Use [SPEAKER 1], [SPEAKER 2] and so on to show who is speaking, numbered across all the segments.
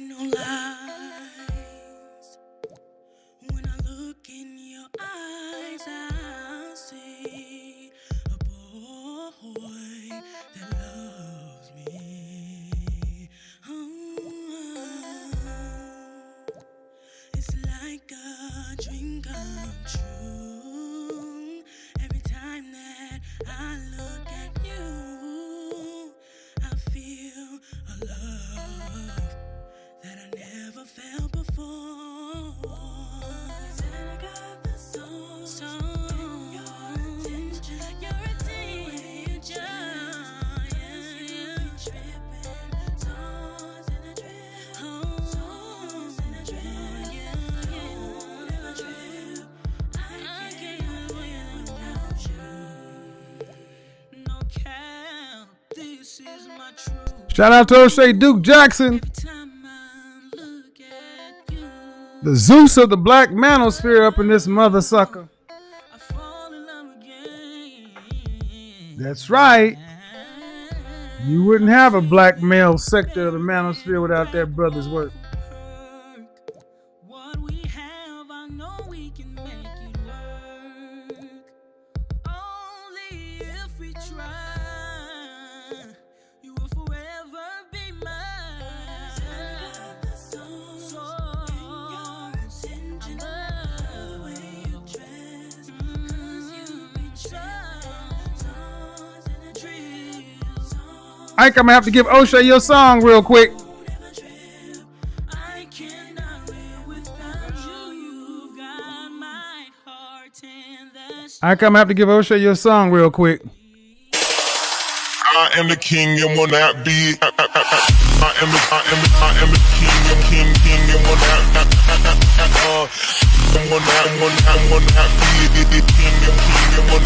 [SPEAKER 1] no lies. When I look in your eyes, I see a boy that loves me. Oh, it's like a dream come true. Every time that I look at you, I feel a love that I never felt before. And I got the soul, your attention, you tripping, stars in a drip, stars in a drip, never trip. I can't live without you. No cap, this is my truth.
[SPEAKER 2] Shout out to O'Shea Duke Jackson,
[SPEAKER 1] Every time I look at you,
[SPEAKER 2] the Zeus of the black manosphere up in this mother sucker.
[SPEAKER 1] I fall in love again.
[SPEAKER 2] That's right. You wouldn't have a black male sector of the manosphere without that brother's work.
[SPEAKER 1] What we have, I know we can make it work. Only if we try, you will forever be mine. So, I love the way you dress, 'cause you be stars in a dream.
[SPEAKER 2] Ike, I'm gonna have to give O'Shea your song real quick.
[SPEAKER 1] I cannot live without you. You've got my heart, and that's
[SPEAKER 2] Ike, I'm gonna have to give O'Shea your song real quick.
[SPEAKER 3] I am the king and will not be. I am the king and will not be the king and will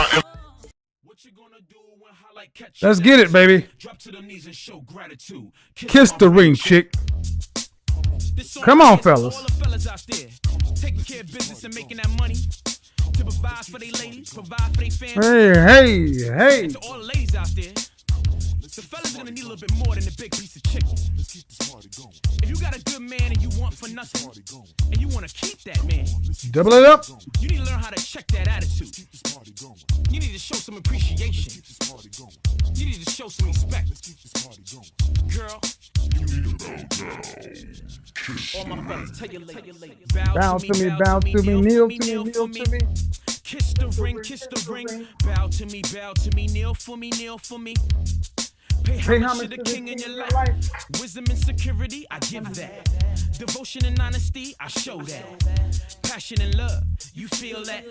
[SPEAKER 3] not.
[SPEAKER 4] What you gonna do when highlight catch?
[SPEAKER 2] Let's get it, baby.
[SPEAKER 4] Drop to the knees and show gratitude.
[SPEAKER 2] Kiss the ring, chick.
[SPEAKER 4] This song
[SPEAKER 2] Come on,
[SPEAKER 4] is for
[SPEAKER 2] fellas.
[SPEAKER 4] All the fellas out there taking care of business and making that money to provide for their ladies, provide for their family.
[SPEAKER 2] Hey.
[SPEAKER 4] To all the ladies out there, the fellas gonna need a little bit more than a big piece of chicken. If you got a good man and you want for nothing, and you want to keep that man,
[SPEAKER 2] Double it up.
[SPEAKER 4] you need to learn how to check that attitude. You need to show some appreciation. You need to show some respect. Girl, all my fellas, tell your lady,
[SPEAKER 2] Bounce to me, bounce to me, kneel to me.
[SPEAKER 4] Kiss the ring, bow to me, kneel for me. Pay homage to the king in your life. Wisdom and security, I give that. Devotion and honesty, I show that. Passion and love, you feel that.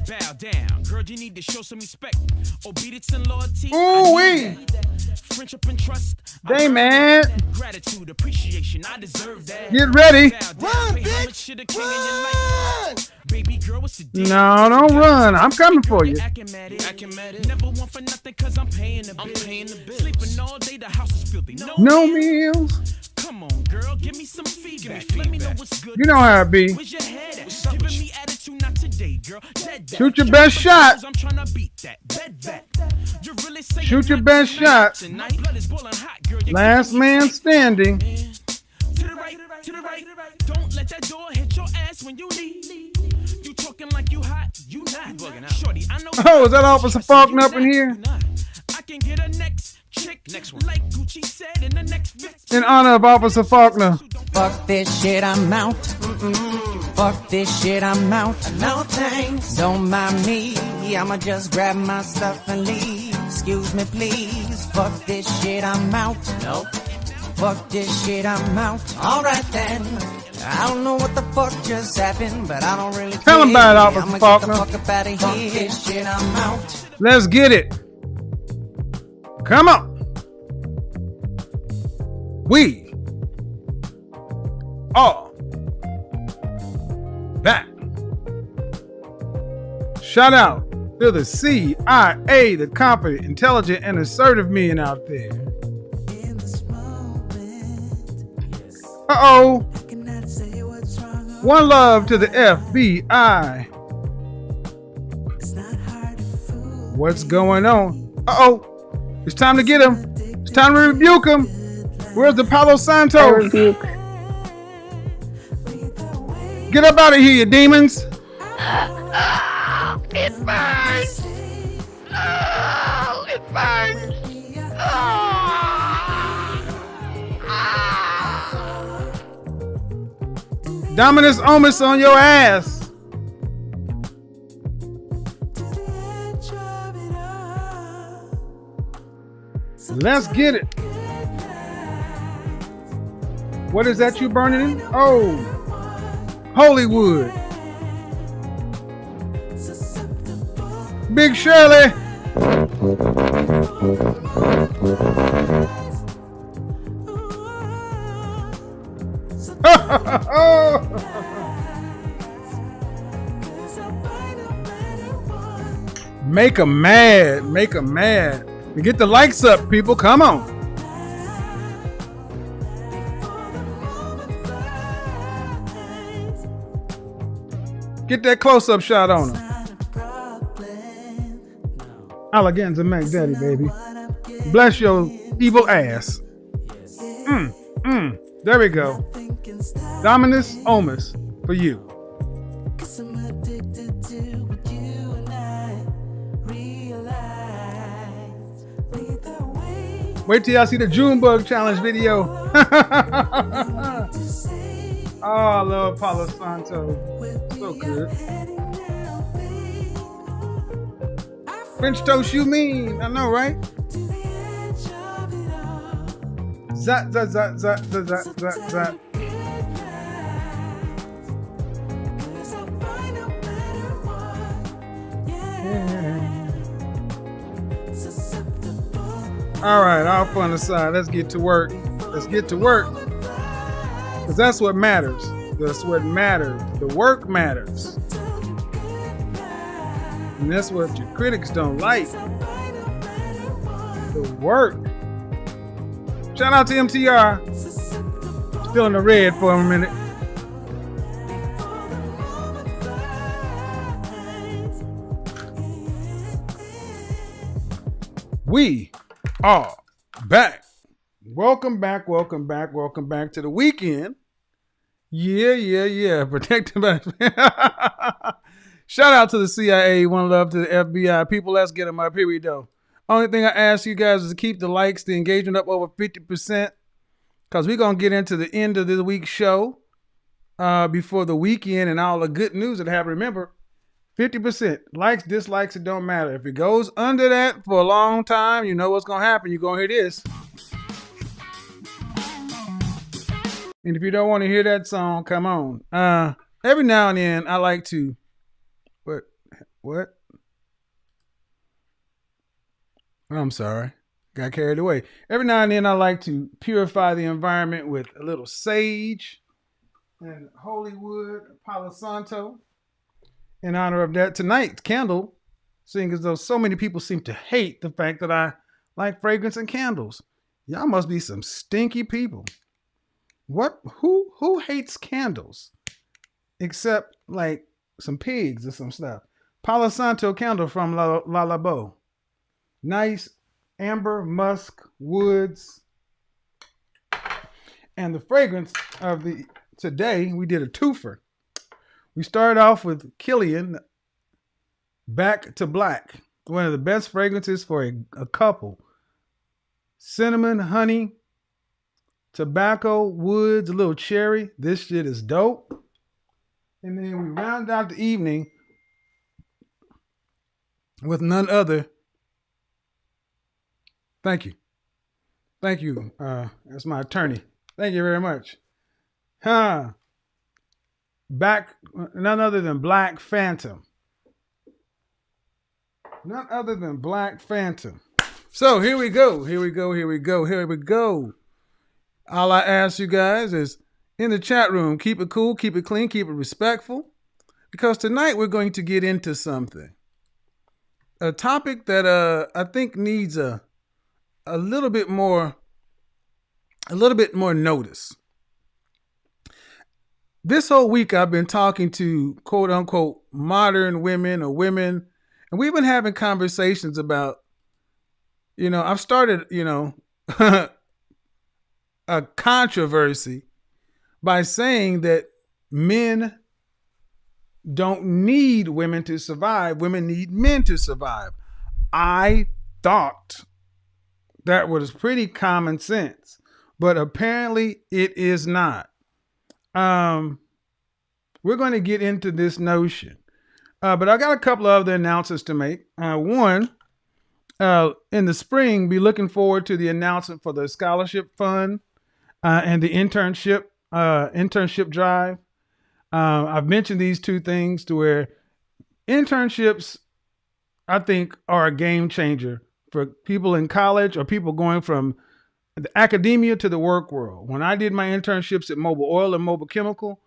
[SPEAKER 4] Bow down, girl, you need to show some respect. Obedience and loyalty,
[SPEAKER 2] Ooh,
[SPEAKER 4] I need that. Friendship and trust, I
[SPEAKER 2] Hey,
[SPEAKER 4] earn
[SPEAKER 2] man.
[SPEAKER 4] that. Gratitude, appreciation, I deserve that.
[SPEAKER 2] Get ready.
[SPEAKER 4] Bow down, pay homage to the king in your life. Baby girl, what's the deal?
[SPEAKER 2] No, don't run. I'm coming for you.
[SPEAKER 4] Acting mad. Never want for nothing cause I'm paying the bill. Sleeping all day, the house is filthy.
[SPEAKER 2] No meals.
[SPEAKER 4] Come on, girl, give me some feedback. Let me know what's good.
[SPEAKER 2] You know how it be.
[SPEAKER 4] Where's your head at? Giving me attitude, not today, girl. Dead.
[SPEAKER 2] Shoot your best shot.
[SPEAKER 4] I'm trying to beat that. Bed back. You really say
[SPEAKER 2] Shoot your
[SPEAKER 4] you're
[SPEAKER 2] best
[SPEAKER 4] not
[SPEAKER 2] shot.
[SPEAKER 4] tonight. Blood is boiling hot, girl. You
[SPEAKER 2] Last
[SPEAKER 4] give me
[SPEAKER 2] man
[SPEAKER 4] fight.
[SPEAKER 2] standing.
[SPEAKER 4] To the right. Don't let that door hit your ass when you leave. You talking like you hot, you not. Shorty, I know.
[SPEAKER 2] Oh, is that Officer Faulkner up in here?
[SPEAKER 4] I can get a next chick. Next one. Like Gucci said in the next 15.
[SPEAKER 2] In honor of Officer Faulkner.
[SPEAKER 5] Fuck this shit, I'm out. Fuck this shit, I'm out. No thanks. Don't mind me. I'ma just grab my stuff and leave. Excuse me, please. Fuck this shit, I'm out. Nope. Fuck this shit, I'm out. Alright then. I don't know what the fuck just happened, but I don't really
[SPEAKER 2] Tell 'em about it, Officer
[SPEAKER 5] I'ma
[SPEAKER 2] Faulkner.
[SPEAKER 5] get the fuck up out of here. Fuck this shit, I'm out.
[SPEAKER 2] Let's get it. Come on. We are back. Shout out to the CIA, the confident, intelligent, and assertive men out there.
[SPEAKER 1] in this moment.
[SPEAKER 2] Uh-oh.
[SPEAKER 1] I cannot say what's wrong or
[SPEAKER 2] One love to the FBI.
[SPEAKER 1] it's not hard to fool.
[SPEAKER 2] What's going on? Uh-oh. It's time to get him. It's time to rebuke him.
[SPEAKER 1] Good
[SPEAKER 2] Where's the Palo
[SPEAKER 6] I
[SPEAKER 2] Santo?
[SPEAKER 6] rebuke.
[SPEAKER 2] Get up out of here, you demons.
[SPEAKER 6] It burns. Oh, it burns.
[SPEAKER 2] Dominus Omus on your ass. Let's get it. What is that you burning in? Oh, Hollywood. Big Shirley. Make 'em mad. Make 'em mad. Get the likes up, people. Come on. Get that close-up shot on him. Alleganza Mac Daddy, baby. Bless your evil ass. There we go. Dominus Omus for you. Wait till y'all see the Junebug Challenge video. Oh, I love Palo Santo. So good. French toast, you mean? I know, right? Zat, zat, zat, zat, zat, zat, zat, zat. All right, all fun aside, let's get to work. Let's get to work. Because that's what matters. That's what matters. The work matters. And that's what your critics don't like. The work. Shout out to MTR. Still in the red for a minute. We are back. Welcome back, welcome back, welcome back to the weekend. Yeah. Protected by... Shout out to the CIA. One love to the FBI. People, let's get them up. Here we go. Only thing I ask you guys is to keep the likes, the engagement up over 50%. Because we're going to get into the end of this week's show before the weekend and all the good news that happened. Remember, 50%. Likes, dislikes, it don't matter. If it goes under that for a long time, you know what's going to happen. You're going to hear this. And if you don't want to hear that song, come on. Every now and then, I like to... What? I'm sorry. Got carried away. Every now and then, I like to purify the environment with a little sage and Hollywood, Palo Santo. In honor of that, tonight, candle, seeing as though so many people seem to hate the fact that I like fragrance and candles. Y'all must be some stinky people. What? Who hates candles? Except like some pigs or some stuff. Palo Santo candle from La Labo. Nice amber, musk, woods. And the fragrance of the today, we did a twofer. We started off with Killian, Back to Black. One of the best fragrances for a couple. Cinnamon, honey, tobacco, woods, a little cherry. This shit is dope. And then we round out the evening with none other. Thank you. That's my attorney. Thank you very much. None other than Black Phantom. None other than Black Phantom. So here we go. All I ask you guys is in the chat room, keep it cool, keep it clean, keep it respectful. Because tonight we're going to get into something. A topic that I think needs a little bit more notice. This whole week I've been talking to quote unquote modern women or women, and we've been having conversations about, I've started, a a controversy by saying that men don't need women to survive. Women need men to survive. I thought that was pretty common sense, but apparently it is not. We're going to get into this notion, but I got a couple of other announcements to make. One, in the spring, be looking forward to the announcement for the scholarship fund and the internship drive. I've mentioned these two things to where internships, I think, are a game changer for people in college or people going from the academia to the work world. When I did my internships at Mobil Oil and Mobil Chemical,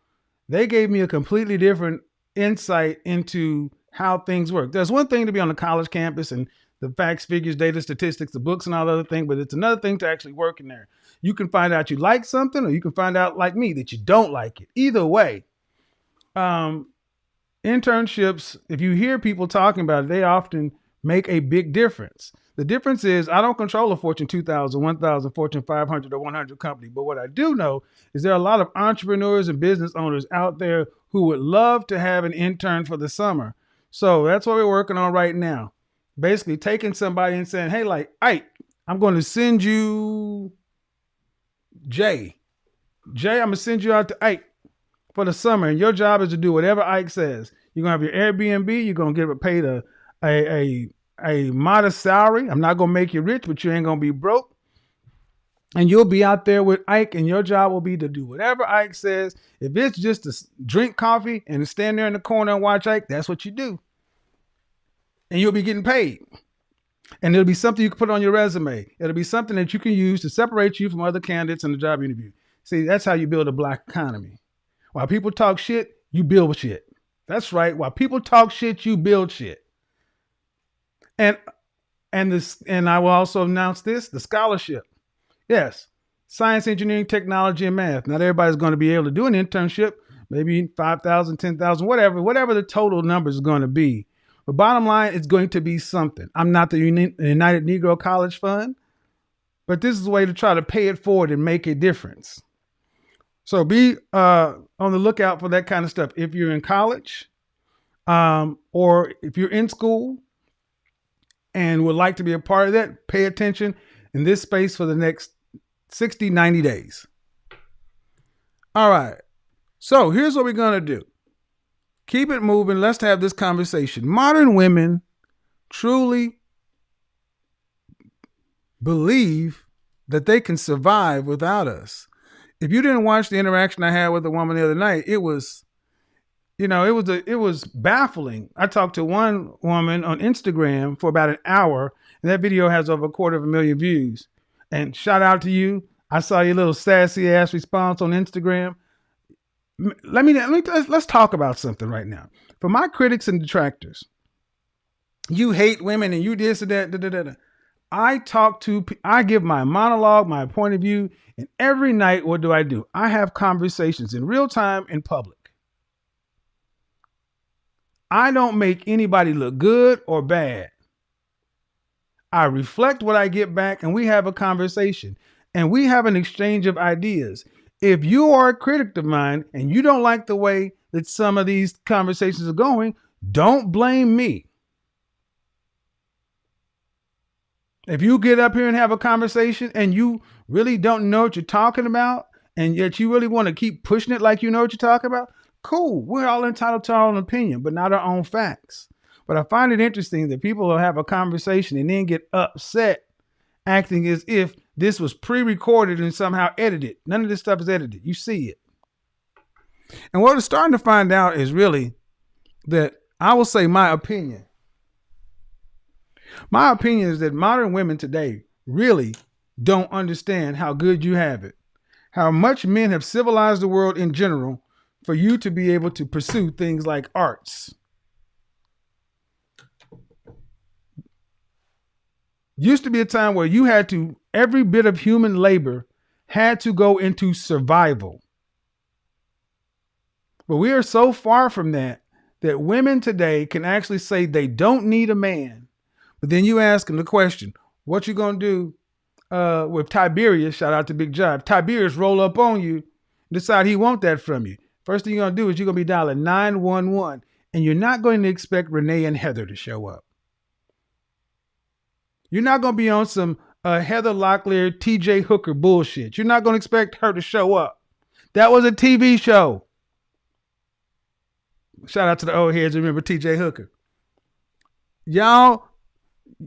[SPEAKER 2] they gave me a completely different insight into how things work. There's one thing to be on the college campus and the facts, figures, data, statistics, the books and all the other things, but it's another thing to actually work in there. You can find out you like something, or you can find out, like me, that you don't like it. Either way, internships, if you hear people talking about it, they often make a big difference. The difference is I don't control a Fortune 2000, 1000, Fortune 500, or 100 company. But what I do know is there are a lot of entrepreneurs and business owners out there who would love to have an intern for the summer. So that's what we're working on right now. Basically taking somebody and saying, hey, like, Ike, I'm going to send you Jay. Jay, I'm going to send you out to Ike for the summer. And your job is to do whatever Ike says. You're going to have your Airbnb. You're going to get paid a modest salary. I'm not going to make you rich, but you ain't going to be broke. And you'll be out there with Ike, and your job will be to do whatever Ike says. If it's just to drink coffee and to stand there in the corner and watch Ike, that's what you do. And you'll be getting paid. And it'll be something you can put on your resume. It'll be something that you can use to separate you from other candidates in the job interview. See, that's how you build a black economy. While people talk shit, you build shit. That's right. While people talk shit, you build shit. And I will also announce this, the scholarship. Yes, science, engineering, technology, and math. Not everybody's going to be able to do an internship, maybe 5,000, 10,000, whatever the total number is going to be. But bottom line, it's going to be something. I'm not the United Negro College Fund, but this is a way to try to pay it forward and make a difference. So be on the lookout for that kind of stuff. If you're in college or if you're in school and would like to be a part of that, pay attention in this space for the next 60, 90 days. All right. So here's what we're going to do. Keep it moving. Let's have this conversation. Modern women truly believe that they can survive without us. If you didn't watch the interaction I had with a woman the other night, it was baffling. I talked to one woman on Instagram for about an hour, and that video has over 250,000 views. And shout out to you. I saw your little sassy ass response on Instagram. Let's talk about something right now. For my critics and detractors, you hate women and you this and that. I give my monologue, my point of view, and every night, what do? I have conversations in real time in public. I don't make anybody look good or bad. I reflect what I get back and we have a conversation and we have an exchange of ideas. If you are a critic of mine and you don't like the way that some of these conversations are going, don't blame me. If you get up here and have a conversation and you really don't know what you're talking about, and yet you really want to keep pushing it like you know what you're talking about, cool. We're all entitled to our own opinion, but not our own facts. But I find it interesting that people will have a conversation and then get upset, acting as if this was pre-recorded and somehow edited. None of this stuff is edited. You see it. And what we're starting to find out is really that I will say my opinion. My opinion is that modern women today really don't understand how good you have it, how much men have civilized the world in general for you to be able to pursue things like arts. Used to be a time where you had to, every bit of human labor had to go into survival. But we are so far from that women today can actually say they don't need a man. But then you ask them the question, what you going to do with Tiberius, shout out to Big Job. Tiberius roll up on you, decide he want that from you. First thing you're gonna do is you're gonna be dialing 911, and you're not going to expect Renee and Heather to show up. You're not gonna be on some Heather Locklear, TJ Hooker bullshit. You're not gonna expect her to show up. That was a TV show. Shout out to the old heads. Remember TJ Hooker? Y'all,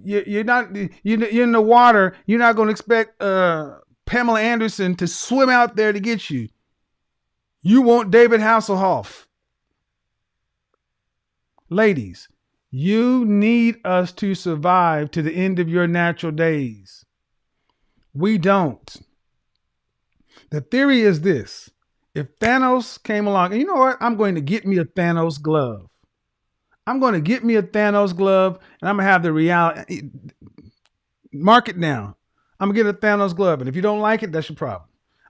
[SPEAKER 2] you're not. You're in the water. You're not gonna expect Pamela Anderson to swim out there to get you. You want David Hasselhoff. Ladies, you need us to survive to the end of your natural days. We don't. The theory is this. If Thanos came along, and you know what? I'm going to get me a Thanos glove. I'm going to get me a Thanos glove, and I'm going to have the reality. Mark it down. I'm going to get a Thanos glove, and if you don't like it, that's your problem.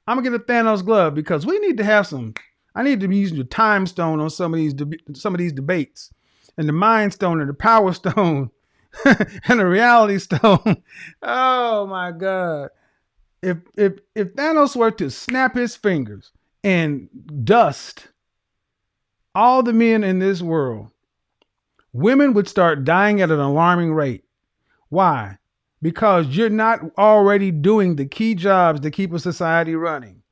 [SPEAKER 2] I'm going to get a Thanos glove because we need to have some. I need to be using the time stone on some of these debates, and the mind stone, and the power stone, and the reality stone. Oh my God! If Thanos were to snap his fingers and dust all the men in this world, women would start dying at an alarming rate. Why? Because you're not already doing the key jobs that keep a society running.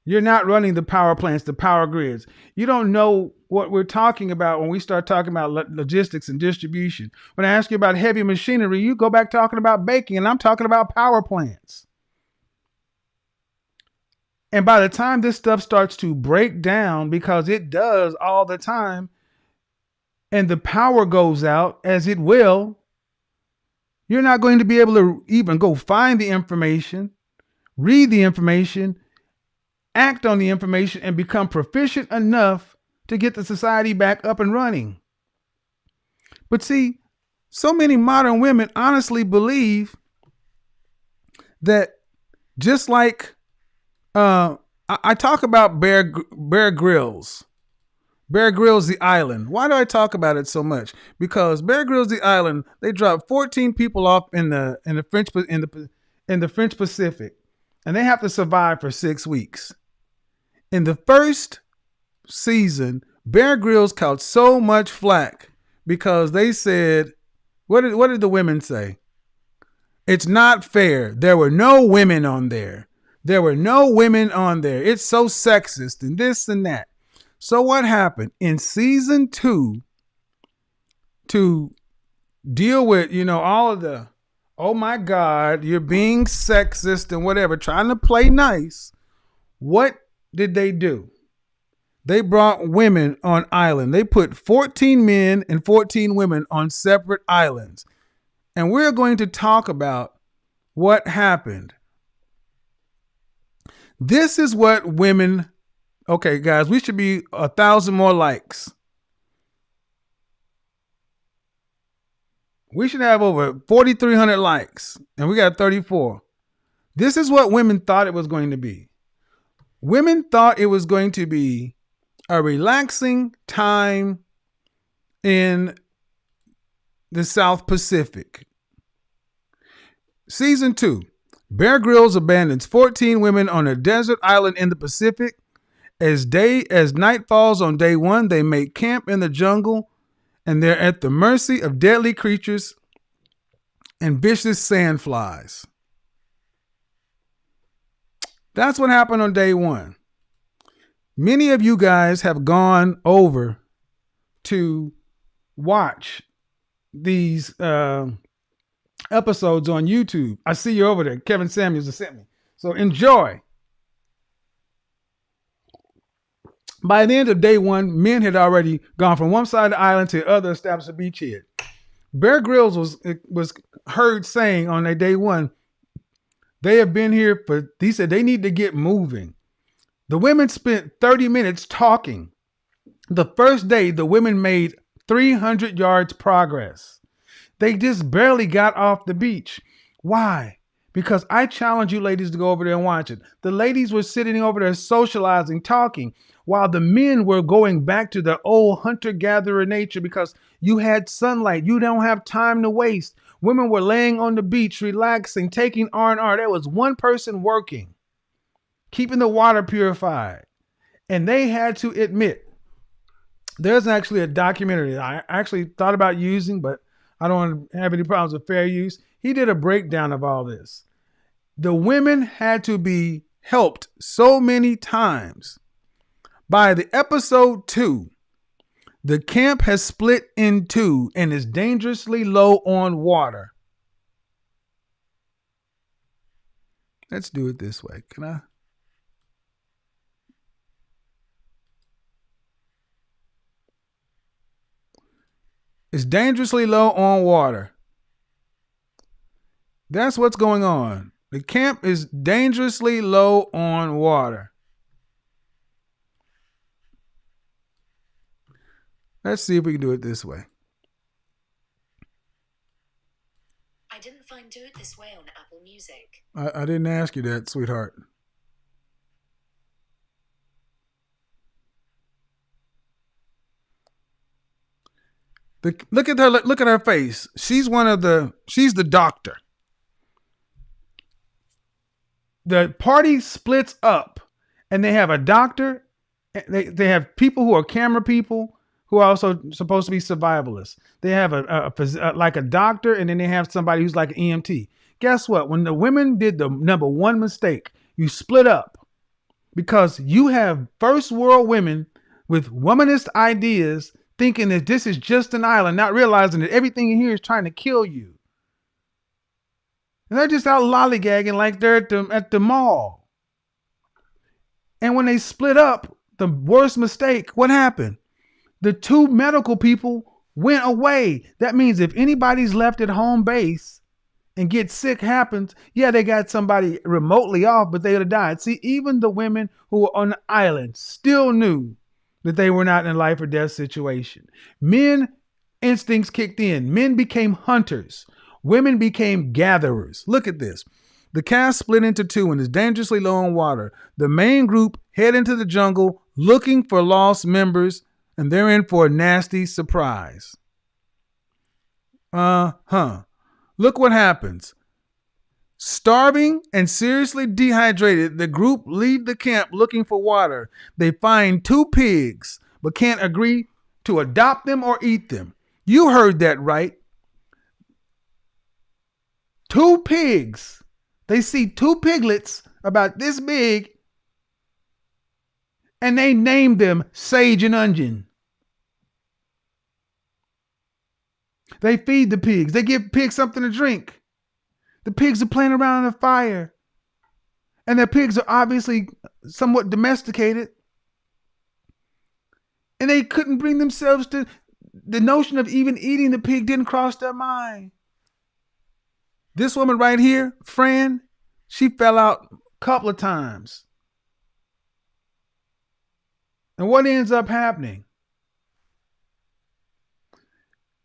[SPEAKER 2] You're not running the power plants, the power grids. You don't know what we're talking about when we start talking about logistics and distribution. When I ask you about heavy machinery, you go back talking about baking, and I'm talking about power plants. And by the time this stuff starts to break down, because it does all the time, and the power goes out, as it will, you're not going to be able to even go find the information, read the information, act on the information, and become proficient enough to get the society back up and running. But see, so many modern women honestly believe that just like I talk about Bear Grylls. Bear Grylls, the island. Why do I talk about it so much? Because Bear Grylls, the island, they dropped 14 people off in the French Pacific, and they have to survive for 6 weeks. In the first season, Bear Grylls caught so much flack because they said, what did the women say? It's not fair. There were no women on there. There were no women on there. It's so sexist and this and that. So what happened in season 2 to deal with, all of the, oh my God, you're being sexist and whatever, trying to play nice. What did they do? They brought women on island. They put 14 men and 14 women on separate islands. And we're going to talk about what happened. This is what women, okay, guys, we should be 1,000 more likes. We should have over 4,300 likes, and we got 34. This is what women thought it was going to be. Women thought it was going to be a relaxing time in the South Pacific. Season 2, Bear Grylls abandons 14 women on a desert island in the Pacific. As night falls on day 1, they make camp in the jungle, and they're at the mercy of deadly creatures and vicious sandflies. That's what happened on day 1. Many of you guys have gone over to watch these episodes on YouTube. I see you over there. Kevin Samuels has sent me. So enjoy. By the end of day 1, men had already gone from one side of the island to the other, established a beachhead. Bear Grylls was heard saying on their day 1, they have been here he said they need to get moving. The women spent 30 minutes talking. The first day, the women made 300 yards progress. They just barely got off the beach. Why? because I challenge you ladies to go over there and watch it. The ladies were sitting over there socializing, talking, while the men were going back to their old hunter-gatherer nature because you had sunlight. You don't have time to waste. Women were laying on the beach, relaxing, taking R&R. There was one person working, keeping the water purified. And they had to admit, there's actually a documentary I actually thought about using, but I don't have any problems with fair use. He did a breakdown of all this. The women had to be helped so many times. By the episode 2, the camp has split in two and is dangerously low on water. Let's do it this way. Can I? It's dangerously low on water. That's what's going on. The camp is dangerously low on water. Let's see if we can do it this way.
[SPEAKER 7] I didn't find Do It This Way on Apple Music.
[SPEAKER 2] I didn't ask you that, sweetheart. Look at her. Look at her face. She's the doctor. The party splits up, and they have a doctor. They have people who are camera people who are also supposed to be survivalists. They have like a doctor, and then they have somebody who's like an EMT. Guess what? When the women did the number one mistake, you split up because you have first world women with womanist ideas thinking that this is just an island, not realizing that everything in here is trying to kill you. And they're just out lollygagging like they're at the mall. And when they split up, the worst mistake, what happened? The two medical people went away. That means if anybody's left at home base and get sick happens, yeah, they got somebody remotely off, but they would have died. See, even the women who were on the island still knew that they were not in a life or death situation. Men instincts kicked in. Men became hunters. Women became gatherers. Look at this. The cast split into two and is dangerously low on water. The main group head into the jungle looking for lost members, and they're in for a nasty surprise. Look what happens. Starving and seriously dehydrated, the group leave the camp looking for water. They find two pigs, but can't agree to adopt them or eat them. You heard that right. Two pigs. They see two piglets about this big, and they name them Sage and Onion. They feed the pigs. They give pigs something to drink. The pigs are playing around in the fire. And the pigs are obviously somewhat domesticated. And they couldn't bring themselves to the notion of even eating the pig didn't cross their mind. This woman right here, Fran, she fell out a couple of times. And what ends up happening?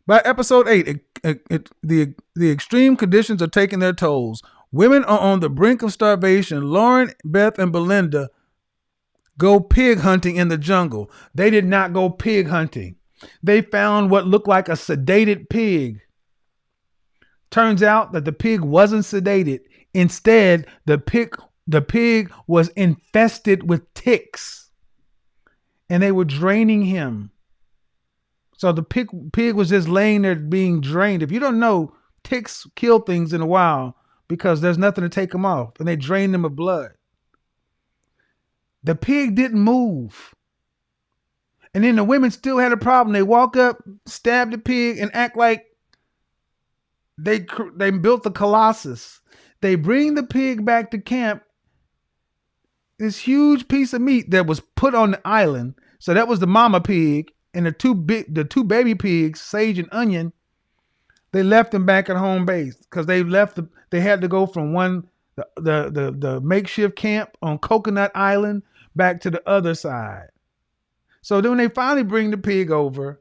[SPEAKER 2] By episode 8, the extreme conditions are taking their tolls. Women are on the brink of starvation. Lauren, Beth, and Belinda go pig hunting in the jungle. They did not go pig hunting. They found what looked like a sedated pig. Turns out that the pig wasn't sedated. Instead, the pig was infested with ticks. And they were draining him. So the pig was just laying there being drained. If you don't know, ticks kill things in the wild because there's nothing to take them off. And they drain them of blood. The pig didn't move. And then the women still had a problem. They walk up, stab the pig, and act like they built the Colossus. They bring the pig back to camp. This huge piece of meat that was put on the island. So that was the mama pig. And the two baby pigs, Sage and Onion, they left them back at home base because they had to go from the makeshift camp on Coconut Island back to the other side. So then when they finally bring the pig over,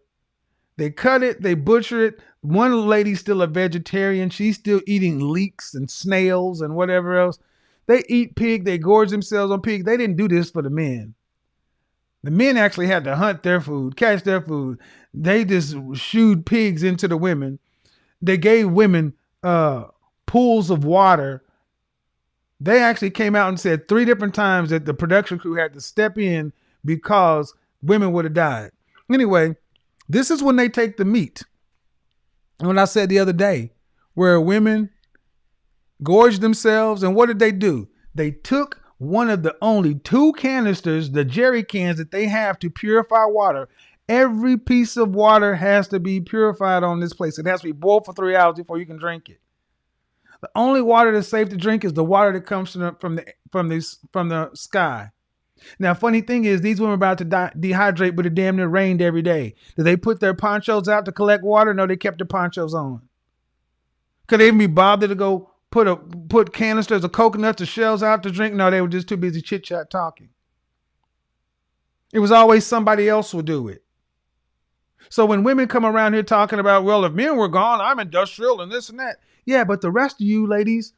[SPEAKER 2] They cut it, they butcher it. One lady's still a vegetarian. She's still eating leeks and snails and whatever else. They eat pig. They gorge themselves on pig. They didn't do this for the men. The men actually had to hunt their food, catch their food. They just shooed pigs into the women. They gave women pools of water. They actually came out and said 3 different times that the production crew had to step in because women would have died. Anyway, this is when they take the meat. And when I said the other day, where women gorged themselves, and what did they do? They took one of the only 2 canisters, the jerry cans that they have to purify water. Every piece of water has to be purified on this place. It has to be boiled for 3 hours before you can drink it. The only water that's safe to drink is the water that comes from the sky. Now, funny thing is, these women are about to dehydrate, but it damn near rained every day. Did they put their ponchos out to collect water? No, they kept their ponchos on. Could they even be bothered to go put canisters of coconuts or shells out to drink? No, they were just too busy chit-chat talking. It was always somebody else would do it. So when women come around here talking about, well, if men were gone, I'm industrial and this and that. Yeah, but the rest of you ladies,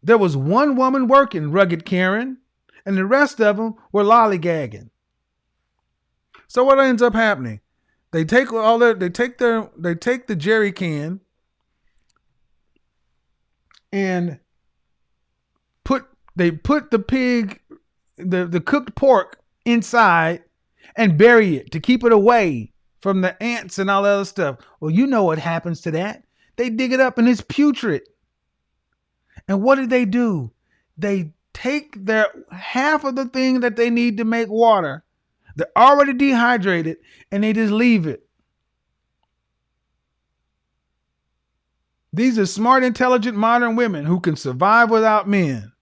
[SPEAKER 2] there was one woman working, rugged Karen, and the rest of them were lollygagging. So what ends up happening? They take the jerry can and put the pig, the cooked pork inside and bury it to keep it away from the ants and all that other stuff. Well, you know what happens to that. They dig it up and it's putrid. And what do? They take their half of the thing that they need to make water. They're already dehydrated and they just leave it. These are smart, intelligent, modern women who can survive without men.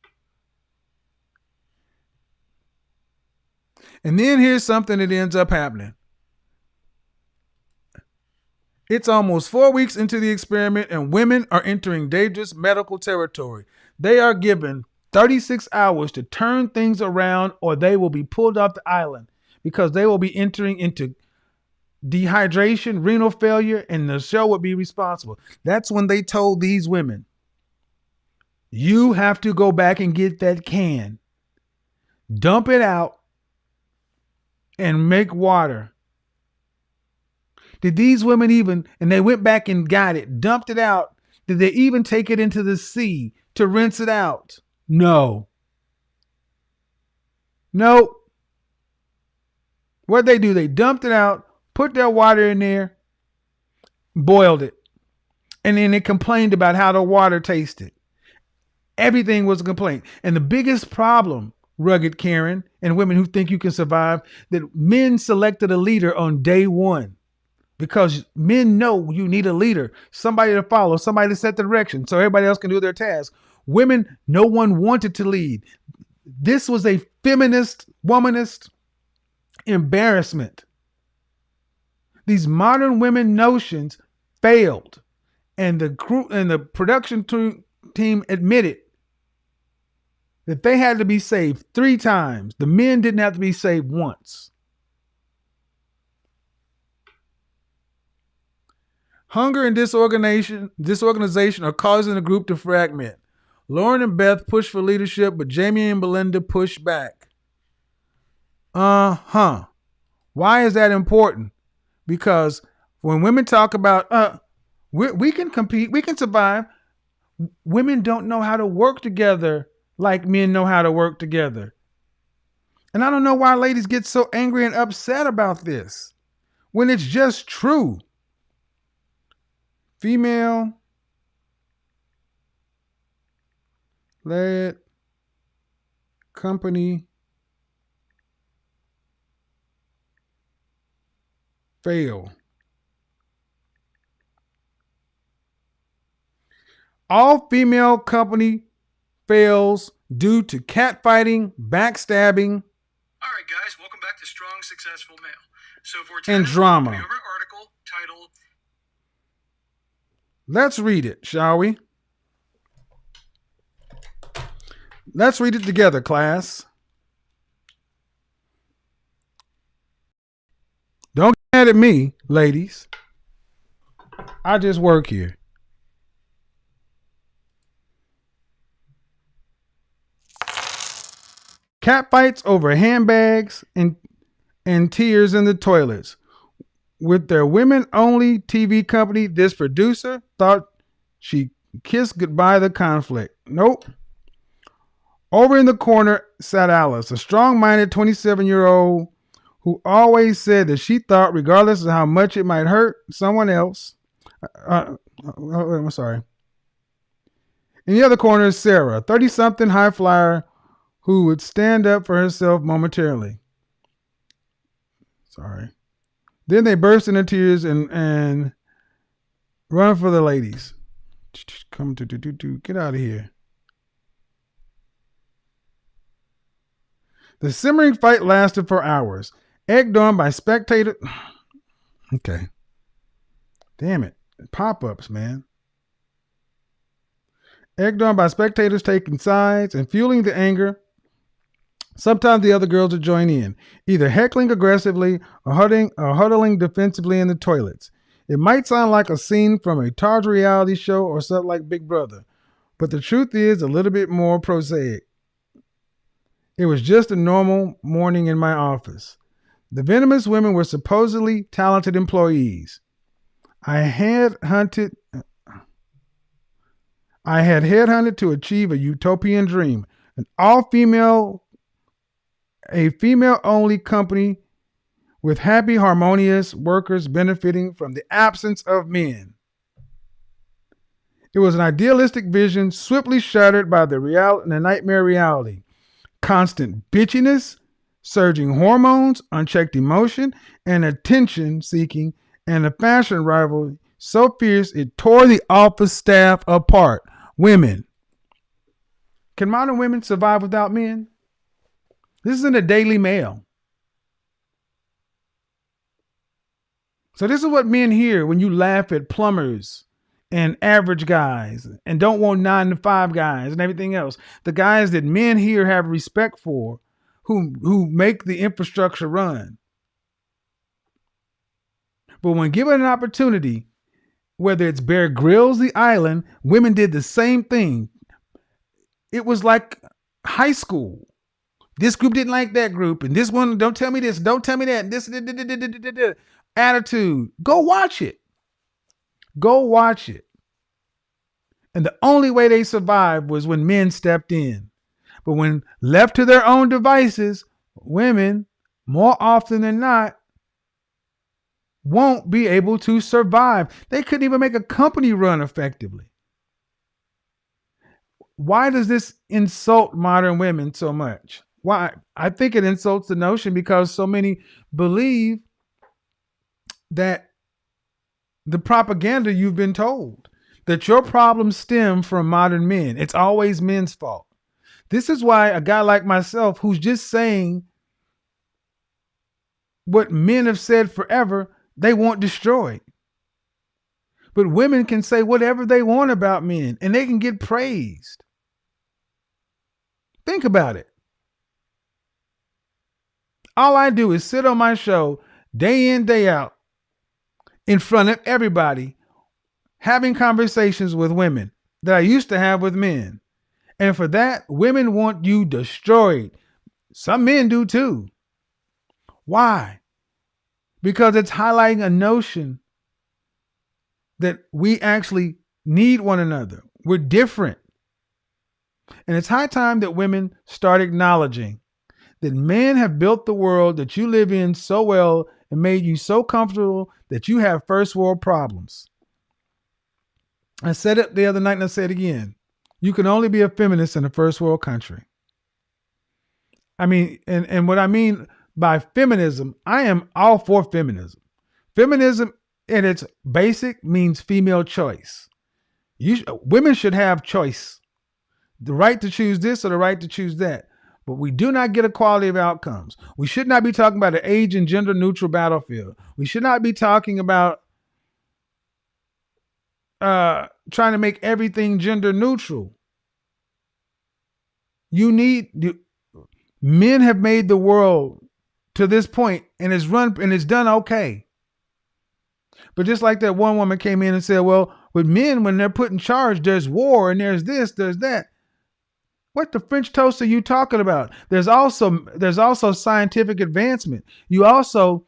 [SPEAKER 2] And then here's something that ends up happening. It's almost 4 weeks into the experiment and women are entering dangerous medical territory. They are given 36 hours to turn things around or they will be pulled off the island because they will be entering into dehydration, renal failure, and the show would be responsible. That's when they told these women, you have to go back and get that can, dump it out, and make water. Did these women even, and they went back and got it, dumped it out, did they even take it into the sea to rinse it out? No. Nope. What they do, they dumped it out, put their water in there, boiled it, and then they complained about how the water tasted. Everything was a complaint. And the biggest problem, rugged Karen, and women who think you can survive, that men selected a leader on day 1. Because men know you need a leader, somebody to follow, somebody to set the direction so everybody else can do their task. Women, no one wanted to lead. This was a feminist, womanist embarrassment. These modern women notions failed. And the crew and the production team admitted that they had to be saved 3 times. The men didn't have to be saved once. Hunger and disorganization are causing the group to fragment. Lauren and Beth push for leadership, but Jamie and Belinda push back. Why is that important? Because when women talk about, we can compete, we can survive, women don't know how to work together like men know how to work together. And I don't know why ladies get so angry and upset about this when it's just true. Female led company fail. All female company fails due to catfighting, backstabbing,
[SPEAKER 8] all right, guys, welcome back to Strong Successful Male. So for
[SPEAKER 2] and drama.
[SPEAKER 8] we have an article titled,
[SPEAKER 2] let's read it, shall we? Let's read it together, class. Don't get mad at me, ladies. I just work here. Cat fights over handbags and tears in the toilets. With their women-only TV company, this producer thought she kissed goodbye to conflict. Nope. Over in the corner sat Alice, a strong-minded 27-year-old who always said that she thought, regardless of how much it might hurt someone else. I'm sorry. In the other corner is Sarah, a 30-something high flyer who would stand up for herself momentarily. Sorry. Then they burst into tears and run for the ladies. Come to get out of here. The simmering fight lasted for hours, egged on by spectators. Okay. Damn it. Pop-ups, man. Egged on by spectators taking sides and fueling the anger. Sometimes the other girls would join in, either heckling aggressively or huddling defensively in the toilets. It might sound like a scene from a Taj reality show or something like Big Brother, but the truth is a little bit more prosaic. It was just a normal morning in my office. The venomous women were supposedly talented employees. I had headhunted to achieve a utopian dream, a female-only company with happy, harmonious workers benefiting from the absence of men. It was an idealistic vision swiftly shattered by the nightmare reality. Constant bitchiness, surging hormones, unchecked emotion, and attention-seeking, and a fashion rivalry so fierce it tore the office staff apart. Women. Can modern women survive without men? This is in the Daily Mail. So this is what men hear when you laugh at plumbers and average guys and don't want 9-to-5 guys and everything else. The guys that men here have respect for who make the infrastructure run. But when given an opportunity, whether it's Bear Grylls, The Island, women did the same thing. It was like high school. This group didn't like that group, and this one, don't tell me this, don't tell me that. This attitude. Go watch it. Go watch it. And the only way they survived was when men stepped in. But when left to their own devices, women, more often than not, won't be able to survive. They couldn't even make a company run effectively. Why does this insult modern women so much? Why? I think it insults the notion because so many believe that the propaganda you've been told, that your problems stem from modern men. It's always men's fault. This is why a guy like myself, who's just saying what men have said forever, they want destroyed. But women can say whatever they want about men and they can get praised. Think about it. All I do is sit on my show day in, day out, in front of everybody, having conversations with women that I used to have with men. And for that, women want you destroyed. Some men do too. Why? Because it's highlighting a notion that we actually need one another. We're different. And it's high time that women start acknowledging that men have built the world that you live in so well and made you so comfortable that you have first world problems. I said it the other night and I say it again. You can only be a feminist in a first world country. I mean, and what I mean by feminism, I am all for feminism. Feminism at its basic means female choice. Women should have choice. The right to choose this or the right to choose that. But we do not get equality of outcomes. We should not be talking about an age and gender neutral battlefield. We should not be talking about trying to make everything gender neutral. Men have made the world to this point and it's done okay. But just like that one woman came in and said, well, with men, when they're put in charge, there's war and there's this, there's that. What the French toast are you talking about? There's also scientific advancement. You also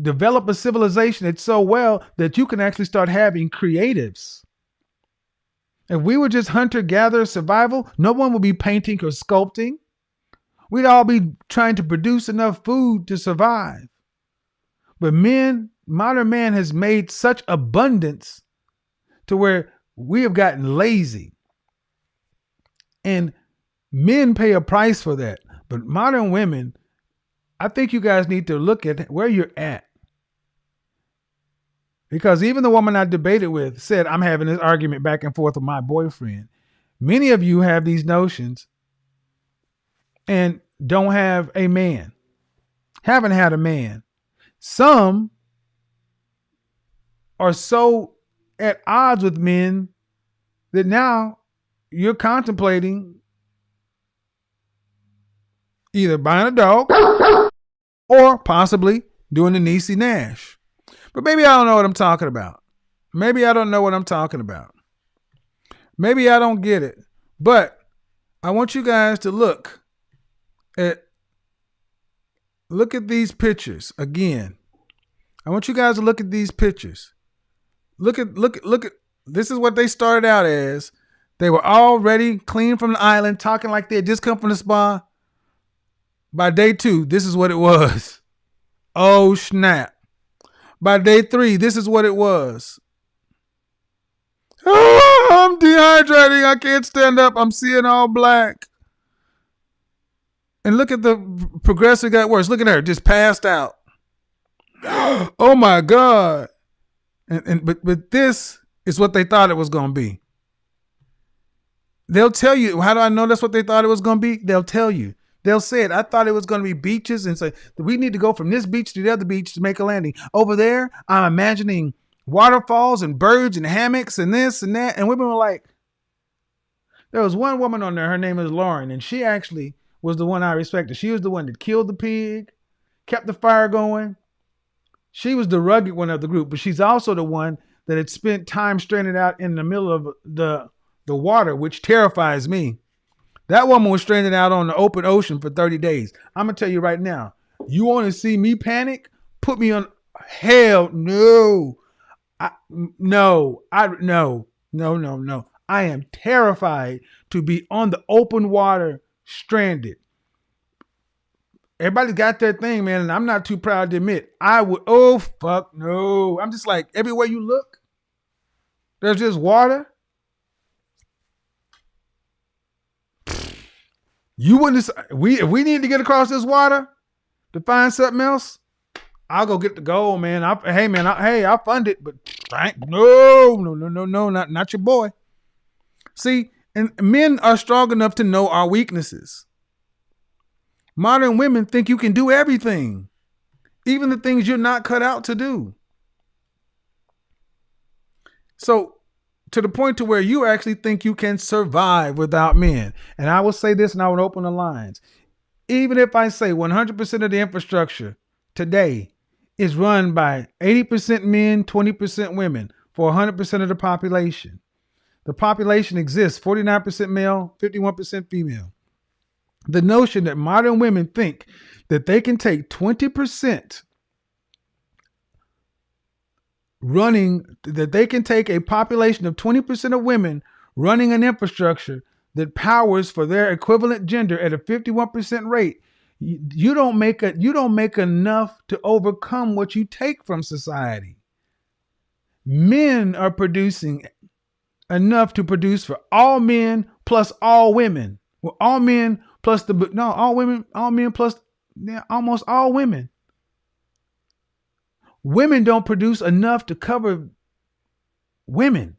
[SPEAKER 2] develop a civilization that's so well that you can actually start having creatives. If we were just hunter-gatherer survival, no one would be painting or sculpting. We'd all be trying to produce enough food to survive. But modern man has made such abundance to where we have gotten lazy. And men pay a price for that. But modern women, I think you guys need to look at where you're at. Because even the woman I debated with said, I'm having this argument back and forth with my boyfriend. Many of you have these notions and don't have a man. Haven't had a man. Some are so at odds with men that now you're contemplating either buying a dog or possibly doing the Niecy Nash. But maybe I don't know what I'm talking about. Maybe I don't know what I'm talking about. Maybe I don't get it. But I want you guys to look at these pictures again. I want you guys to look at these pictures. Look at this is what they started out as. They were already clean from the island, talking like they had just come from the spa. By day 2, this is what it was. Oh, snap. By day 3, this is what it was. Oh, I'm dehydrating. I can't stand up. I'm seeing all black. And look at the progressive got worse. Look at her, just passed out. Oh my God. But this is what they thought it was going to be. They'll tell you. How do I know that's what they thought it was going to be? They'll tell you. They'll say it. I thought it was going to be beaches and say, we need to go from this beach to the other beach to make a landing. Over there, I'm imagining waterfalls and birds and hammocks and this and that. And women were like, there was one woman on there. Her name is Lauren. And she actually was the one I respected. She was the one that killed the pig, kept the fire going. She was the rugged one of the group, but she's also the one that had spent time stranded out in the middle of the water, which terrifies me. That woman was stranded out on the open ocean for 30 days. I'm going to tell you right now, you want to see me panic? Put me on. Hell no. No. I am terrified to be on the open water stranded. Everybody's got their thing, man, and I'm not too proud to admit. I would, oh, fuck no. I'm just like, everywhere you look, there's just water. You wouldn't. If we need to get across this water to find something else, I'll go get the gold, man. I'll fund it, but no, not your boy. See, and men are strong enough to know our weaknesses. Modern women think you can do everything, even the things you're not cut out to do. So, to the point to where you actually think you can survive without men. And I will say this and I would open the lines. Even if I say 100% of the infrastructure today is run by 80% men, 20% women for 100% of the population. The population exists 49% male, 51% female. The notion that modern women think that they can take 20% that they can take a population of 20% of women running an infrastructure that powers for their equivalent gender at a 51% rate. You don't make enough to overcome what you take from society. Men are producing enough to produce for all men plus all women. Well, all men plus all men plus almost all women. Women don't produce enough to cover women.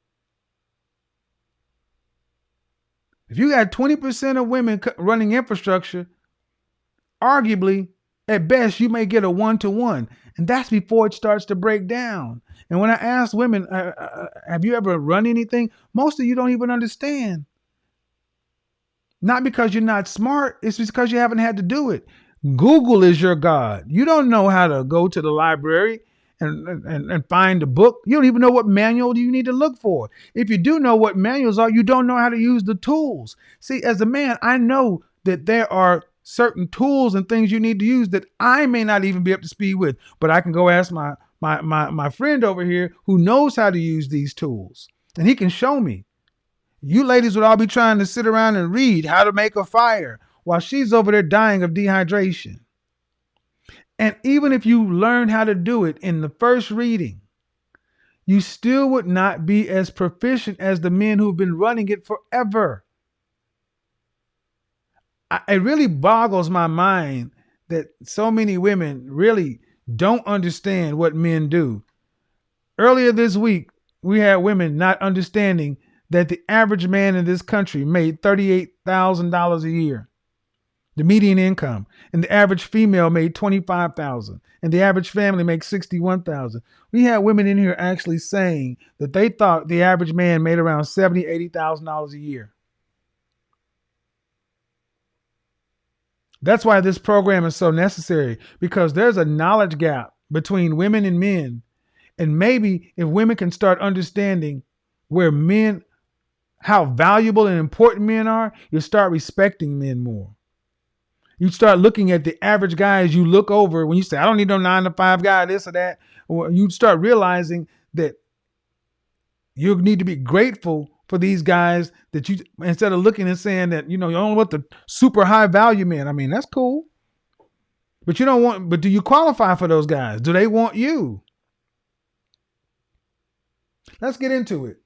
[SPEAKER 2] If you got 20% of women running infrastructure, arguably, at best, you may get a 1-to-1. And that's before it starts to break down. And when I ask women, have you ever run anything? Most of you don't even understand. Not because you're not smart. It's because you haven't had to do it. Google is your God. You don't know how to go to the library and find a book. You don't even know what manual you need to look for. If you do know what manuals are, you don't know how to use the tools. See, as a man, I know that there are certain tools and things you need to use that I may not even be up to speed with, but I can go ask my friend over here who knows how to use these tools, and he can show me. You ladies would all be trying to sit around and read how to make a fire while she's over there dying of dehydration. And even if you learn how to do it in the first reading, you still would not be as proficient as the men who've been running it forever. It really boggles my mind that so many women really don't understand what men do. Earlier this week, we had women not understanding that the average man in this country made $38,000 a year, the median income, and the average female made $25,000, and the average family makes $61,000. We had women in here actually saying that they thought the average man made around $70,000, $80,000 a year. That's why this program is so necessary, because there's a knowledge gap between women and men. And maybe if women can start understanding how valuable and important men are, you'll start respecting men more. You start looking at the average guys you look over when you say, I don't need no 9-to-5 guy, this or that. Or you start realizing that you need to be grateful for these guys, that you, instead of looking and saying that, you don't want the super high value men. I mean, that's cool. But do you qualify for those guys? Do they want you? Let's get into it.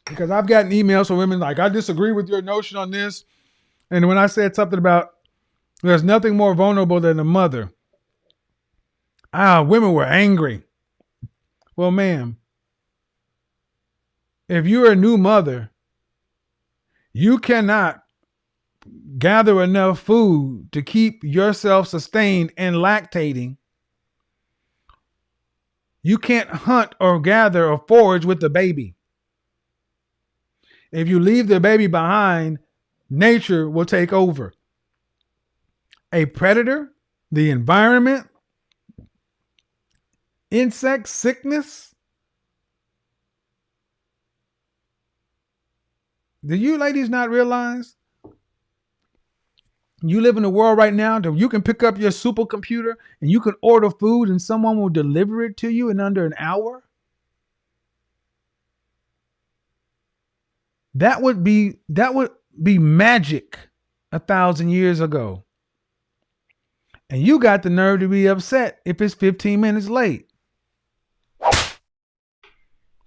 [SPEAKER 2] Because I've gotten emails from women like, I disagree with your notion on this. And when I said something about there's nothing more vulnerable than a mother, women were angry. Well, ma'am, if you're a new mother, you cannot gather enough food to keep yourself sustained and lactating. You can't hunt or gather or forage with the baby. If you leave the baby behind, nature will take over. A predator, the environment, insect sickness. Do you ladies not realize you live in a world right now that you can pick up your supercomputer and you can order food and someone will deliver it to you in under an hour? That would be magic 1,000 years ago. And you got the nerve to be upset if it's 15 minutes late.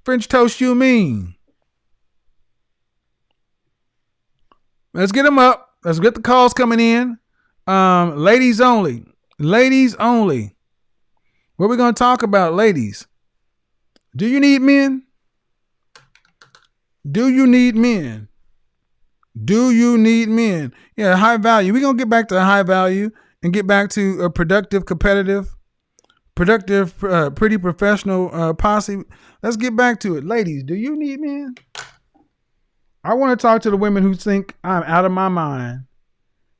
[SPEAKER 2] French toast you mean? Let's get them up. Let's get the calls coming in. Ladies only. Ladies only. What are we going to talk about, ladies? Do you need men? Do you need men? Do you need men? Yeah, high value. We're going to get back to high value and get back to a productive, competitive, pretty professional posse. Let's get back to it. Ladies, do you need men? I want to talk to the women who think I'm out of my mind,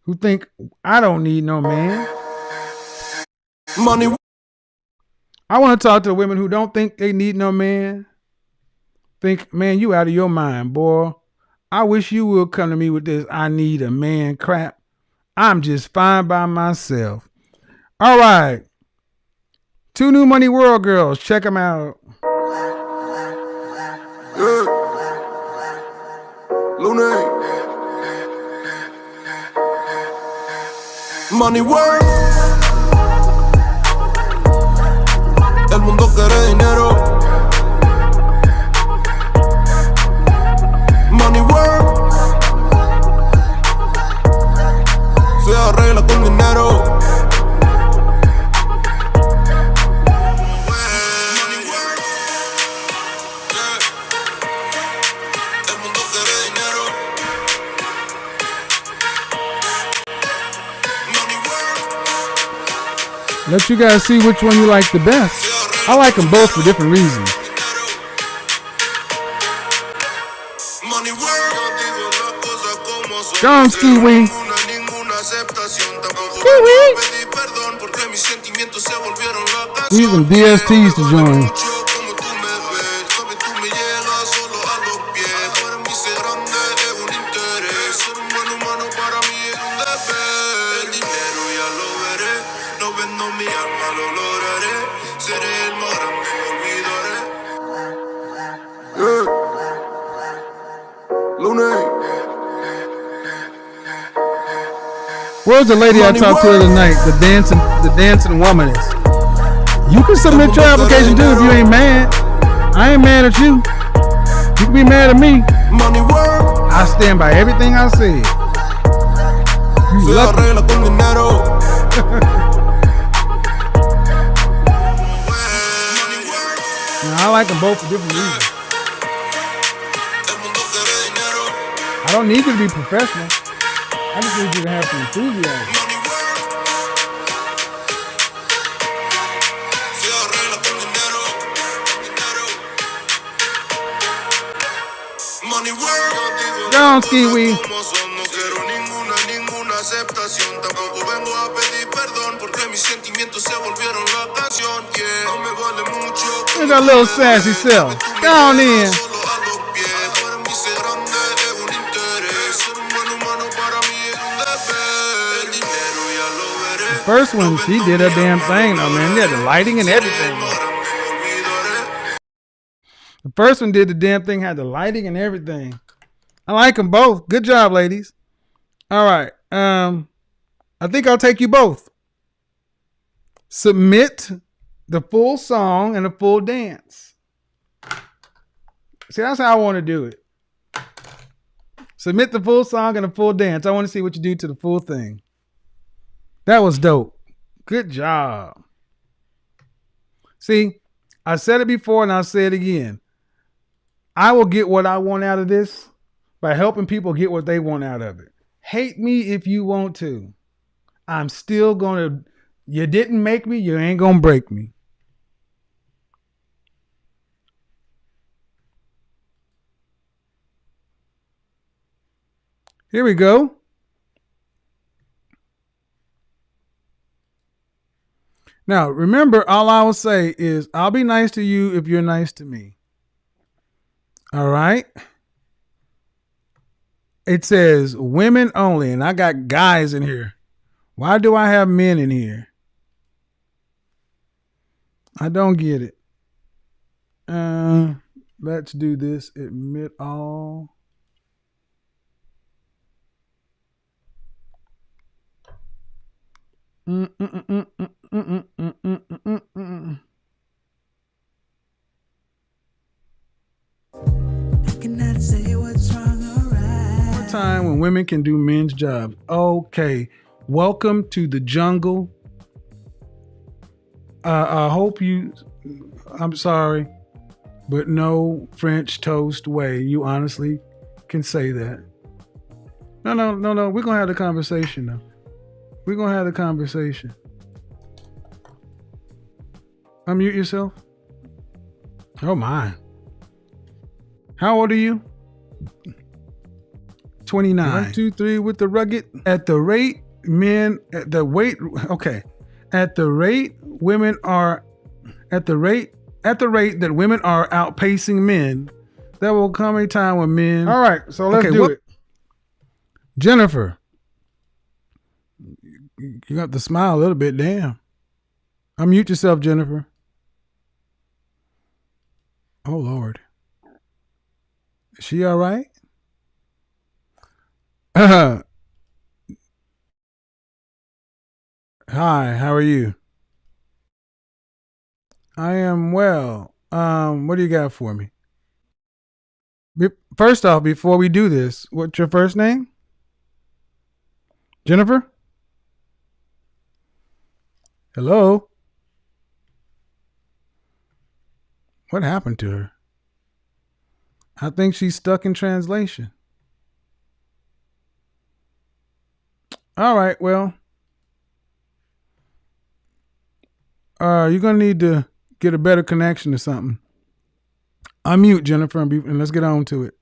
[SPEAKER 2] who think I don't need no man.
[SPEAKER 9] Money.
[SPEAKER 2] I want to talk to the women who don't think they need no man. Think, man, you out of your mind, boy. I wish you would come to me with this I need a man crap. I'm just fine by myself. All right. 2 new Money World girls. Check them out.
[SPEAKER 9] Yeah. Lune. Money World. El mundo quiere dinero. Money World. Se arregla con dinero.
[SPEAKER 2] Let you guys see which one you like the best. I like them both for different reasons. John Ski-Wee. Ski-Wee.
[SPEAKER 9] porque mis sentimientos se volvieron la
[SPEAKER 2] We need some
[SPEAKER 9] canción.
[SPEAKER 2] DSTs to join.
[SPEAKER 9] Como tú me ves, sabe tú me llegas solo a los pies. Para mí ser grande es un interés. Ser un buen humano para mí es un deber. El dinero ya lo veré, no vendo mi alma, lo lograré. Seré el más grande, me olvidaré. Lunes.
[SPEAKER 2] Where's the lady I talked to the other night? The dancing woman is. You can submit your application too if you ain't mad. I ain't mad at you. You can be mad at me.
[SPEAKER 9] Money work.
[SPEAKER 2] I stand by everything I said. You lucky.
[SPEAKER 9] Arregla con dinero.
[SPEAKER 2] Now, I like them both for different reasons. I don't need you to be professional. I just need you to have some enthusiasm. Go on, Ski-Wee.
[SPEAKER 9] No quiero ninguna aceptación. Tampoco vengo a pedir perdón porque mis sentimientos se volvieron la canción. Yeah, no me vale mucho.
[SPEAKER 2] Look at that little sassy self. Go on in. The first one, she did her damn thing, though, man. Yeah, the lighting and everything. The first one did the damn thing, had the lighting and everything. I like them both. Good job, ladies. All right. I think I'll take you both. Submit the full song and the full dance. See, that's how I want to do it. Submit the full song and the full dance. I want to see what you do to the full thing. That was dope. Good job. See, I said it before and I'll say it again. I will get what I want out of this by helping people get what they want out of it. Hate me if you want to. I'm still going to, you didn't make me, you ain't going to break me. Here we go. Now, remember, all I will say is I'll be nice to you if you're nice to me. All right? It says women only, and I got guys in here. Why do I have men in here? I don't get it. Let's do this. Admit all. I cannot say what's wrong or right. Time when women can do men's jobs. Okay. Welcome to the jungle. I hope I'm sorry, but no French toast way. You honestly can say that. No. We're going to have the conversation though. We're going to have the conversation. Unmute yourself. Oh my. How old are you? 29. 1, 2, 3 with the rugged. At the rate women are that women are outpacing men, there will come a time when men. All right, so let's do it. Jennifer. You got to smile a little bit, damn. Unmute yourself, Jennifer. Oh, Lord. Is she all right? Hi, how are you? I am well. What do you got for me? First off, before we do this, what's your first name? Jennifer? Hello? What happened to her? I think she's stuck in translation. All right, well, you're going to need to get a better connection or something. Unmute, Jennifer, and let's get on to it.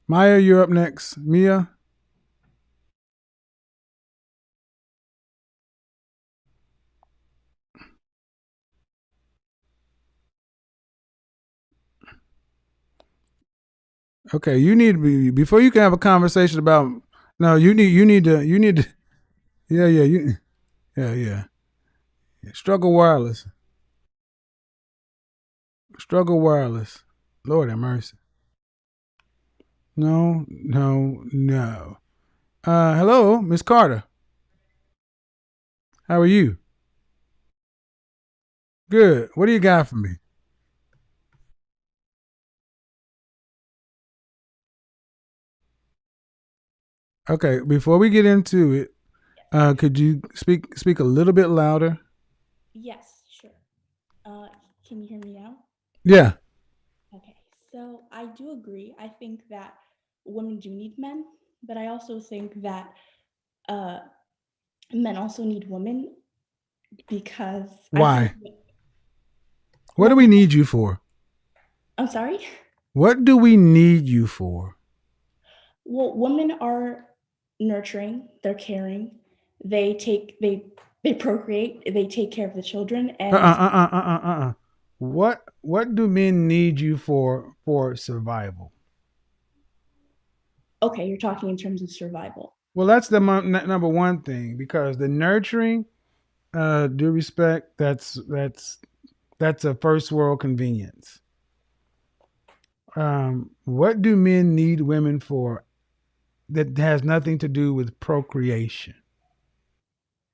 [SPEAKER 2] Maya, you're up next. Mia? Okay, you need to be before you can have a conversation about. No, you need to. Yeah, yeah, yeah. Struggle wireless. Struggle wireless. Lord have mercy. No, no, no. Hello, Miss Carter. How are you? Good. What do you got for me? Okay, before we get into it, could you speak a little bit louder?
[SPEAKER 10] Yes, sure. Uh, can you hear me now?
[SPEAKER 2] Yeah.
[SPEAKER 10] Okay, so I do agree. I think that women do need men, but I also think that uh, men also need women because I think,
[SPEAKER 2] Why? What do
[SPEAKER 10] well,
[SPEAKER 2] we need you for?
[SPEAKER 10] I'm sorry.
[SPEAKER 2] What do we need you for?
[SPEAKER 10] Well, women are nurturing, they're caring, they procreate, they take care of the children,
[SPEAKER 2] Uh
[SPEAKER 10] and
[SPEAKER 2] uh uh uh uh uh. What do men need you for survival?
[SPEAKER 10] okay, you're talking in terms of survival.
[SPEAKER 2] Well, that's the number one thing because the nurturing, due respect, that's a first world convenience. What do men need women for that has nothing to do with procreation?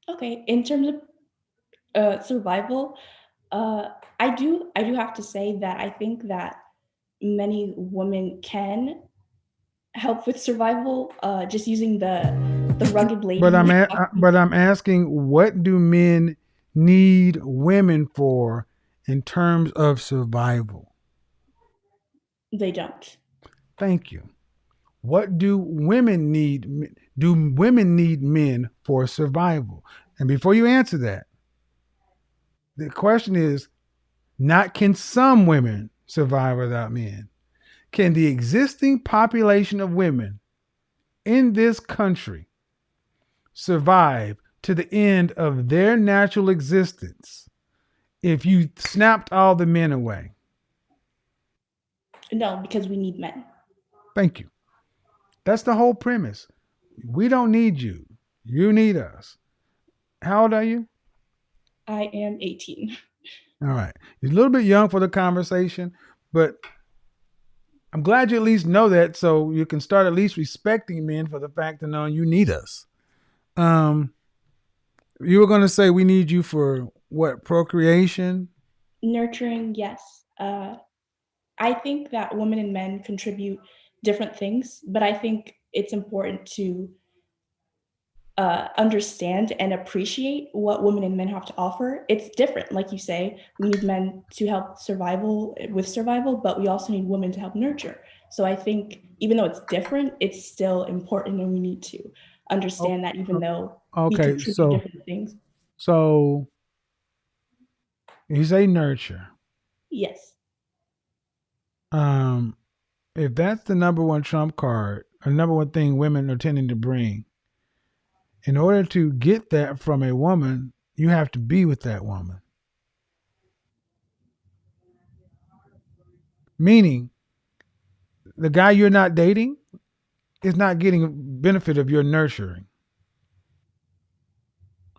[SPEAKER 10] Okay, in terms of survival, uh, I do have to say that I think that many women can help with survival, just using the rugged lady we talked
[SPEAKER 2] But I'm asking, what do men need women for in terms of survival?
[SPEAKER 10] they don't.
[SPEAKER 2] Thank you. What do women need? Do women need men for survival? And before you answer that, the question is not can some women survive without men? Can the existing population of women in this country survive to the end of their natural existence if you snapped all the men away?
[SPEAKER 10] No, because we need men.
[SPEAKER 2] Thank you. That's the whole premise. We don't need you. You need us. How old are you?
[SPEAKER 10] I am 18.
[SPEAKER 2] All right. You're a little bit young for the conversation, but I'm glad you at least know that so you can start at least respecting men for the fact that no, you need us. Um, you were going to say we need you for what? Procreation?
[SPEAKER 10] Nurturing, yes. I think that women and men contribute different things, but I think it's important to understand and appreciate what women and men have to offer. It's different, like you say. We need men to help survival, but we also need women to help nurture. So I think even though it's different, it's still important, and we need to
[SPEAKER 2] Oh,
[SPEAKER 10] understand that even though we
[SPEAKER 2] okay.
[SPEAKER 10] contribute different things.
[SPEAKER 2] So you say nurture.
[SPEAKER 10] Yes,
[SPEAKER 2] Um, if that's the number one trump card, or number one thing women are tending to bring, in order to get that from a woman, you have to be with that woman. Meaning, the guy you're not dating is not getting a benefit of your nurturing,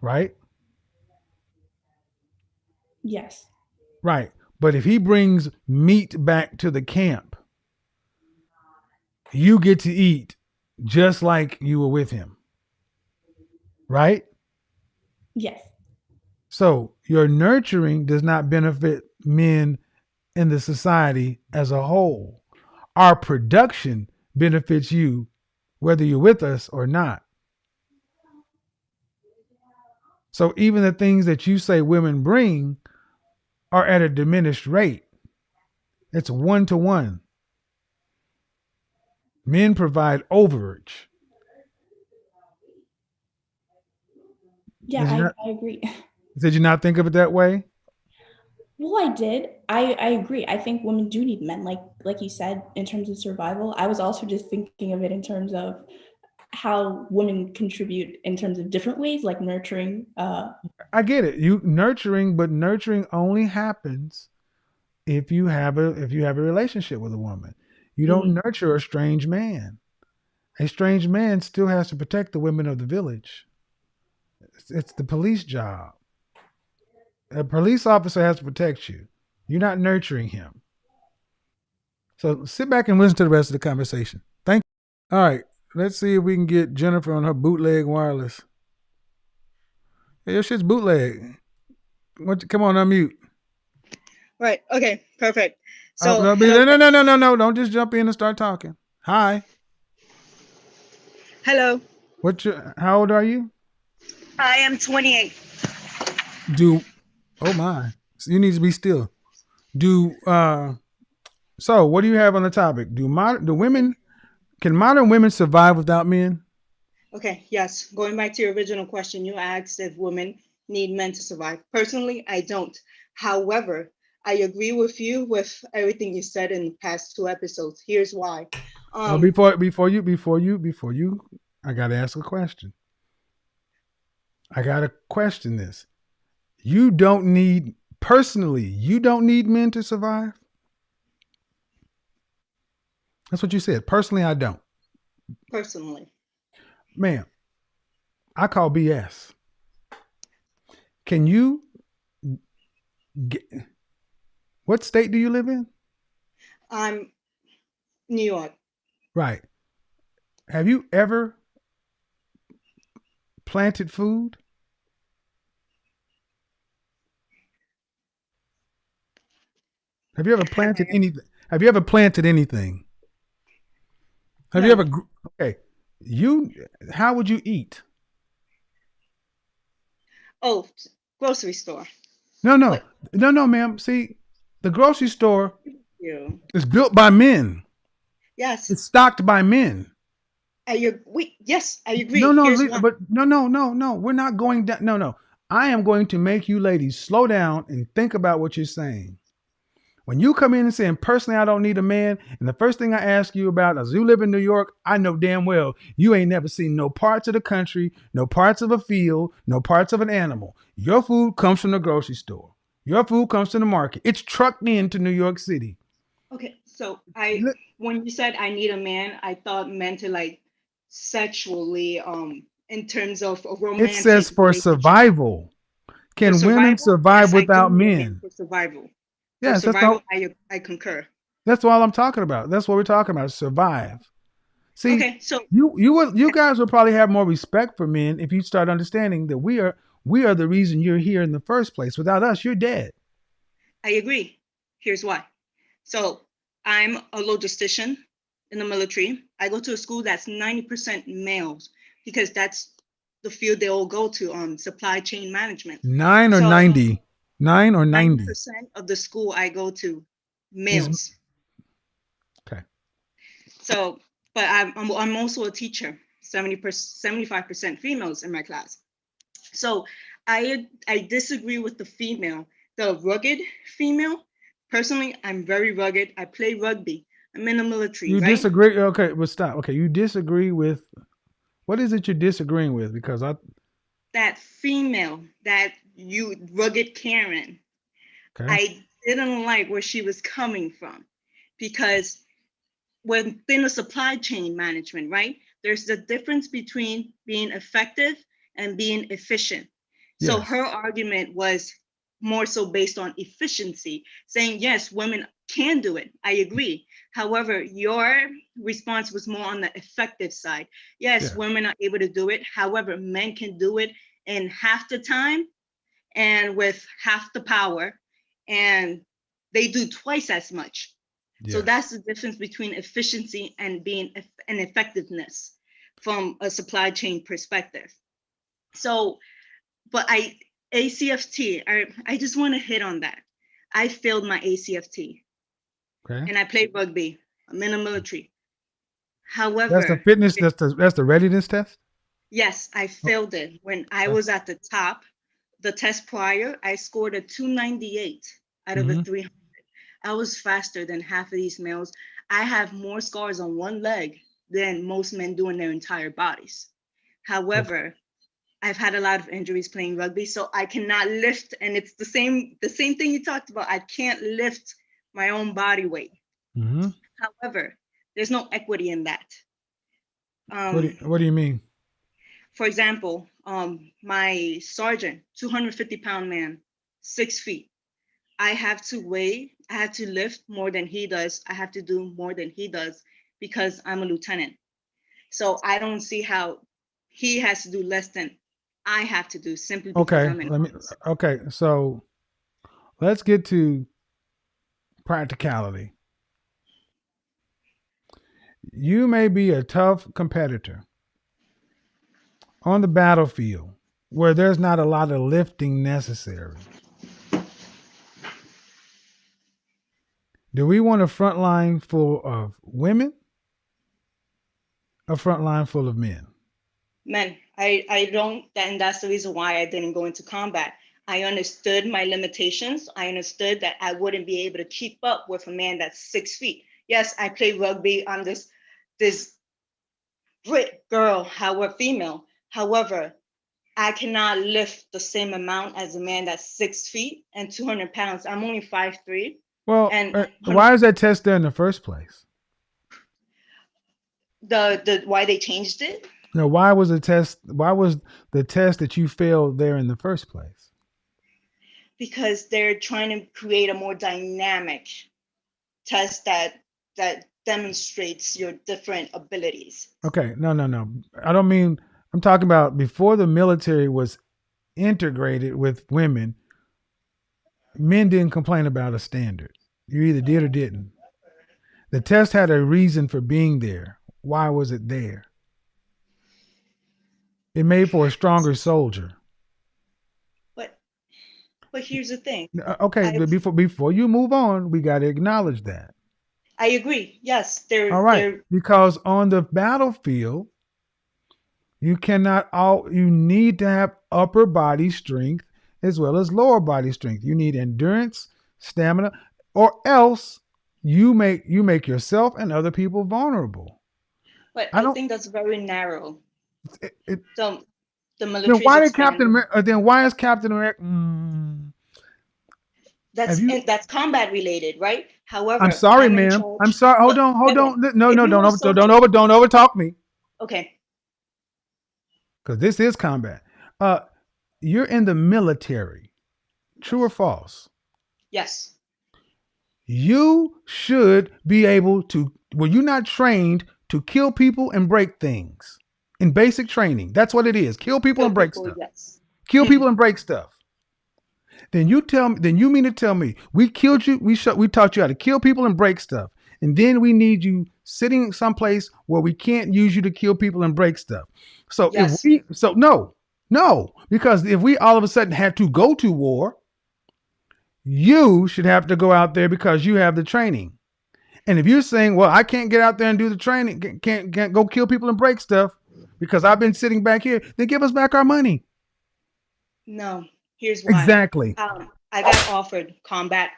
[SPEAKER 2] right?
[SPEAKER 10] yes,
[SPEAKER 2] Right. But if he brings meat back to the camp, you get to eat just like you were with him, right?
[SPEAKER 10] yes.
[SPEAKER 2] So your nurturing does not benefit men in the society as a whole. Our production benefits you whether you're with us or not. So even the things that you say women bring are at a diminished rate. It's 1 to 1. Men provide overage.
[SPEAKER 10] Yeah,
[SPEAKER 2] Did you not
[SPEAKER 10] I agree.
[SPEAKER 2] did you not think of it that way?
[SPEAKER 10] Well, I did. I agree. I think women do need men, like you said, in terms of survival. I was also just thinking of it in terms of how women contribute in terms of different ways, like nurturing.
[SPEAKER 2] I get it. You nurturing, but nurturing only happens if you have a relationship with a woman. You don't nurture a strange man. A strange man still has to protect the women of the village. It's the police job. A police officer has to protect you. You're not nurturing him. So sit back and listen to the rest of the conversation. Thank you. All right. Let's see if we can get Jennifer on her bootleg wireless. Hey, your shit's bootleg. Come on, unmute.
[SPEAKER 11] Right. Okay. Perfect. So
[SPEAKER 2] no. Don't just jump in and start talking. Hi.
[SPEAKER 11] Hello.
[SPEAKER 2] How old are you?
[SPEAKER 11] I am 28.
[SPEAKER 2] Oh my. You need to be still. So what do you have on the topic? Can modern women survive without men?
[SPEAKER 11] Okay, yes. Going back to your original question, you asked if women need men to survive. Personally, I don't. However, I agree with you with everything you said in the past 2 episodes. Here's why.
[SPEAKER 2] Before you, I gotta ask a question. I gotta question this. You don't need men to survive? That's what you said. Personally, I don't.
[SPEAKER 11] Personally.
[SPEAKER 2] Ma'am, I call BS. Can you what state do you live in?
[SPEAKER 11] New York.
[SPEAKER 2] Right. Have you ever planted food? Have you ever planted anything? Have you ever planted anything? Have you ever? Okay. How would you eat?
[SPEAKER 11] Oh, grocery store.
[SPEAKER 2] No, ma'am. See, the grocery store is built by men.
[SPEAKER 11] Yes.
[SPEAKER 2] It's stocked by men.
[SPEAKER 11] Yes, I agree.
[SPEAKER 2] But no. We're not going down. No. I am going to make you ladies slow down and think about what you're saying. When you come in and saying, personally, I don't need a man, and the first thing I ask you about is you live in New York, I know damn well you ain't never seen no parts of the country, no parts of a field, no parts of an animal. Your food comes from the grocery store. Your food comes from the market. It's trucked into New York City.
[SPEAKER 11] Okay, so when you said I need a man, I thought meant to like sexually, in terms of a romantic.
[SPEAKER 2] It says for survival. Can women survive without men?
[SPEAKER 11] For survival.
[SPEAKER 2] Yes,
[SPEAKER 11] for survival, I concur.
[SPEAKER 2] That's all I'm talking about. That's what we're talking about. Survive. See, okay, so you guys will probably have more respect for men if you start understanding that we are the reason you're here in the first place. Without us, you're dead.
[SPEAKER 11] I agree. Here's why. So I'm a logistician in the military. I go to a school that's 90% males because that's the field they all go to, supply chain management.
[SPEAKER 2] 9 or 90? 9 or 90?
[SPEAKER 11] 90% of the school I go to, males.
[SPEAKER 2] Okay.
[SPEAKER 11] So, but I'm also a teacher, 75% females in my class. So I disagree with the rugged female. Personally, I'm very rugged. I play rugby. I'm in the military.
[SPEAKER 2] You disagree? Okay, but stop. Okay, you disagree with, what is it you're disagreeing with? Because
[SPEAKER 11] that female, that rugged Karen, okay. I didn't like where she was coming from, because within the supply chain management, right, there's the difference between being effective and being efficient. Yes. So her argument was more so based on efficiency, saying, yes, women can do it. I agree. However, your response was more on the effective side. Yes, women are able to do it. However, men can do it in half the time and with half the power, and they do twice as much. Yes. So that's the difference between efficiency and being an effectiveness from a supply chain perspective. So, but ACFT, I just want to hit on that. I failed my ACFT. Okay. And I played rugby. I'm in the military. However,
[SPEAKER 2] that's the fitness. That's the readiness test.
[SPEAKER 11] Yes, I failed it when I was at the top. The test prior, I scored a 298 out of a 300. I was faster than half of these males. I have more scars on one leg than most men do in their entire bodies. However, I've had a lot of injuries playing rugby, so I cannot lift. And it's the same thing you talked about. I can't lift my own body weight. Mm-hmm. However, There's no equity in that.
[SPEAKER 2] What do you mean?
[SPEAKER 11] For example, my sergeant, 250-pound man, 6 feet. I have to lift more than he does. I have to do more than he does because I'm a lieutenant. So I don't see how he has to do less than I have to do simply because I'm an officer.
[SPEAKER 2] Okay, so let's get to practicality. You may be a tough competitor on the battlefield where there's not a lot of lifting necessary. Do we want a front line full of women? A front line full of men?
[SPEAKER 11] Men. I don't, and that's the reason why I didn't go into combat. I understood my limitations. I understood that I wouldn't be able to keep up with a man that's 6 feet. Yes, I play rugby. I'm this Brit girl, however, female. However, I cannot lift the same amount as a man that's 6 feet and 200 pounds. I'm only 5'3".
[SPEAKER 2] Well,
[SPEAKER 11] and
[SPEAKER 2] why is that test there in the first place?
[SPEAKER 11] The why they changed it?
[SPEAKER 2] No, why was the test that you failed there in the first place?
[SPEAKER 11] Because they're trying to create a more dynamic test that demonstrates your different abilities.
[SPEAKER 2] Okay, no. I don't mean, I'm talking about before the military was integrated with women, men didn't complain about a standard. You either did or didn't. The test had a reason for being there. Why was it there? It made for a stronger soldier.
[SPEAKER 11] But here's the thing.
[SPEAKER 2] Okay, but before you move on, we got to acknowledge that.
[SPEAKER 11] I agree. Yes,
[SPEAKER 2] all right. Because on the battlefield, you need to have upper body strength as well as lower body strength. You need endurance, stamina, or else you make yourself and other people vulnerable.
[SPEAKER 11] But I think that's very narrow. So the military.
[SPEAKER 2] Then why is Captain America?
[SPEAKER 11] That's combat related, right? However,
[SPEAKER 2] I'm sorry, ma'am. I'm sorry. Hold on. No, don't overtalk me.
[SPEAKER 11] Okay.
[SPEAKER 2] Because this is combat. You're in the military. True or false?
[SPEAKER 11] Yes.
[SPEAKER 2] You should be able to. Well, you're not trained to kill people and break things in basic training. That's what it is. Kill people and break stuff.
[SPEAKER 11] Yes.
[SPEAKER 2] Kill people and break stuff. Then you mean to tell me we killed you? We taught you how to kill people and break stuff, and then we need you sitting someplace where we can't use you to kill people and break stuff. So
[SPEAKER 11] yes.
[SPEAKER 2] No, because if we all of a sudden had to go to war, you should have to go out there because you have the training. And if you're saying, well, I can't get out there and do the training, can't go kill people and break stuff because I've been sitting back here, then give us back our money.
[SPEAKER 11] No, here's why.
[SPEAKER 2] Exactly.
[SPEAKER 11] I got offered combat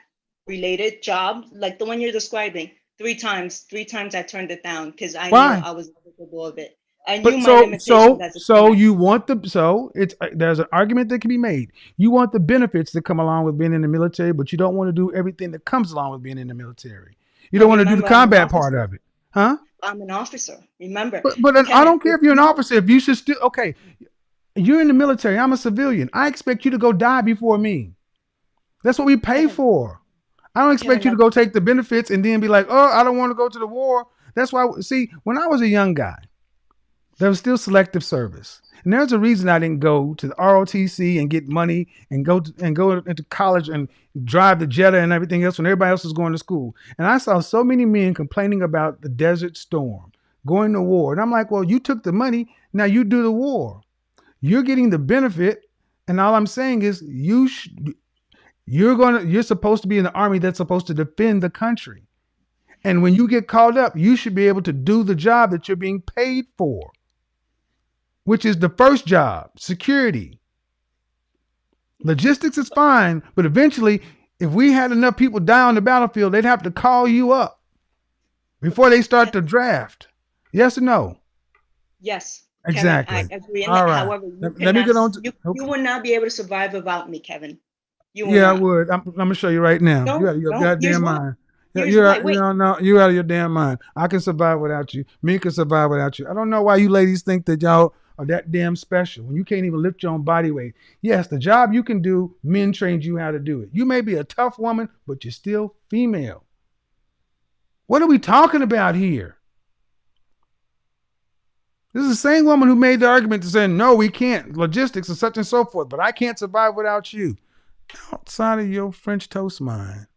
[SPEAKER 11] related job like the one you're describing 3 times. 3 times I turned it down because I knew I was capable of it. I knew my limitations as a
[SPEAKER 2] there's an argument that can be made. You want the benefits that come along with being in the military, but you don't want to do everything that comes along with being in the military. You don't want to do the combat part of it, huh?
[SPEAKER 11] I'm an officer. Remember.
[SPEAKER 2] But I don't care if you're an officer. If you should still you're in the military. I'm a civilian. I expect you to go die before me. That's what we pay for. I don't expect you to go take the benefits and then be like, oh, I don't want to go to the war. That's why. See, when I was a young guy, there was still selective service. And there's a reason I didn't go to the ROTC and get money and go into college and drive the Jetta and everything else when everybody else was going to school. And I saw so many men complaining about the Desert Storm, going to war. And I'm like, well, you took the money. Now you do the war. You're getting the benefit. And all I'm saying is you're supposed to be in the army that's supposed to defend the country. And when you get called up, you should be able to do the job that you're being paid for, which is the first job, security. Logistics is fine, but eventually, if we had enough people die on the battlefield, they'd have to call you up before they start the draft. Yes or no?
[SPEAKER 11] Yes.
[SPEAKER 2] Exactly.
[SPEAKER 11] Kevin, I agree.
[SPEAKER 2] All right.
[SPEAKER 11] However,
[SPEAKER 2] let me get on to,
[SPEAKER 11] you would not be able to survive without me, Kevin.
[SPEAKER 2] I would. I'm going to show you right now. You got your goddamn mind. You're out of your damn mind. I can survive without you. Me can survive without you. I don't know why you ladies think that y'all are that damn special when you can't even lift your own body weight. Yes, the job you can do, men trained you how to do it. You may be a tough woman, but you're still female. What are we talking about here? This is the same woman who made the argument to say, no, we can't. Logistics and such and so forth, but I can't survive without you. Outside of your French toast mind.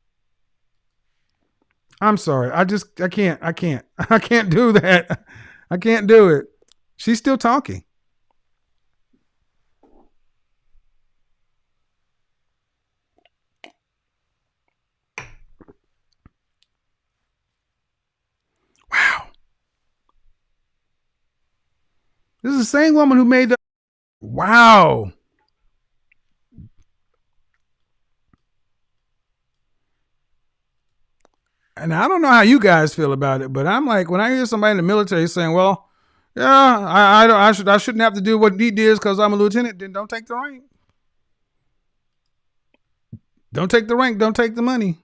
[SPEAKER 2] I'm sorry. I can't do that. I can't do it. She's still talking. Wow. This is the same woman who made the... Wow. And I don't know how you guys feel about it, but I'm like, when I hear somebody in the military saying, well, yeah, I shouldn't have to do what he did because I'm a lieutenant, then don't take the rank. Don't take the rank, don't take the money.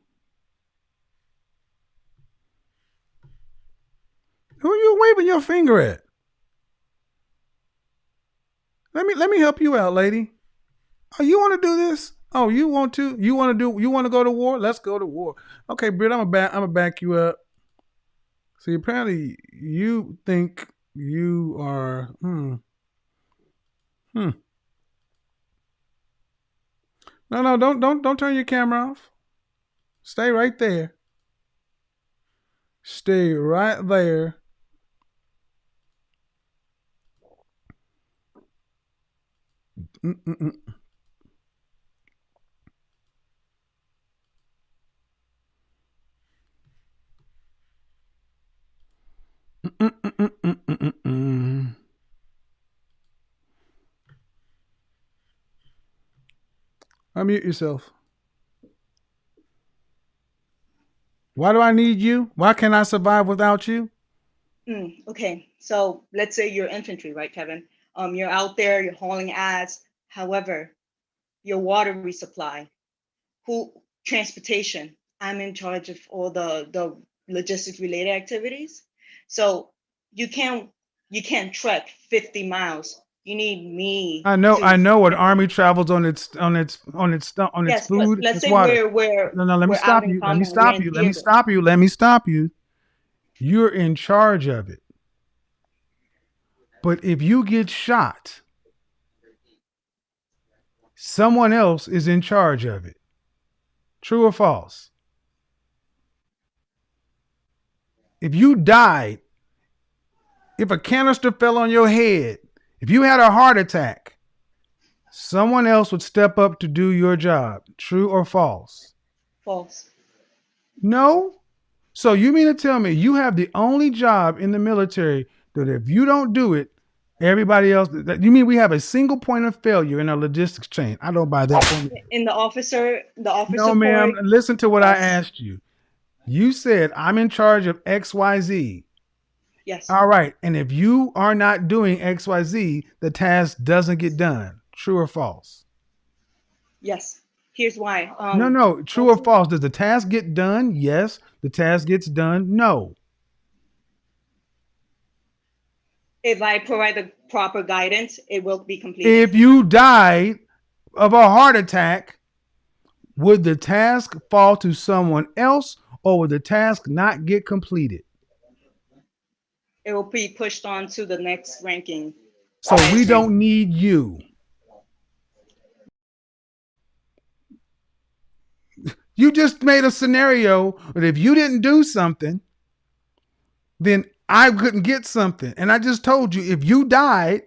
[SPEAKER 2] Who are you waving your finger at? Let me help you out, lady. Oh, you want to do this? Oh, you want to? You want to go to war? Let's go to war. Okay, Britt, I'm gonna back you up. See, apparently you think you are No, don't turn your camera off. Stay right there. Stay right there. Mm-mm-mm. Mm-mm-mm-mm-mm-mm. Unmute yourself. Why do I need you? Why can't I survive without you?
[SPEAKER 11] Okay, so let's say you're infantry, right, Kevin? You're out there, you're hauling ass. However, your water resupply, transportation. I'm in charge of all the logistics related activities. So you can't trek 50 miles. You need me.
[SPEAKER 2] I know what army travels on its
[SPEAKER 11] Yes,
[SPEAKER 2] food.
[SPEAKER 11] let's
[SPEAKER 2] Its
[SPEAKER 11] say
[SPEAKER 2] water.
[SPEAKER 11] No,
[SPEAKER 2] Let me stop you. Let me stop you. You're in charge of it. But if you get shot, someone else is in charge of it. True or false? If you died, if a canister fell on your head, if you had a heart attack, someone else would step up to do your job. True or false?
[SPEAKER 11] False.
[SPEAKER 2] No? So you mean to tell me you have the only job in the military that if you don't do it, everybody else, you mean we have a single point of failure in our logistics chain? I don't buy that.
[SPEAKER 11] In the officer
[SPEAKER 2] No, ma'am. Listen to what I asked you. You said I'm in charge of XYZ.
[SPEAKER 11] Yes.
[SPEAKER 2] All right. And if you are not doing XYZ, the task doesn't get done. True or false?
[SPEAKER 11] Yes. Here's why.
[SPEAKER 2] No. True or false? Does the task get done? Yes. The task gets done. No.
[SPEAKER 11] If I provide the proper guidance, it will be completed.
[SPEAKER 2] If you died of a heart attack, would the task fall to someone else or would the task not get completed?
[SPEAKER 11] It will be pushed on to the next ranking.
[SPEAKER 2] So we don't need you. You just made a scenario that if you didn't do something, then I couldn't get something. And I just told you, if you died,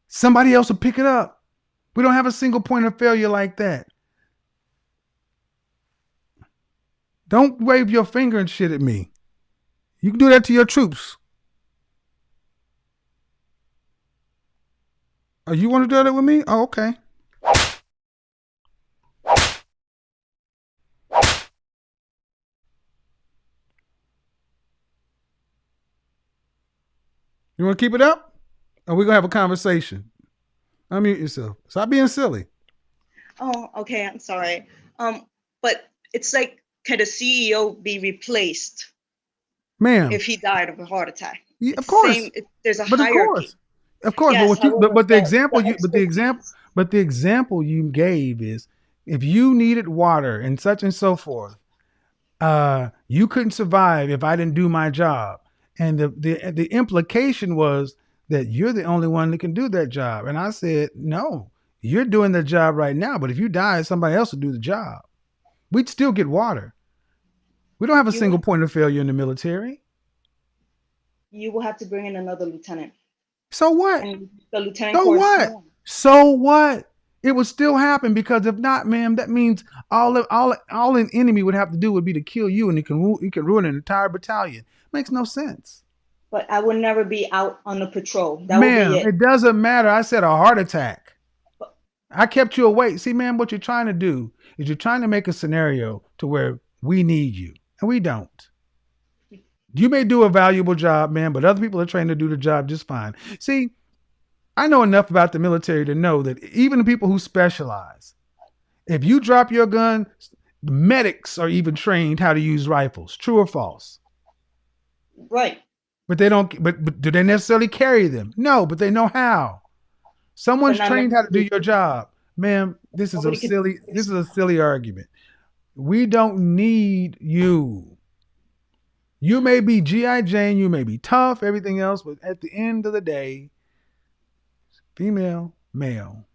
[SPEAKER 2] somebody else would pick it up. We don't have a single point of failure like that. Don't wave your finger and shit at me. You can do that to your troops. Oh, you want to do that with me? Oh, okay. You want to keep it up? Or we're going to have a conversation? Unmute yourself. Stop being silly.
[SPEAKER 11] Oh, okay. I'm sorry. But it's like could a CEO be replaced,
[SPEAKER 2] ma'am?
[SPEAKER 11] if he died of a heart attack?
[SPEAKER 2] Yeah,
[SPEAKER 11] It's
[SPEAKER 2] of course.
[SPEAKER 11] there's a
[SPEAKER 2] But
[SPEAKER 11] hierarchy.
[SPEAKER 2] of course. But
[SPEAKER 11] Yes,
[SPEAKER 2] what you
[SPEAKER 11] however,
[SPEAKER 2] but the example
[SPEAKER 11] the expertise.
[SPEAKER 2] but the example you gave is if you needed water and such and so forth, you couldn't survive if I didn't do my job. And the implication was that you're the only one that can do that job. And I said, no, you're doing the job right now. But if you die, somebody else will do the job. We'd still get water. We don't have a single point of failure in the military.
[SPEAKER 11] You will have to bring in another lieutenant.
[SPEAKER 2] So what?
[SPEAKER 11] And the lieutenant
[SPEAKER 2] So
[SPEAKER 11] corps is
[SPEAKER 2] what?
[SPEAKER 11] small.
[SPEAKER 2] So what? It would still happen because if not, ma'am, that means all an enemy would have to do would be to kill you, and it can ruin an entire battalion. Makes no sense.
[SPEAKER 11] But I would never be out on the patrol. That would be it.
[SPEAKER 2] It doesn't matter. I said a heart attack. I kept you awake. See, ma'am, what you're trying to do is you're trying to make a scenario to where we need you, and we don't. You may do a valuable job, man, but other people are trained to do the job just fine. See, I know enough about the military to know that even the people who specialize, if you drop your gun, the medics are even trained how to use rifles. True or false?
[SPEAKER 11] Right.
[SPEAKER 2] But they don't. But do they necessarily carry them? No, but they know how. Someone's trained how to do your job, ma'am. This is a silly argument. We don't need you. You may be G.I. Jane, you may be tough, everything else, but at the end of the day, female, male.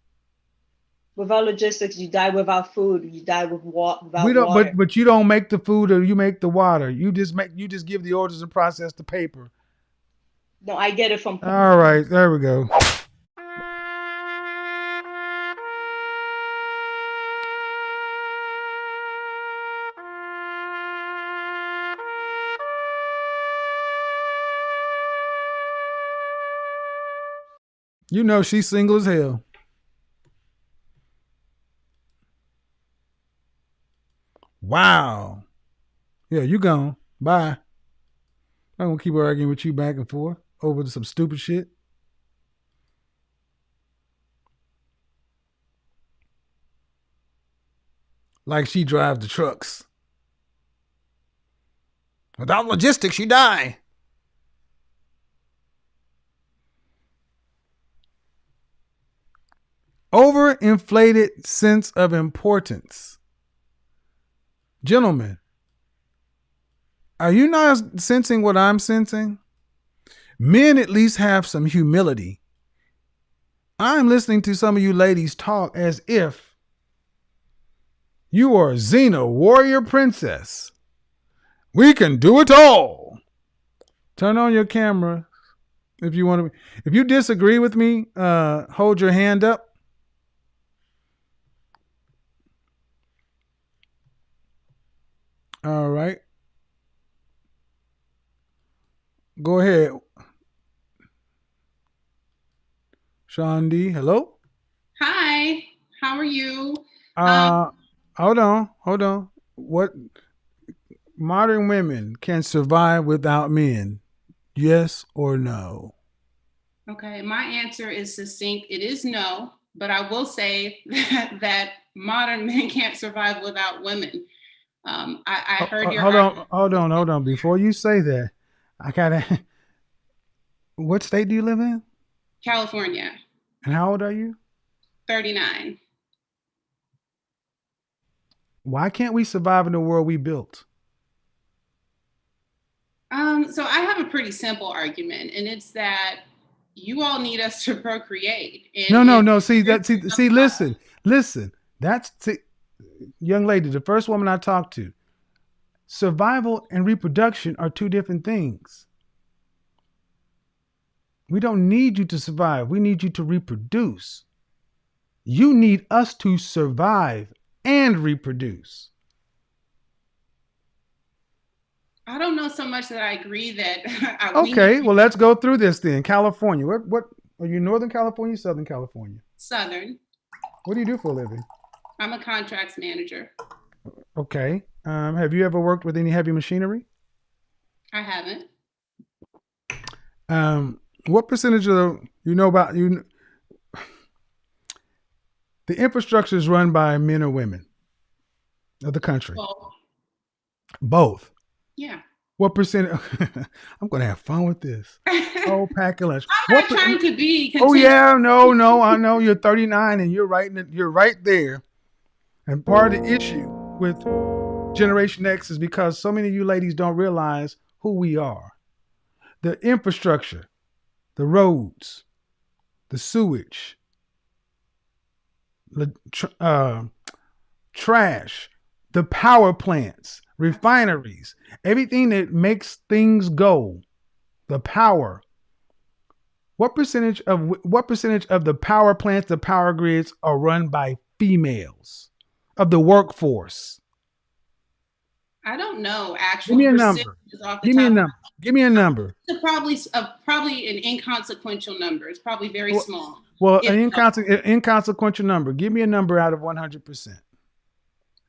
[SPEAKER 11] Without logistics, you die without food. You die without water.
[SPEAKER 2] But you don't make the food or you make the water. You just give the orders and process the paper.
[SPEAKER 11] No, I get it from.
[SPEAKER 2] All right, there we go. You know she's single as hell. Wow. Yeah, you gone. Bye. I'm gonna keep arguing with you back and forth over some stupid shit. Like she drives the trucks. Without logistics, you die. Overinflated sense of importance. Gentlemen, are you not sensing what I'm sensing? Men at least have some humility. I'm listening to some of you ladies talk as if you are Xena, warrior princess. We can do it all. Turn on your camera if you want to. If you disagree with me, hold your hand up. All right. Go ahead. Sean D, hello?
[SPEAKER 12] Hi, how are you?
[SPEAKER 2] Hold on. What modern women can survive without men? Yes or no?
[SPEAKER 12] Okay, my answer is succinct. It is no, but I will say that modern men can't survive without women. I heard your
[SPEAKER 2] hold on. Before you say that, I gotta. What state do you live in?
[SPEAKER 12] California.
[SPEAKER 2] And how old are you?
[SPEAKER 12] 39.
[SPEAKER 2] Why can't we survive in the world we built?
[SPEAKER 12] So I have a pretty simple argument, and it's that you all need us to procreate. And
[SPEAKER 2] No. See, listen. Young lady, the first woman I talked to, survival and reproduction are two different things. We don't need you to survive. We need you to reproduce. You need us to survive and reproduce.
[SPEAKER 12] I don't know so much that I agree that.
[SPEAKER 2] Okay, well, let's go through this then. California. What are you, Northern California, Southern California?
[SPEAKER 12] Southern.
[SPEAKER 2] What do you do for a living?
[SPEAKER 12] I'm a contracts manager.
[SPEAKER 2] Okay. Have you ever worked with any heavy machinery?
[SPEAKER 12] I haven't.
[SPEAKER 2] What percentage of the infrastructure is run by men or women of the country?
[SPEAKER 12] Well,
[SPEAKER 2] Both.
[SPEAKER 12] Yeah.
[SPEAKER 2] What percent? I'm going to have fun with this. Oh, pack a lunch.
[SPEAKER 12] I'm not trying to be
[SPEAKER 2] Oh
[SPEAKER 12] contentious.
[SPEAKER 2] yeah, no. I know you're 39 and you're right there. And part of the issue with Generation X is because so many of you ladies don't realize who we are. The infrastructure, the roads, the sewage, the trash, the power plants, refineries, everything that makes things go, the power. What percentage of the power plants, the power grids are run by females of the workforce?
[SPEAKER 12] I don't know
[SPEAKER 2] Give me
[SPEAKER 12] actual
[SPEAKER 2] a
[SPEAKER 12] percentages
[SPEAKER 2] number.
[SPEAKER 12] off the
[SPEAKER 2] Give me a
[SPEAKER 12] top.
[SPEAKER 2] number. Give me a number.
[SPEAKER 12] It's probably an inconsequential number. It's probably very small.
[SPEAKER 2] Well,
[SPEAKER 12] If
[SPEAKER 2] an inconsequential number. Give me a number out of 100%.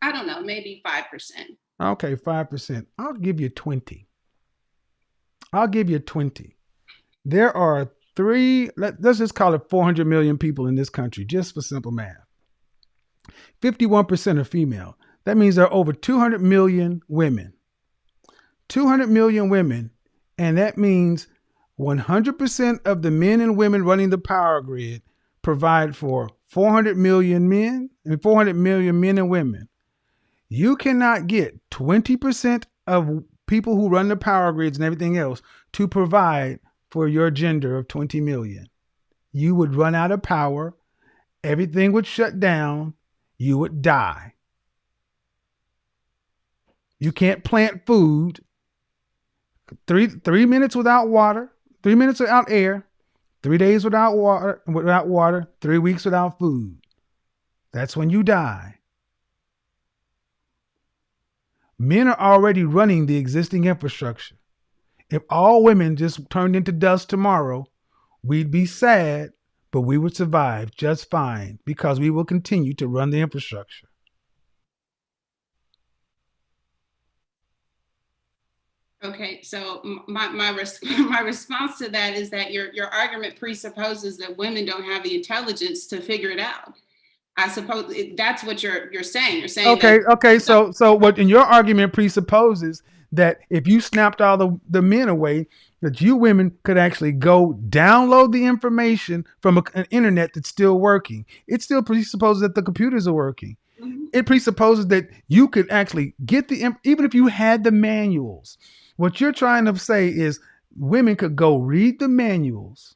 [SPEAKER 12] I don't know, maybe 5%.
[SPEAKER 2] Okay, 5%. I'll give you 20. I'll give you 20. There are let's just call it 400 million people in this country, just for simple math. 51% are female. That means there are over 200 million women. 200 million women, and that means 100% of the men and women running the power grid provide for 400 million men and 400 million men and women. You cannot get 20% of people who run the power grids and everything else to provide for your gender of 20 million. You would run out of power. Everything would shut down. You would die. You can't plant food. 3 minutes without water, 3 minutes without air, 3 days without water, 3 weeks without food. That's when you die. Men are already running the existing infrastructure. If all women just turned into dust tomorrow, we'd be sad, but we would survive just fine because we will continue to run the infrastructure.
[SPEAKER 12] Okay, so my response to that is that your argument presupposes that women don't have the intelligence to figure it out. I suppose that's what you're saying. You're saying
[SPEAKER 2] okay. So what in your argument presupposes that if you snapped all the men away, that you women could actually go download the information from an internet that's still working. It still presupposes that the computers are working.
[SPEAKER 12] Mm-hmm.
[SPEAKER 2] It presupposes that you could actually get even if you had the manuals. What you're trying to say is women could go read the manuals,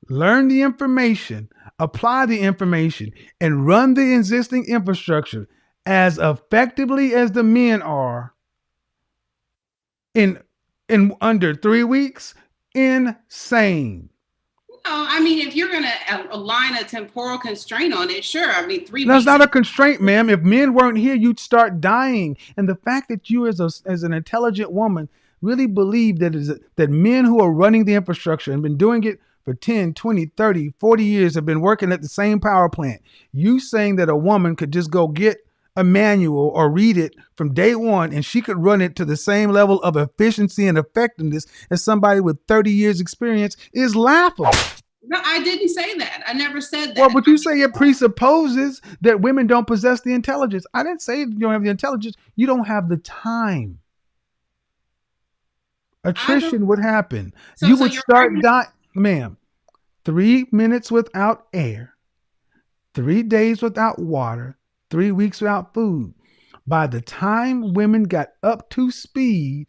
[SPEAKER 2] learn the information, apply the information, and run the existing infrastructure as effectively as the men are in under 3 weeks. Insane.
[SPEAKER 12] I mean, if you're going to align a temporal constraint on it, sure. I mean, 3 weeks.
[SPEAKER 2] That's not a constraint, ma'am. If men weren't here, you'd start dying. And the fact that you as an intelligent woman really believe that men who are running the infrastructure and been doing it for 10, 20, 30, 40 years have been working at the same power plant. You saying that a woman could just go get a manual or read it from day one and she could run it to the same level of efficiency and effectiveness as somebody with 30 years experience is laughable.
[SPEAKER 12] No, I didn't say that. I never said that.
[SPEAKER 2] Well, but you say it presupposes that women don't possess the intelligence. I didn't say you don't have the intelligence. You don't have the time. Attrition would happen. You would start dying. Ma'am, 3 minutes without air, 3 days without water, 3 weeks without food. By the time women got up to speed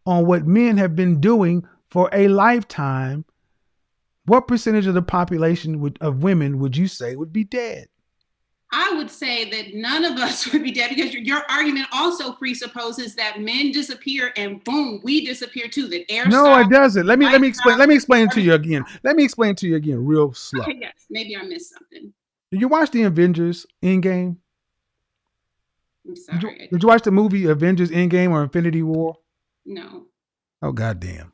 [SPEAKER 2] on what men have been doing for a lifetime, what percentage of the population of women would you say would be dead?
[SPEAKER 12] I would say that none of us would be dead because your argument also presupposes that men disappear and boom, we disappear too. That air.
[SPEAKER 2] No, it doesn't. Let me explain. Let me explain it to you again. Let me explain it to you again, real slow.
[SPEAKER 12] Okay, yes, maybe I missed something.
[SPEAKER 2] Did you watch the Avengers Endgame?
[SPEAKER 12] I'm sorry.
[SPEAKER 2] Did you watch the movie Avengers Endgame or Infinity War?
[SPEAKER 12] No.
[SPEAKER 2] Oh, goddamn.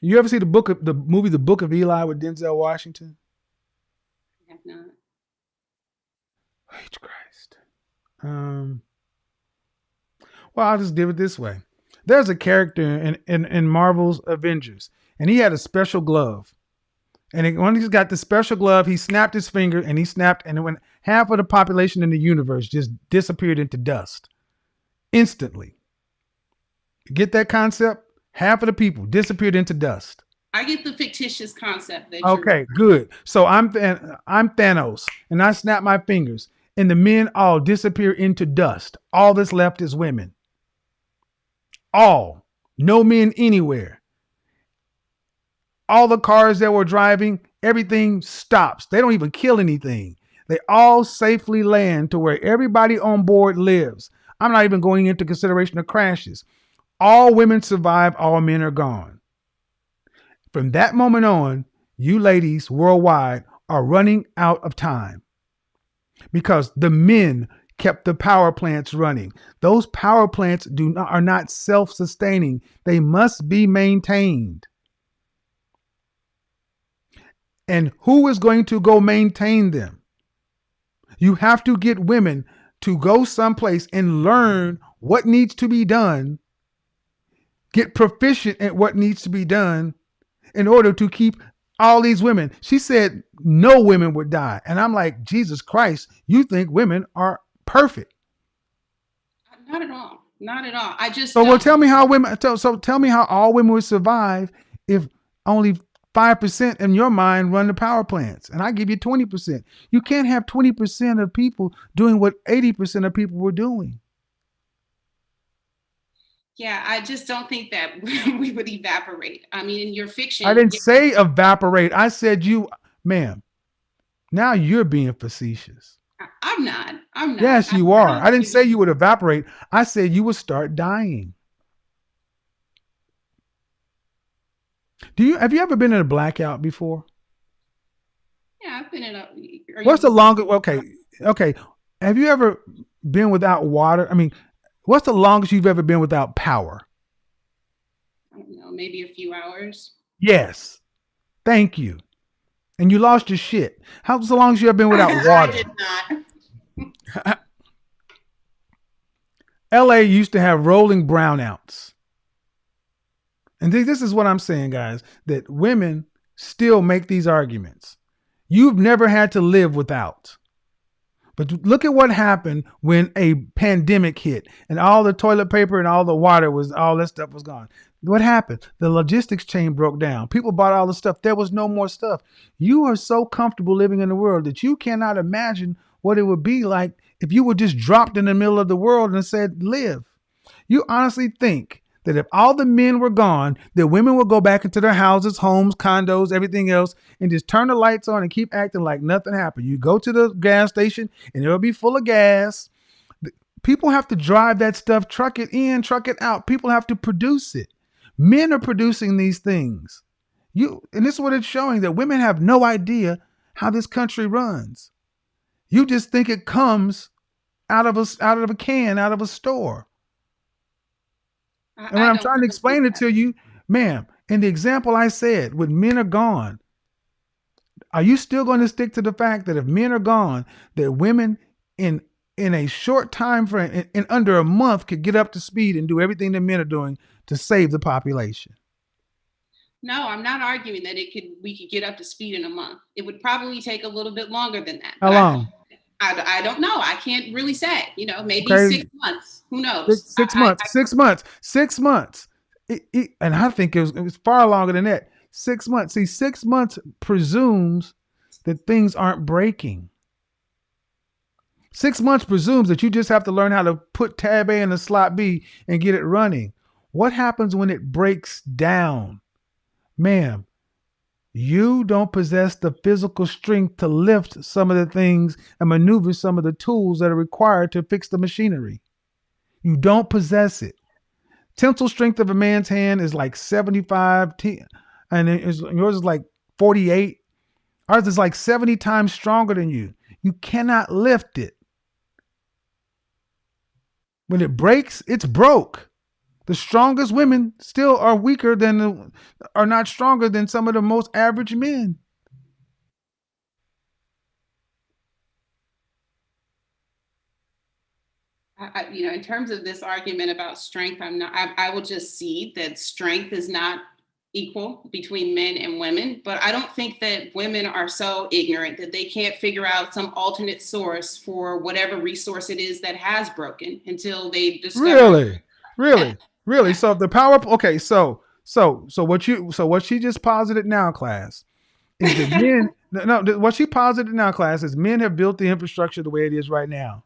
[SPEAKER 2] You ever see the movie The Book of Eli with Denzel Washington?
[SPEAKER 12] I have not.
[SPEAKER 2] H Christ. Well, I'll just give it this way. There's a character in Marvel's Avengers, and he had a special glove. And when he's got the special glove, he snapped his finger and he snapped, and it went half of the population in the universe just disappeared into dust instantly. Get that concept? Half of the people disappeared into dust.
[SPEAKER 12] I get the fictitious concept that you're.
[SPEAKER 2] Okay, good. So I'm Thanos, and I snap my fingers, and the men all disappear into dust. All that's left is women. All. No men anywhere. All the cars that were driving, everything stops. They don't even kill anything. They all safely land to where everybody on board lives. I'm not even going into consideration of crashes. All women survive, all men are gone. From that moment on, you ladies worldwide are running out of time because the men kept the power plants running. Those power plants are not self-sustaining. They must be maintained. And who is going to go maintain them? You have to get women to go someplace and learn what needs to be done, get proficient at what needs to be done in order to keep all these women. She said no women would die. And I'm like, Jesus Christ, you think women are perfect.
[SPEAKER 12] Not at all. Not at all. I just
[SPEAKER 2] well, tell me how women. So tell me how all women would survive if only 5% in your mind run the power plants, and I give you 20%. You can't have 20% of people doing what 80% of people were doing.
[SPEAKER 12] Yeah, I just don't think that we would evaporate. I mean, in your fiction.
[SPEAKER 2] I didn't say evaporate. I said you, ma'am. Now you're being facetious.
[SPEAKER 12] I'm not.
[SPEAKER 2] Yes, you are. I didn't say you would evaporate. I said you would start dying. Have you ever been in a blackout before?
[SPEAKER 12] Yeah, I've been in a.
[SPEAKER 2] What's the longest? Okay. Have you ever been without water? I mean, what's the longest you've ever been without power?
[SPEAKER 12] I don't know, maybe a few hours.
[SPEAKER 2] Yes. Thank you. And you lost your shit. How's the longest you ever been without water?
[SPEAKER 12] I did not.
[SPEAKER 2] LA used to have rolling brownouts. And this is what I'm saying, guys, that women still make these arguments. You've never had to live without. But look at what happened when a pandemic hit and all the toilet paper and all the water all that stuff was gone. What happened? The logistics chain broke down. People bought all the stuff. There was no more stuff. You are so comfortable living in the world that you cannot imagine what it would be like if you were just dropped in the middle of the world and said, live. You honestly think that if all the men were gone, that women would go back into their houses, homes, condos, everything else, and just turn the lights on and keep acting like nothing happened. You go to the gas station and it'll be full of gas. People have to drive that stuff, truck it in, truck it out. People have to produce it. Men are producing these things. And this is what it's showing, that women have no idea how this country runs. You just think it comes out of a can, out of a store. And when I'm trying to explain it to you, ma'am, in the example I said, when men are gone, are you still going to stick to the fact that if men are gone, that women in a short time frame, in under a month, could get up to speed and do everything that men are doing to save the population?
[SPEAKER 12] No, I'm not arguing that we could get up to speed in a month. It would probably take a little bit longer than that.
[SPEAKER 2] How long?
[SPEAKER 12] I don't know. I can't really say. Maybe 6 months. Who knows?
[SPEAKER 2] 6 months. 6 months. 6 months. And I think it was far longer than that. 6 months. See, 6 months presumes that things aren't breaking. 6 months presumes that you just have to learn how to put tab A in the slot B and get it running. What happens when it breaks down? Ma'am, you don't possess the physical strength to lift some of the things and maneuver some of the tools that are required to fix the machinery. You don't possess it. Tensile strength of a man's hand is like 75, and yours is like 48. Ours is like 70 times stronger than you. You cannot lift it. When it breaks, it's broke. The strongest women still are are not stronger than some of the most average men.
[SPEAKER 12] In terms of this argument about strength, I will just see that strength is not equal between men and women, but I don't think that women are so ignorant that they can't figure out some alternate source for whatever resource it is that has broken until they discover.
[SPEAKER 2] Really. So the power. Okay, so what she just posited now, class, is that men. No, what she posited now, class, is men have built the infrastructure the way it is right now,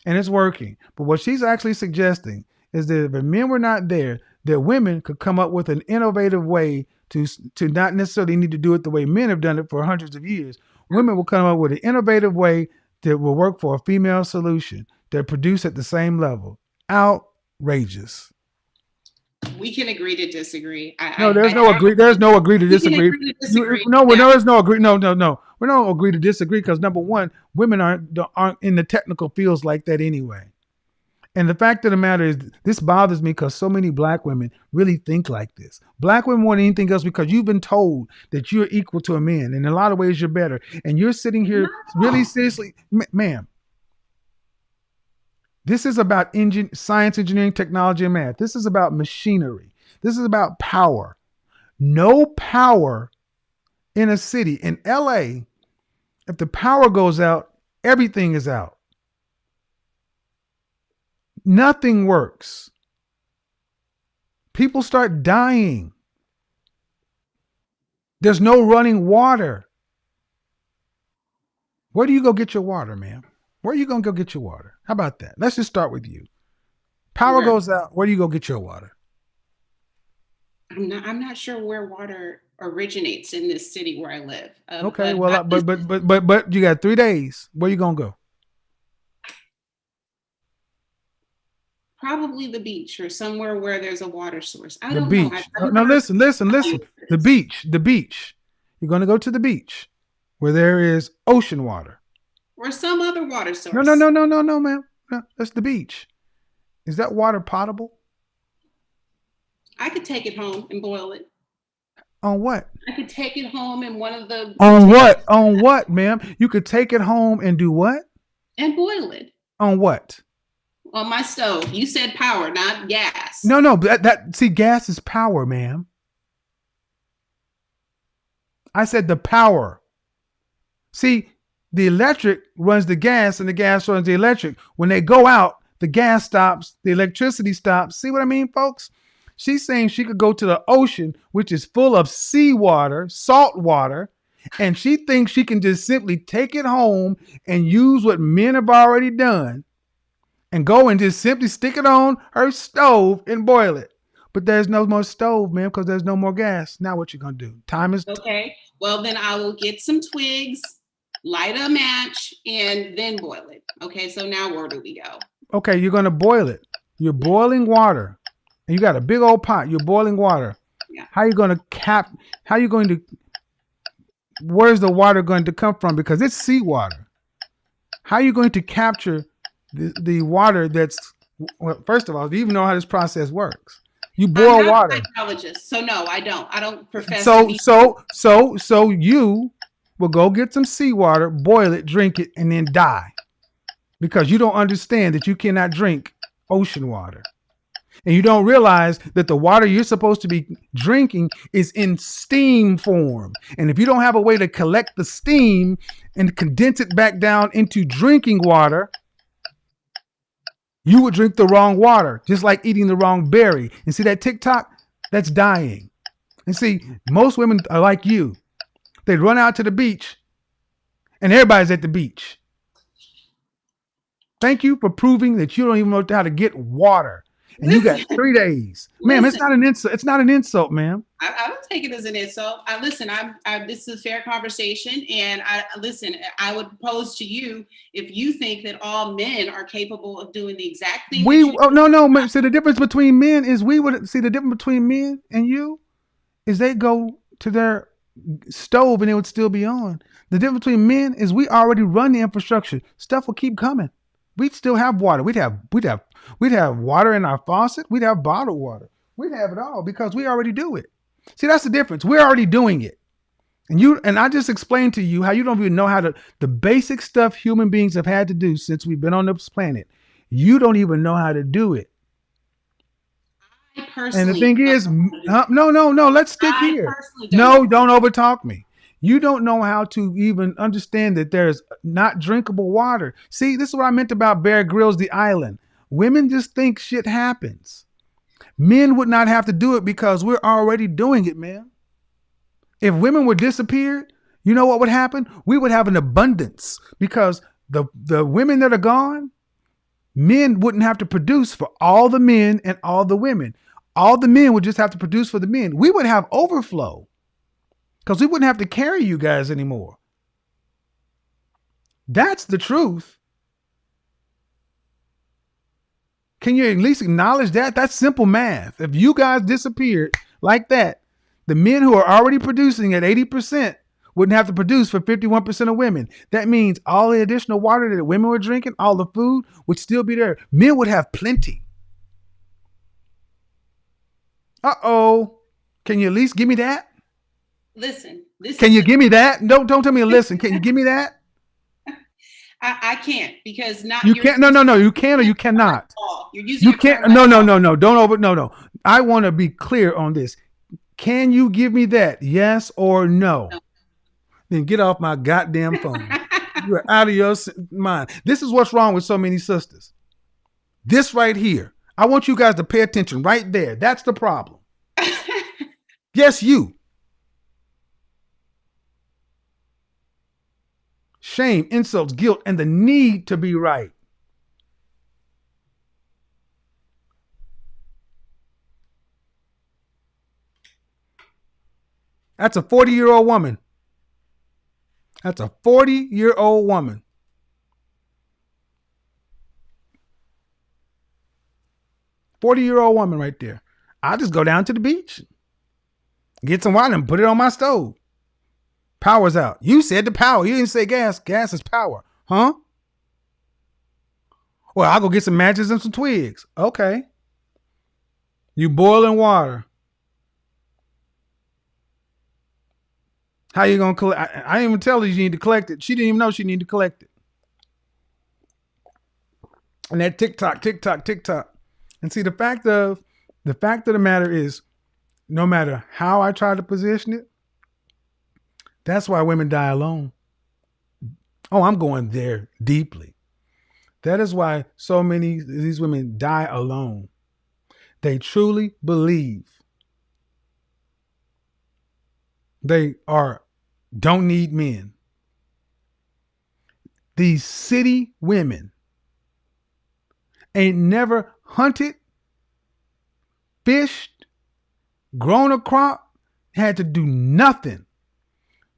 [SPEAKER 2] and it's working. But what she's actually suggesting is that if men were not there, that women could come up with an innovative way to not necessarily need to do it the way men have done it for hundreds of years. Women will come up with an innovative way that will work for a female solution that produce at the same level. Outrageous.
[SPEAKER 12] We can agree to disagree.
[SPEAKER 2] There's no agree to disagree.
[SPEAKER 12] Agree to disagree.
[SPEAKER 2] There's no agree. No. We don't agree to disagree because number one, women aren't in the technical fields like that anyway. And the fact of the matter is, this bothers me because so many black women really think like this. Black women more than anything else because you've been told that you're equal to a man. In a lot of ways, you're better. And you're sitting here really seriously, ma'am. This is about science, engineering, technology, and math. This is about machinery. This is about power. No power in a city. In LA, if the power goes out, everything is out. Nothing works. People start dying. There's no running water. Where do you go get your water, ma'am? Where are you going to go get your water? How about that? Let's just start with you. Power goes out. Where do you go get your water?
[SPEAKER 12] I'm not sure where water originates in this city where I live.
[SPEAKER 2] Okay, but you got 3 days. Where you going to go?
[SPEAKER 12] Probably the beach or somewhere where there's a water source. I
[SPEAKER 2] don't
[SPEAKER 12] know.
[SPEAKER 2] No, listen. The beach. You're going to go to the beach where there is ocean water.
[SPEAKER 12] Or some other water source.
[SPEAKER 2] No, ma'am. No, that's the beach. Is that water potable?
[SPEAKER 12] I could take it home and boil it.
[SPEAKER 2] On what?
[SPEAKER 12] I could take it home in one of the...
[SPEAKER 2] On what? On what, ma'am? You could take it home and do what?
[SPEAKER 12] And boil it.
[SPEAKER 2] On what?
[SPEAKER 12] On my stove. You said power, not gas.
[SPEAKER 2] No, see, gas is power, ma'am. I said the power. See, the electric runs the gas and the gas runs the electric. When they go out, the gas stops, the electricity stops. See what I mean, folks? She's saying she could go to the ocean, which is full of seawater, salt water, and she thinks she can just simply take it home and use what men have already done and go and just simply stick it on her stove and boil it. But there's no more stove, man, because there's no more gas. Now what you going to do? Time is...
[SPEAKER 12] Okay. Well, then I will get some twigs, light a match, and then boil it. Okay, so now where do we go?
[SPEAKER 2] Okay, you're going to boil it. You're boiling water. And you got a big old pot. You're boiling water.
[SPEAKER 12] Yeah.
[SPEAKER 2] Where's the water going to come from? Because it's seawater. How are you going to capture the water that's... Well, first of all, do you even know how this process works? You boil water.
[SPEAKER 12] I'm not a psychologist, so no, I don't. I don't profess.
[SPEAKER 2] So you will go get some seawater, boil it, drink it, and then die. Because you don't understand that you cannot drink ocean water. And you don't realize that the water you're supposed to be drinking is in steam form. And if you don't have a way to collect the steam and condense it back down into drinking water, you would drink the wrong water, just like eating the wrong berry. And see that TikTok? That's dying. And see, most women are like you. They run out to the beach and everybody's at the beach. Thank you for proving that you don't even know how to get water. And you got 3 days. Ma'am, it's not an insult. It's not an insult, ma'am.
[SPEAKER 12] I don't take it as an insult. This is a fair conversation. And I would pose to you, if you think that all men are capable of doing the exact thing.
[SPEAKER 2] No. See, the difference between men is the difference between men and you is they go to their stove and it would still be on. The difference between men is we already run the infrastructure. Stuff will keep coming. We'd still have water. We'd have water in our faucet. We'd have bottled water. We'd have it all because we already do it. See, that's the difference. We're already doing it. And I just explained to you how you don't even know how the basic stuff human beings have had to do since we've been on this planet. You don't even know how to do it.
[SPEAKER 12] I
[SPEAKER 2] And the
[SPEAKER 12] personally
[SPEAKER 2] thing is, no, let's stick
[SPEAKER 12] I
[SPEAKER 2] here.
[SPEAKER 12] personally
[SPEAKER 2] No, don't overtalk me. You don't know how to even understand that there's not drinkable water. See, this is what I meant about Bear Grylls, the island. Women just think shit happens. Men would not have to do it because we're already doing it, man. If women were disappeared, you know what would happen? We would have an abundance because the women that are gone, men wouldn't have to produce for all the men and all the women. All the men would just have to produce for the men. We would have overflow because we wouldn't have to carry you guys anymore. That's the truth. Can you at least acknowledge that? That's simple math. If you guys disappeared like that, the men who are already producing at 80% wouldn't have to produce for 51% of women. That means all the additional water that women were drinking, all the food would still be there. Men would have plenty. Uh-oh. Can you at least give me that?
[SPEAKER 12] Listen.
[SPEAKER 2] Can you give me that? Don't tell me to listen. Can you give me that?
[SPEAKER 12] I can't because not
[SPEAKER 2] you can't. No. You can or you cannot.
[SPEAKER 12] You're using
[SPEAKER 2] you can't. No. Don't No. I want to be clear on this. Can you give me that? Yes or no? Then get off my goddamn phone. You're out of your mind. This is what's wrong with so many sisters. This right here. I want you guys to pay attention right there. That's the problem. Yes, you. Shame, insults, guilt, and the need to be right. That's a 40-year-old woman. That's a 40-year-old woman. Forty-year-old woman right there. I'll just go down to the beach, get some water and put it on my stove. Power's out. You said the power. You didn't say gas. Gas is power. Huh? Well, I'll go get some matches and some twigs. Okay. You boiling water. How you going to collect? I didn't even tell her you need to collect it. She didn't even know she needed to collect it. And that TikTok. And see, the fact of the matter is, no matter how I try to position it, that's why women die alone. Oh, I'm going there deeply. That is why so many of these women die alone. They truly believe they don't need men. These city women ain't never hunted, fished, grown a crop, had to do nothing.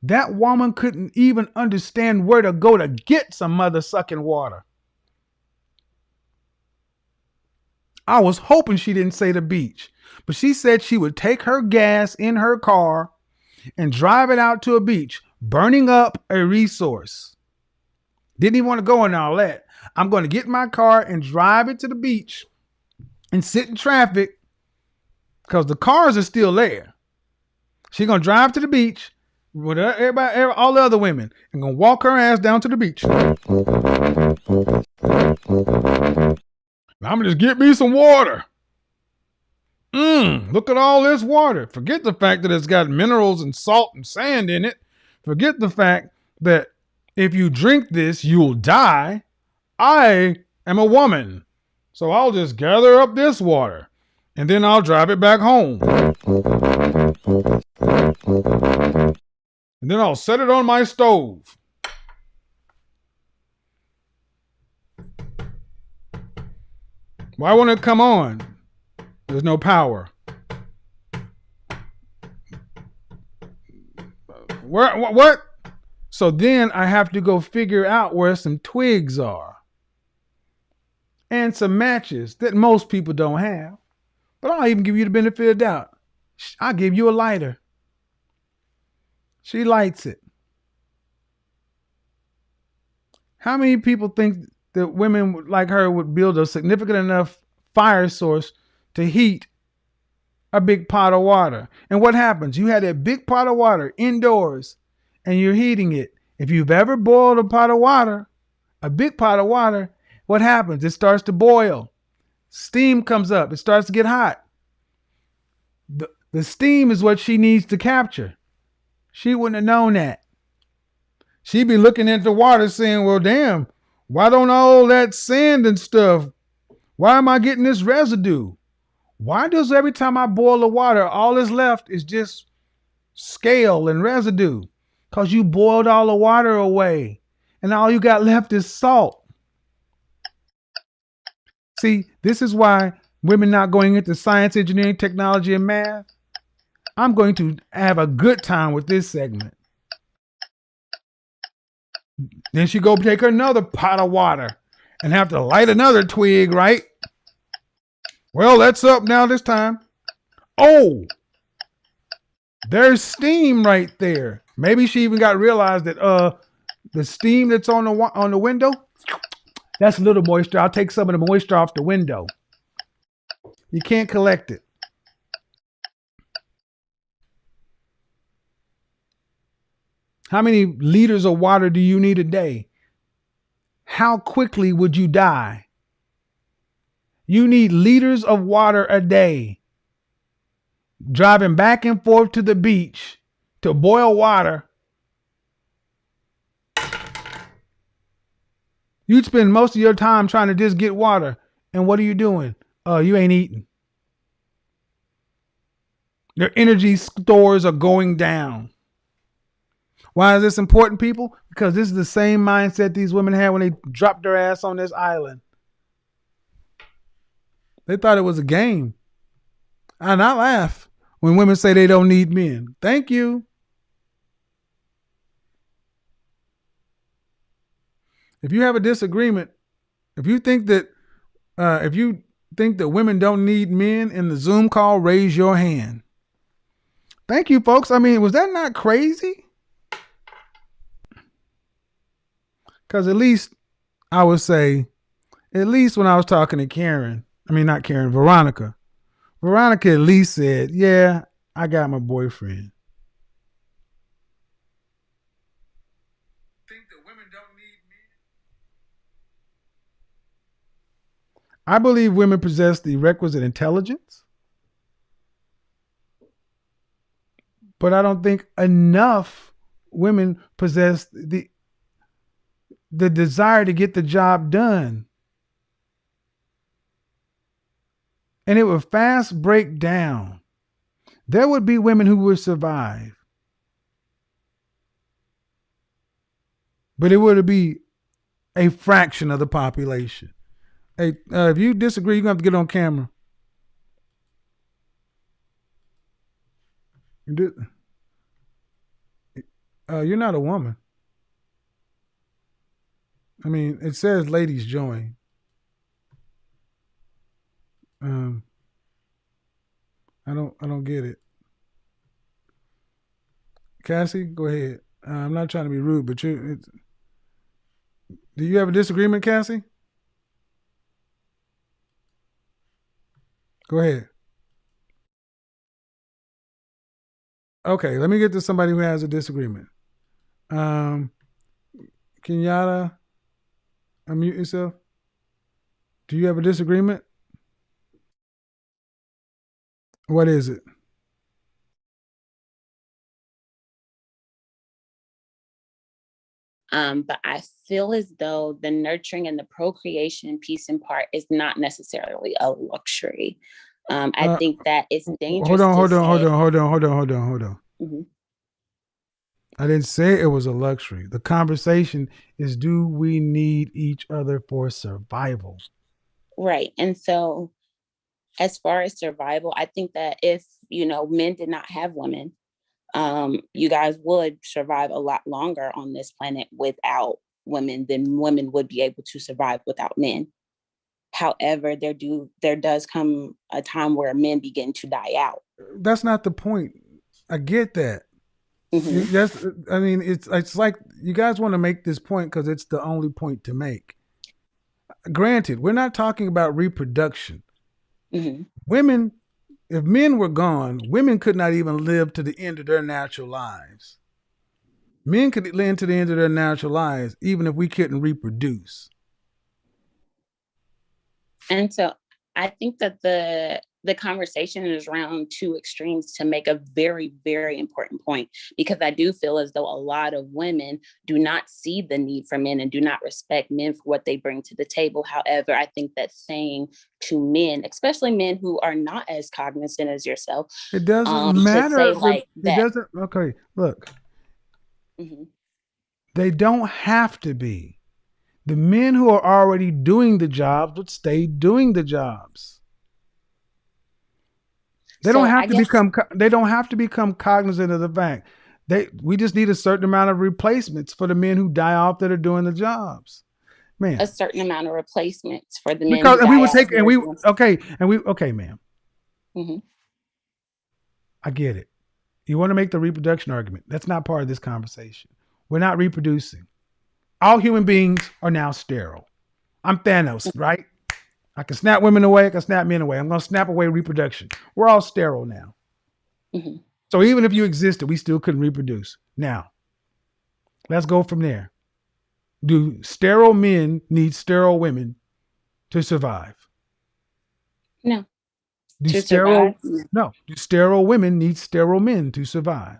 [SPEAKER 2] That woman couldn't even understand where to go to get some mother sucking water. I was hoping she didn't say the beach, but she said she would take her gas in her car and drive it out to a beach, burning up a resource. Didn't even want to go in all that. I'm going to get in my car and drive it to the beach and sit in traffic because the cars are still there. She's going to drive to the beach with everybody, all the other women, and going to walk her ass down to the beach. I'm going to just get me some water. Look at all this water. Forget the fact that it's got minerals and salt and sand in it. Forget the fact that if you drink this, you'll die. I am a woman, so I'll just gather up this water and then I'll drive it back home. And then I'll set it on my stove. Why won't it come on? There's no power. What? So then I have to go figure out where some twigs are. And some matches that most people don't have. But I'll even give you the benefit of the doubt. I'll give you a lighter. She lights it. How many people think that women like her would build a significant enough fire source to heat a big pot of water? And what happens? You have that big pot of water indoors and you're heating it. If you've ever boiled a pot of water, a big pot of water, what happens? It starts to boil. Steam comes up. It starts to get hot. The steam is what she needs to capture. She wouldn't have known that. She'd be looking at the water saying, well, damn, why don't all that sand and stuff, why am I getting this residue? Why does every time I boil the water, all that's left is just scale and residue? Because you boiled all the water away and all you got left is salt. See, this is why women not going into science, engineering, technology, and math. I'm going to have a good time with this segment. Then she go take another pot of water and have to light another twig, right? Well, that's up now this time. Oh, there's steam right there. Maybe she even got realized that the steam that's on the window, that's a little moisture. I'll take some of the moisture off the window. You can't collect it. How many liters of water do you need a day? How quickly would you die? You need liters of water a day. Driving back and forth to the beach to boil water. You'd spend most of your time trying to just get water. And what are you doing? You ain't eating. Your energy stores are going down. Why is this important, people? Because this is the same mindset these women had when they dropped their ass on this island. They thought it was a game. And I laugh when women say they don't need men. Thank you. If you have a disagreement, if you think that women don't need men in the Zoom call, raise your hand. Thank you, folks. I mean, was that not crazy? Because at least I would say, at least when I was talking to Veronica at least said, yeah, I got my boyfriend. Think that women don't need men? I believe women possess the requisite intelligence, but I don't think enough women possess the desire to get the job done. And it would fast break down. There would be women who would survive. But it would be a fraction of the population. Hey, if you disagree, you're going to have to get on camera. You're not a woman. I mean, it says ladies join. I don't get it. Cassie, go ahead. I'm not trying to be rude, but do you have a disagreement, Cassie? Go ahead. Okay, let me get to somebody who has a disagreement. Kenyatta, unmute yourself. Do you have a disagreement? What is it?
[SPEAKER 13] But I feel as though the nurturing and the procreation piece in part is not necessarily a luxury. I think that it's dangerous.
[SPEAKER 2] Hold on.
[SPEAKER 13] Mm-hmm.
[SPEAKER 2] I didn't say it was a luxury. The conversation is, do we need each other for survival?
[SPEAKER 13] Right. And so as far as survival, I think that if, men did not have women, you guys would survive a lot longer on this planet without women than women would be able to survive without men. However, there does come a time where men begin to die out.
[SPEAKER 2] That's not the point. I get that.
[SPEAKER 13] Mm-hmm.
[SPEAKER 2] It's like you guys want to make this point because it's the only point to make. Granted, we're not talking about reproduction.
[SPEAKER 13] Mm-hmm.
[SPEAKER 2] Women, if men were gone, women could not even live to the end of their natural lives. Men could live to the end of their natural lives, even if we couldn't reproduce.
[SPEAKER 13] And so I think that the conversation is around two extremes to make a very, very important point, because I do feel as though a lot of women do not see the need for men and do not respect men for what they bring to the table. However, I think that saying to men, especially men who are not as cognizant as yourself,
[SPEAKER 2] it doesn't
[SPEAKER 13] to
[SPEAKER 2] matter.
[SPEAKER 13] say like
[SPEAKER 2] It
[SPEAKER 13] that.
[SPEAKER 2] doesn't. Okay, look, they don't have to be. The men who are already doing the jobs would stay doing the jobs. They don't have to become. They don't have to become cognizant of the fact. We just need a certain amount of replacements for the men who die off that are doing the jobs. Man,
[SPEAKER 13] a certain amount of replacements for the men
[SPEAKER 2] because
[SPEAKER 13] who
[SPEAKER 2] and we
[SPEAKER 13] die
[SPEAKER 2] would
[SPEAKER 13] off
[SPEAKER 2] take and we
[SPEAKER 13] doing-
[SPEAKER 2] okay, ma'am.
[SPEAKER 13] Mm-hmm.
[SPEAKER 2] I get it. You want to make the reproduction argument. That's not part of this conversation. We're not reproducing. All human beings are now sterile. I'm Thanos, right? I can snap women away. I can snap men away. I'm going to snap away reproduction. We're all sterile now.
[SPEAKER 13] Mm-hmm.
[SPEAKER 2] So even if you existed, we still couldn't reproduce. Now, let's go from there. Do sterile men need sterile women to survive?
[SPEAKER 13] No.
[SPEAKER 2] Do sterile women need sterile men to survive?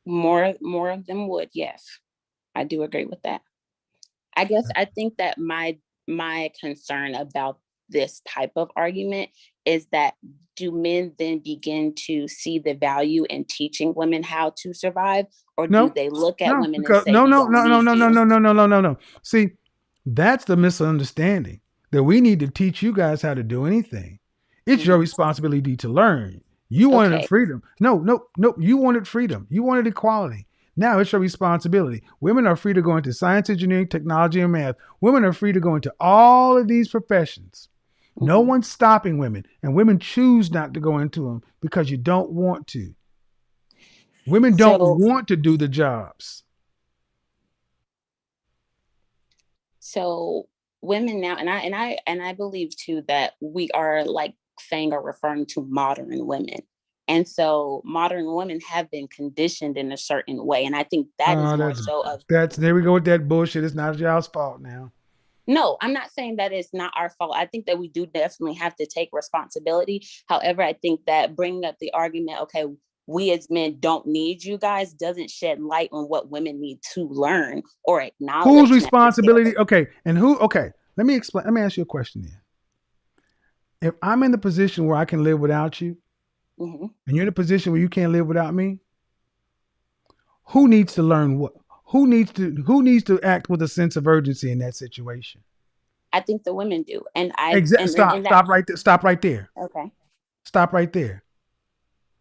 [SPEAKER 13] More of them would, yes. I do agree with that. I guess I think that my concern about this type of argument is that do men then begin to see the value in teaching women how to survive, or do they look at women and say,
[SPEAKER 2] no. See, that's the misunderstanding, that we need to teach you guys how to do anything. It's your responsibility to learn. You wanted freedom. No. You wanted freedom. You wanted equality. Now it's your responsibility. Women are free to go into science, engineering, technology, and math. Women are free to go into all of these professions. No one's stopping women, and women choose not to go into them because you don't want to. Women don't want to do the jobs.
[SPEAKER 13] So women now, and I believe too that we are like saying or referring to modern women. And so modern women have been conditioned in a certain way. And I think that is more so of
[SPEAKER 2] there we go with that bullshit. It's not y'all's fault now.
[SPEAKER 13] No, I'm not saying that it's not our fault. I think that we do definitely have to take responsibility. However, I think that bringing up the argument, okay, we as men don't need you guys, doesn't shed light on what women need to learn or acknowledge.
[SPEAKER 2] Whose responsibility? Okay. Let me explain. Let me ask you a question then. If I'm in the position where I can live without you, and you're in a position where you can't live without me, who needs to learn what? Who needs to act with a sense of urgency in that situation?
[SPEAKER 13] I think the women do. And
[SPEAKER 2] Stop right there.
[SPEAKER 13] Okay.
[SPEAKER 2] Stop right there.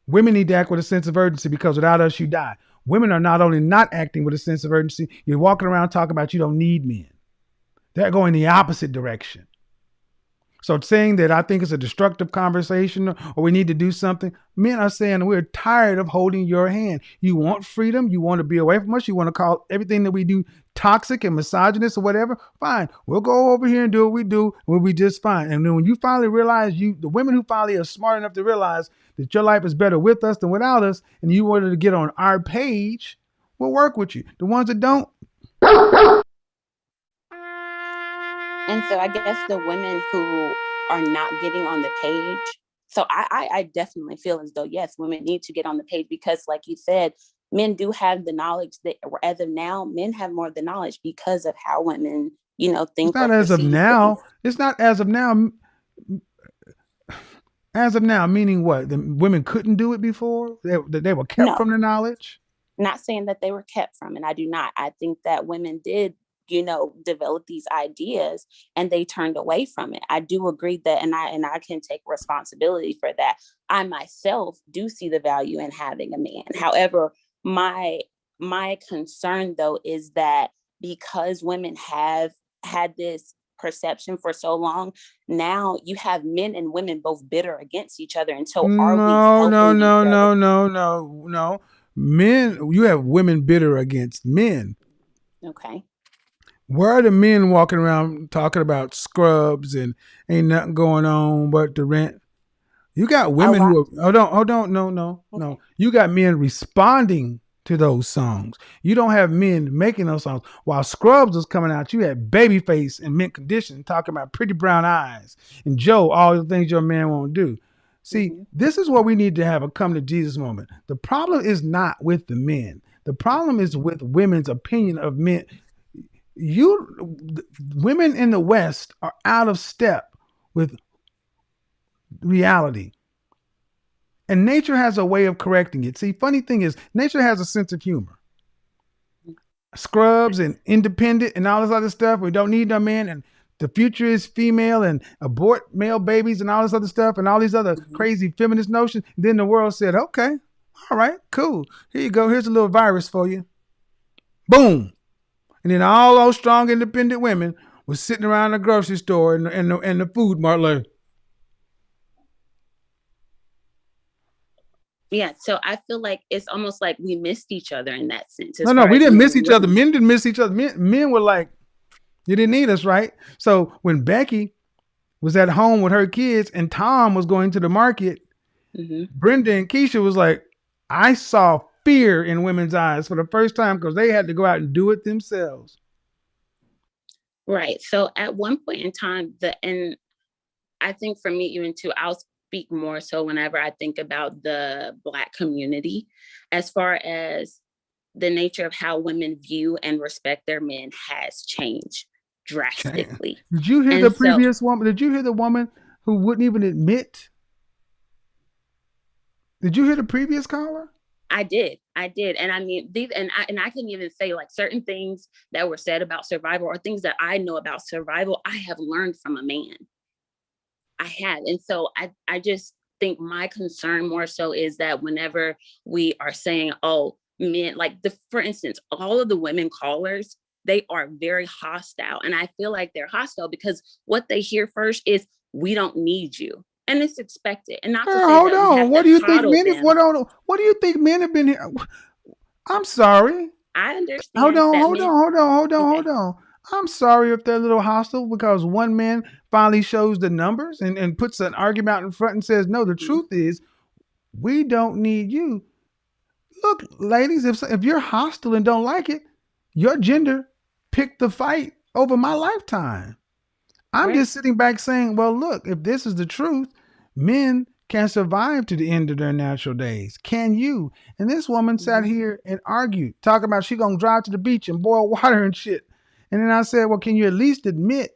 [SPEAKER 2] Women need to act with a sense of urgency because without us, you die. Women are not only not acting with a sense of urgency, you're walking around talking about you don't need men. They're going the opposite direction. So saying that I think it's a destructive conversation or we need to do something, men are saying we're tired of holding your hand. You want freedom. You want to be away from us. You want to call everything that we do toxic and misogynist or whatever. Fine. We'll go over here and do what we do. We'll be just fine. And then when you finally realize the women who finally are smart enough to realize that your life is better with us than without us, and you wanted to get on our page, we'll work with you. The ones that don't.
[SPEAKER 13] And so I guess the women who are not getting on the page. So I definitely feel as though, yes, women need to get on the page because like you said, men do have the knowledge that as of now, men have more of the knowledge because of how women, think.
[SPEAKER 2] It's not as of now. It's not as of now. As of now, meaning what? The women couldn't do it before? They were kept from the knowledge?
[SPEAKER 13] Not saying that they were kept from it. I do not. I think that women did develop these ideas and they turned away from it. I do agree that, and I can take responsibility for that. I myself do see the value in having a man. However, my concern though is that because women have had this perception for so long, now you have men and women both bitter against each other. And so
[SPEAKER 2] No. Men, you have women bitter against men.
[SPEAKER 13] Okay.
[SPEAKER 2] Where are the men walking around talking about scrubs and ain't nothing going on but the rent? You got women who are, hold on, no. You got men responding to those songs. You don't have men making those songs. While Scrubs was coming out, you had Babyface and Mint Condition talking about pretty brown eyes and Joe, all the things your man won't do. See, this is what we need to have a come to Jesus moment. The problem is not with the men. The problem is with women's opinion of men. Women in the West are out of step with reality. And nature has a way of correcting it. See, funny thing is, nature has a sense of humor. Scrubs and independent and all this other stuff. We don't need no man, and the future is female, and abort male babies and all this other stuff and all these other crazy feminist notions. And then the world said, okay, all right, cool. Here you go. Here's a little virus for you. Boom. And then all those strong, independent women were sitting around the grocery store and the food mart like.
[SPEAKER 13] Yeah, so I feel like it's almost like we missed each other in that sense.
[SPEAKER 2] No, we didn't miss each other. Men didn't miss each other. Men were like, you didn't need us, right? So when Becky was at home with her kids and Tom was going to the market, Brenda and Keisha was like, I saw fear in women's eyes for the first time because they had to go out and do it themselves.
[SPEAKER 13] Right. So at one point in time, and I think for me, even too, I'll speak more so whenever I think about the Black community, as far as the nature of how women view and respect their men has changed drastically.
[SPEAKER 2] Did you hear the previous woman? Did you hear the woman who wouldn't even admit? Did you hear the previous caller?
[SPEAKER 13] I did. And I mean, I can even say like certain things that were said about survival or things that I know about survival, I have learned from a man. I have. And so I just think my concern more so is that whenever we are saying, oh, men, like for instance, all of the women callers, they are very hostile. And I feel like they're hostile because what they hear first is, we don't need you. And it's expected. And not to say
[SPEAKER 2] hold
[SPEAKER 13] that
[SPEAKER 2] on. What do you think men have, what do you think men have been here? I'm sorry.
[SPEAKER 13] I understand.
[SPEAKER 2] Hold on. I'm sorry if they're a little hostile because one man finally shows the numbers and puts an argument out in front and says, no, the truth is we don't need you. Look, ladies, if you're hostile and don't like it, your gender picked the fight over my lifetime. I'm just sitting back saying, well, look, if this is the truth, men can survive to the end of their natural days. Can you? And this woman sat here and argued, talking about she going to drive to the beach and boil water and shit. And then I said, well, can you at least admit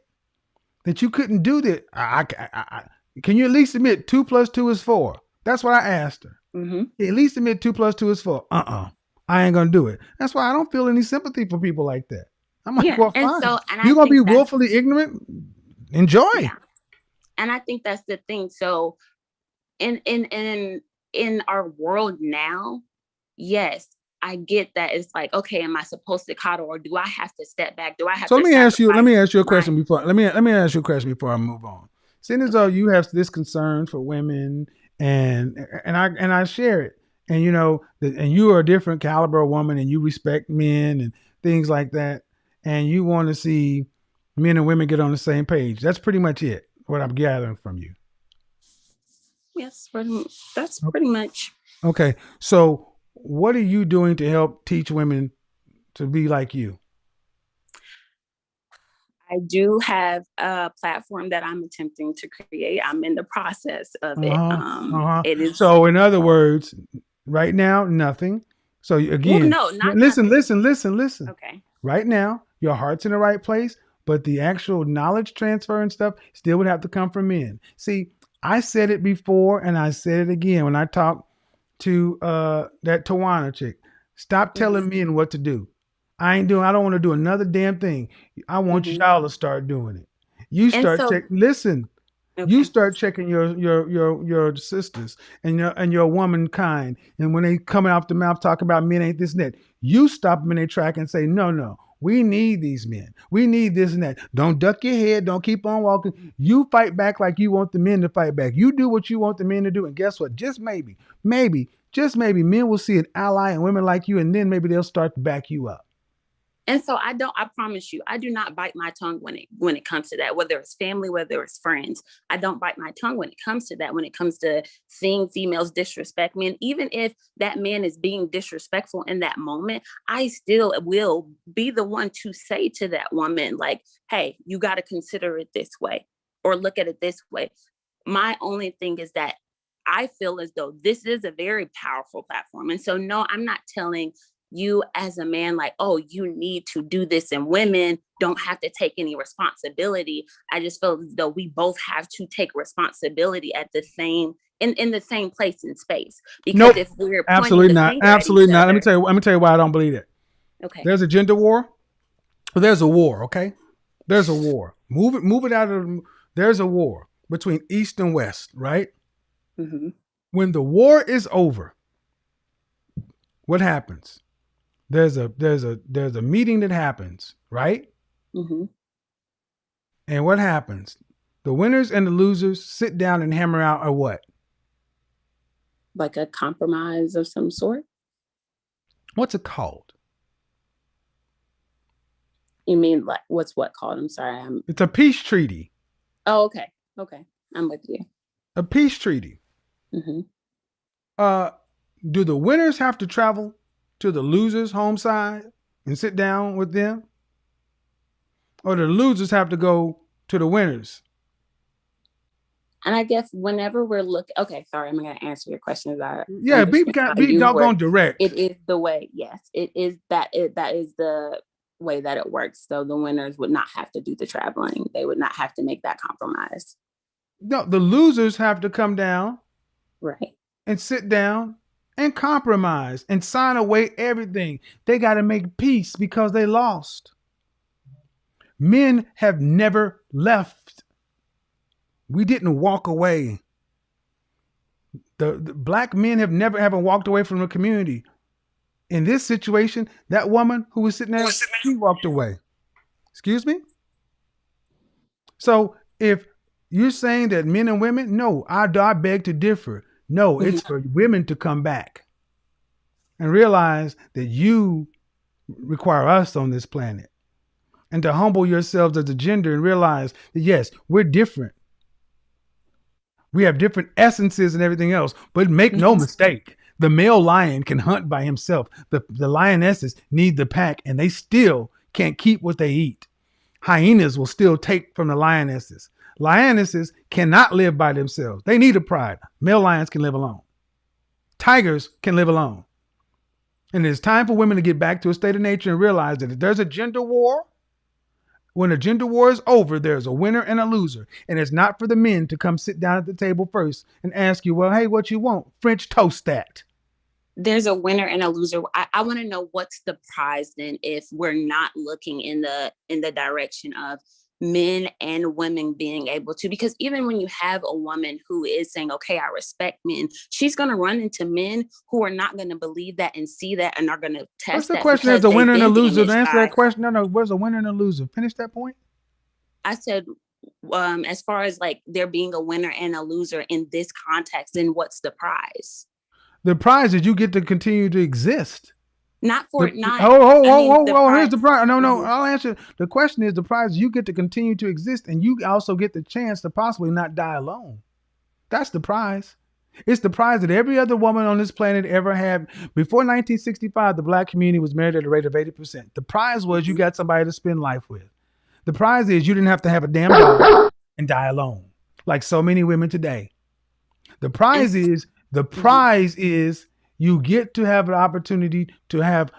[SPEAKER 2] that you couldn't do that? Can you at least admit 2 + 2 is 4? That's what I asked her. At least admit 2 + 2 is 4. I ain't going to do it. That's why I don't feel any sympathy for people like that. I'm like, well, fine. You're going to be willfully ignorant? Enjoy.
[SPEAKER 13] Yeah. And I think that's the thing. So in our world now, yes, I get that it's like, okay, am I supposed to coddle or do I have to step back? Do I have to
[SPEAKER 2] let me ask you a question before let me ask you a question before I move on. Seeing as though you have this concern for women and I share it. And you know, and you are a different caliber of woman and you respect men and things like that. And you want to see men and women get on the same page. That's pretty much it, what I'm gathering from you.
[SPEAKER 13] Yes, that's pretty much.
[SPEAKER 2] Okay. So what are you doing to help teach women to be like you?
[SPEAKER 13] I do have a platform that I'm attempting to create. I'm in the process of it. It is.
[SPEAKER 2] So in other words, right now, nothing. So again,
[SPEAKER 13] well, no, not
[SPEAKER 2] listen.
[SPEAKER 13] Okay.
[SPEAKER 2] Right now, your heart's in the right place, but the actual knowledge transfer and stuff still would have to come from men. See, I said it before and I said it again when I talked to that Tawana chick. Stop telling men what to do. I don't want to do another damn thing. I want y'all to start doing it. You start listen. Okay. You start checking your sisters and your womankind, and when they coming off the mouth talking about men ain't this and that, you stop them in their track and say, no, we need these men. We need this and that. Don't duck your head. Don't keep on walking. You fight back like you want the men to fight back. You do what you want the men to do, and guess what? Just maybe, men will see an ally in women like you, and then maybe they'll start to back you up.
[SPEAKER 13] And so I promise you, I do not bite my tongue when it comes to that, whether it's family, whether it's friends. I don't bite my tongue when it comes to that, when it comes to seeing females disrespect men. Even if that man is being disrespectful in that moment, I still will be the one to say to that woman, like, hey, you got to consider it this way or look at it this way. My only thing is that I feel as though this is a very powerful platform. And so, no, I'm not telling you as a man, like, oh, you need to do this, and women don't have to take any responsibility. I just feel as though we both have to take responsibility at the same in the same place and space. Because if we're
[SPEAKER 2] absolutely
[SPEAKER 13] pointing the
[SPEAKER 2] not,
[SPEAKER 13] finger
[SPEAKER 2] absolutely
[SPEAKER 13] at
[SPEAKER 2] not.
[SPEAKER 13] each
[SPEAKER 2] Let me tell you why I don't believe it.
[SPEAKER 13] Okay.
[SPEAKER 2] There's a gender war. Well, there's a war. Okay, there's a war. Move it out of. There's a war between East and West, right?
[SPEAKER 13] Mm-hmm.
[SPEAKER 2] When the war is over, what happens? There's a meeting that happens, right?
[SPEAKER 13] Mm-hmm.
[SPEAKER 2] And what happens? The winners and the losers sit down and hammer out a what?
[SPEAKER 13] Like a compromise of some sort.
[SPEAKER 2] What's it called?
[SPEAKER 13] You mean like what's what called? I'm sorry.
[SPEAKER 2] It's a peace treaty.
[SPEAKER 13] Oh, okay. Okay. I'm with you.
[SPEAKER 2] A peace treaty.
[SPEAKER 13] Mm-hmm.
[SPEAKER 2] Do the winners have to travel to the losers' home side and sit down with them? Or do the losers have to go to the winners?
[SPEAKER 13] And I guess whenever we're looking, okay, sorry, I'm going to answer your question.
[SPEAKER 2] Be doggone direct.
[SPEAKER 13] It is the way, yes, it is that is the way that it works. So the winners would not have to do the traveling. They would not have to make that compromise.
[SPEAKER 2] No, the losers have to come down,
[SPEAKER 13] right,
[SPEAKER 2] and sit down and compromise and sign away everything. They got to make peace because they lost. Men have never left. We didn't walk away. The black men haven't walked away from the community. In this situation, that woman who was sitting there, she walked away. Excuse me? So if you're saying that men and women, no, I beg to differ. No, it's for women to come back and realize that you require us on this planet, and to humble yourselves as a gender and realize that, yes, we're different. We have different essences and everything else, but make no mistake, the male lion can hunt by himself. The lionesses need the pack, and they still can't keep what they eat. Hyenas will still take from the lionesses. Lionesses cannot live by themselves. They need a pride. Male lions can live alone. Tigers can live alone. And it's time for women to get back to a state of nature and realize that if there's a gender war, when a gender war is over, there's a winner and a loser. And it's not for the men to come sit down at the table first and ask you, well, hey, what you want? French toast that.
[SPEAKER 13] There's a winner and a loser. I want to know what's the prize then if we're not looking in the direction of men and women being able to, because even when you have a woman who is saying, okay, I respect men, she's going to run into men who are not going to believe that and see that and are going to test.
[SPEAKER 2] What's the question? There's a winner and a loser. To answer that question, no, where's a winner and a loser? Finish that point.
[SPEAKER 13] I said, as far as like there being a winner and a loser in this context, then what's the prize?
[SPEAKER 2] The prize is you get to continue to exist.
[SPEAKER 13] Not for not.
[SPEAKER 2] Here's the prize. No, I'll answer. The question is the prize you get to continue to exist, and you also get the chance to possibly not die alone. That's the prize. It's the prize that every other woman on this planet ever had. Before 1965, the black community was married at a rate of 80%. The prize was you got somebody to spend life with. The prize is you didn't have to have a damn dog and die alone, like so many women today. The prize is you get to have an opportunity to have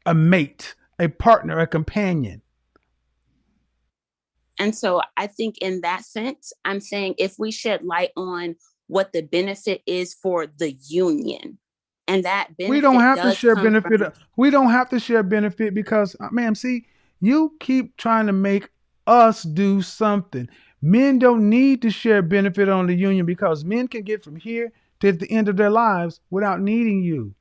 [SPEAKER 2] a mate, a partner, a companion.
[SPEAKER 13] And so I think in that sense, I'm saying if we shed light on what the benefit is for the union, and that benefit
[SPEAKER 2] we don't have to share benefit. We don't have to share benefit because, ma'am, see, you keep trying to make us do something. Men don't need to share benefit on the union because men can get from here to the end of their lives without needing you.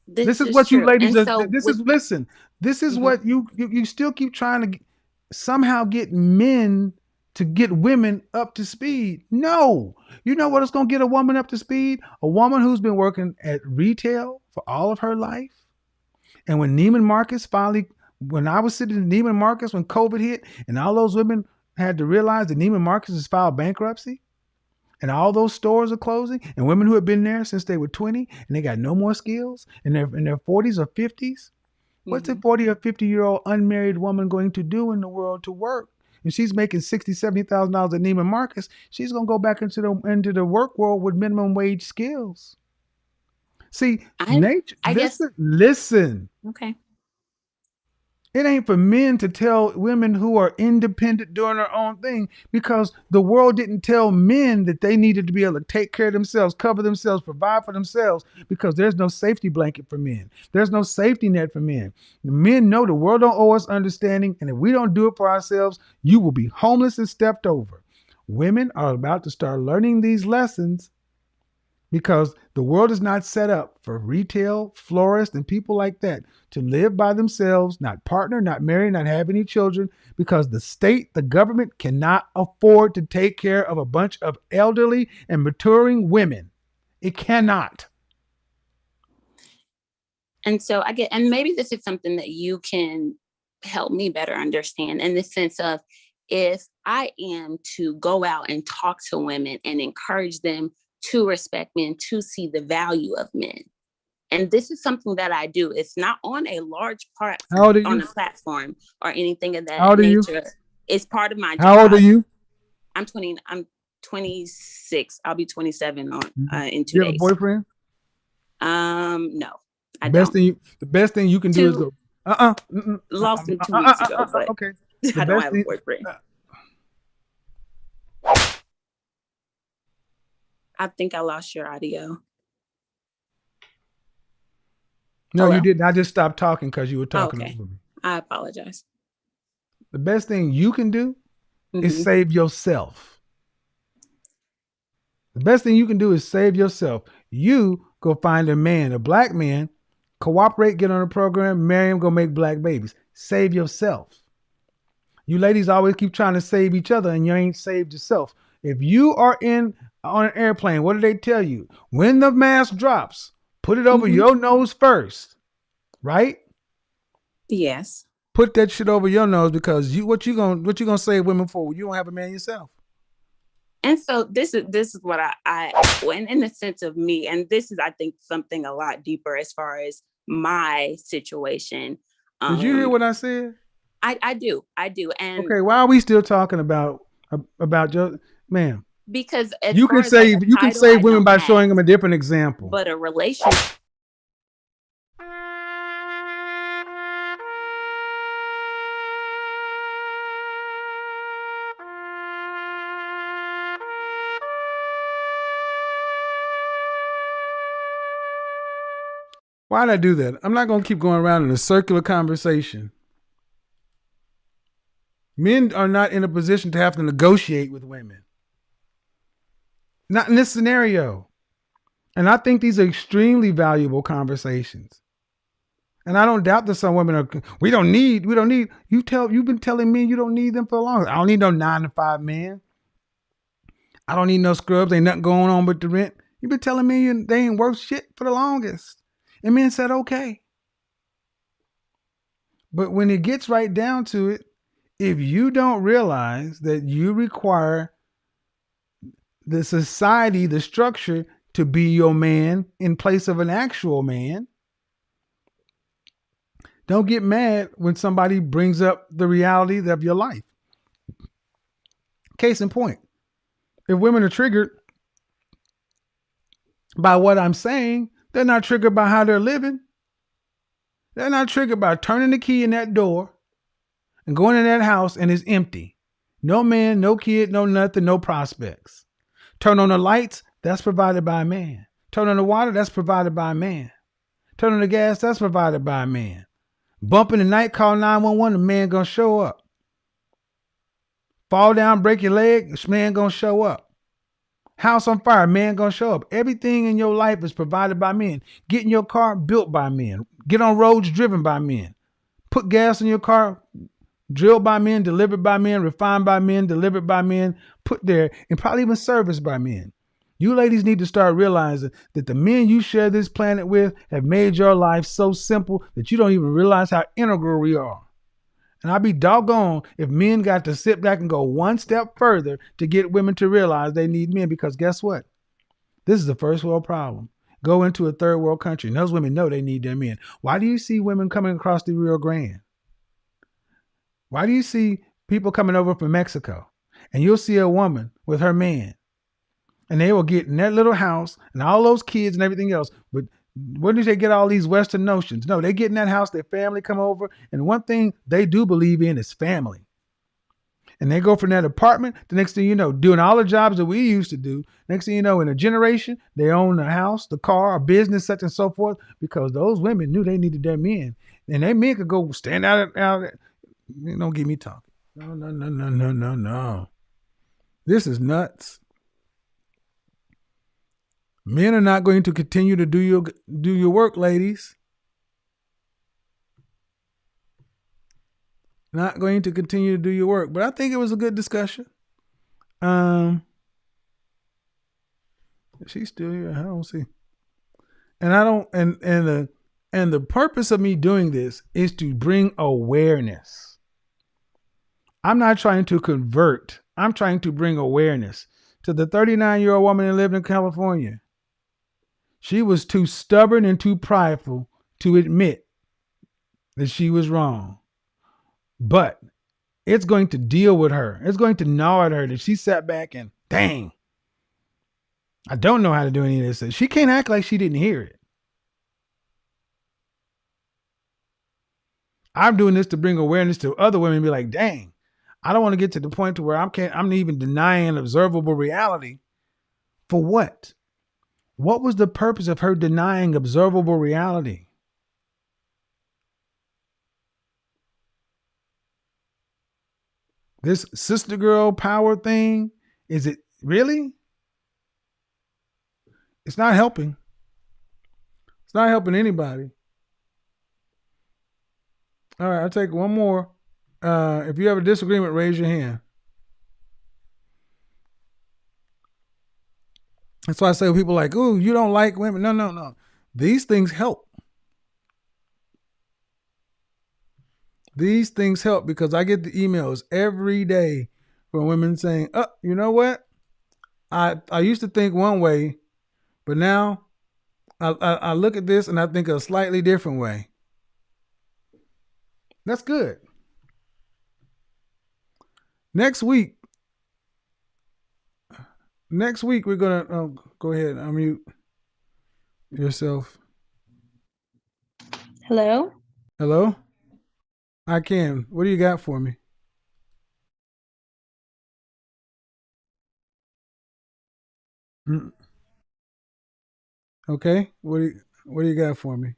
[SPEAKER 2] This is what true. You ladies are, so listen, this is what you still keep trying to somehow get men to get women up to speed. No, you know what is going to get a woman up to speed? A woman who's been working at retail for all of her life. And when Neiman Marcus finally when I was sitting in Neiman Marcus when COVID hit, and all those women had to realize that Neiman Marcus has filed bankruptcy, and all those stores are closing, and women who have been there since they were 20 and they got no more skills in their 40s or 50s. What's a 40 or 50-year-old unmarried woman going to do in the world to work? And she's making $60,000, $70,000 at Neiman Marcus. She's gonna go back into the work world with minimum wage skills. See, nature. Listen.
[SPEAKER 13] Okay.
[SPEAKER 2] It ain't for men to tell women who are independent doing their own thing, because the world didn't tell men that they needed to be able to take care of themselves, cover themselves, provide for themselves, because there's no safety blanket for men. There's no safety net for men. The men know the world don't owe us understanding, and if we don't do it for ourselves, you will be homeless and stepped over. Women are about to start learning these lessons, because the world is not set up for retail, florists, and people like that to live by themselves, not partner, not marry, not have any children, because the state, the government cannot afford to take care of a bunch of elderly and maturing women. It cannot.
[SPEAKER 13] And so and maybe this is something that you can help me better understand, in the sense of, if I am to go out and talk to women and encourage them to respect men, to see the value of men. And this is something that I do. It's not on a large platform, on a platform or anything of that
[SPEAKER 2] How old
[SPEAKER 13] nature.
[SPEAKER 2] Are you?
[SPEAKER 13] It's part of my job.
[SPEAKER 2] How old are you?
[SPEAKER 13] I'm 26. I'll be 27 in 2 days.
[SPEAKER 2] You have a boyfriend?
[SPEAKER 13] No, I
[SPEAKER 2] don't. The best thing you can do is go,
[SPEAKER 13] lost him 2 weeks ago, but
[SPEAKER 2] okay.
[SPEAKER 13] I don't have a boyfriend. I think I lost your audio.
[SPEAKER 2] No, you didn't. I just stopped talking because you were talking over me.
[SPEAKER 13] I apologize.
[SPEAKER 2] The best thing you can do is save yourself. The best thing you can do is save yourself. You go find a man, a black man, cooperate, get on a program, marry him, go make black babies. Save yourself. You ladies always keep trying to save each other, and you ain't saved yourself. If you are on an airplane, what do they tell you? When the mask drops, put it over your nose first, right?
[SPEAKER 13] Yes.
[SPEAKER 2] Put that shit over your nose, because what you gonna save women for? You don't have a man yourself.
[SPEAKER 13] And so this is what I when in the sense of me, and this is, I think, something a lot deeper as far as my situation.
[SPEAKER 2] Did you hear what I said?
[SPEAKER 13] I do. And
[SPEAKER 2] okay, why are we still talking about your ma'am?
[SPEAKER 13] Because
[SPEAKER 2] you can save women by showing them a different example.
[SPEAKER 13] But a relationship.
[SPEAKER 2] Why'd I do that? I'm not going to keep going around in a circular conversation. Men are not in a position to have to negotiate with women. Not in this scenario. And I think these are extremely valuable conversations. And I don't doubt that some women are, we don't need, you've been telling me you don't need them for long. I don't need no 9-to-5 man. I don't need no scrubs. Ain't nothing going on with the rent. You've been telling me they ain't worth shit for the longest. And men said, okay. But when it gets right down to it, if you don't realize that you require the society, the structure to be your man in place of an actual man, don't get mad when somebody brings up the reality of your life. Case in point, if women are triggered by what I'm saying, they're not triggered by how they're living. They're not triggered by turning the key in that door and going in that house and it's empty. No man, no kid, no nothing, no prospects. Turn on the lights, that's provided by a man. Turn on the water, that's provided by a man. Turn on the gas, that's provided by a man. Bump in the night, call 911, the man gonna show up. Fall down, break your leg, this man gonna show up. House on fire, man gonna show up. Everything in your life is provided by men. Get in your car, built by men. Get on roads, driven by men. Put gas in your car, drilled by men, delivered by men, refined by men, delivered by men, put there, and probably even serviced by men. You ladies need to start realizing that the men you share this planet with have made your life so simple that you don't even realize how integral we are. And I'd be doggone if men got to sit back and go one step further to get women to realize they need men, because guess what? This is a first world problem. Go into a third world country and those women know they need their men. Why do you see women coming across the Rio Grande? Why do you see people coming over from Mexico? And you'll see a woman with her man. And they will get in that little house and all those kids and everything else. But where do they get all these Western notions? No, they get in that house, their family come over. And one thing they do believe in is family. And they go from that apartment, the next thing you know, doing all the jobs that we used to do. Next thing you know, in a generation, they own the house, the car, a business, such and so forth, because those women knew they needed their men. And their men could go stand out. Don't get me talking. No. This is nuts. Men are not going to continue to do your work, ladies. Not going to continue to do your work. But I think it was a good discussion. She's still here. I don't see. And I don't and the purpose of me doing this is to bring awareness. I'm not trying to convert. I'm trying to bring awareness to the 39-year-old woman that lived in California. She was too stubborn and too prideful to admit that she was wrong. But it's going to deal with her. It's going to gnaw at her that she sat back and, dang, I don't know how to do any of this. She can't act like she didn't hear it. I'm doing this to bring awareness to other women and be like, dang, I don't want to get to the point to where I'm even denying observable reality. For what? What was the purpose of her denying observable reality? This sister girl power thing, is it really? It's not helping. It's not helping anybody. All right, I'll take one more. If you have a disagreement, raise your hand. That's why I say people like, "Ooh, you don't like women." No. These things help. These things help because I get the emails every day from women saying, "Oh, you know what? I used to think one way, but now I look at this and I think a slightly different way." That's good. Next week, we're gonna go ahead and unmute yourself.
[SPEAKER 14] Hello?
[SPEAKER 2] Hello? I can. What do you got for me? Okay. What do you got for me?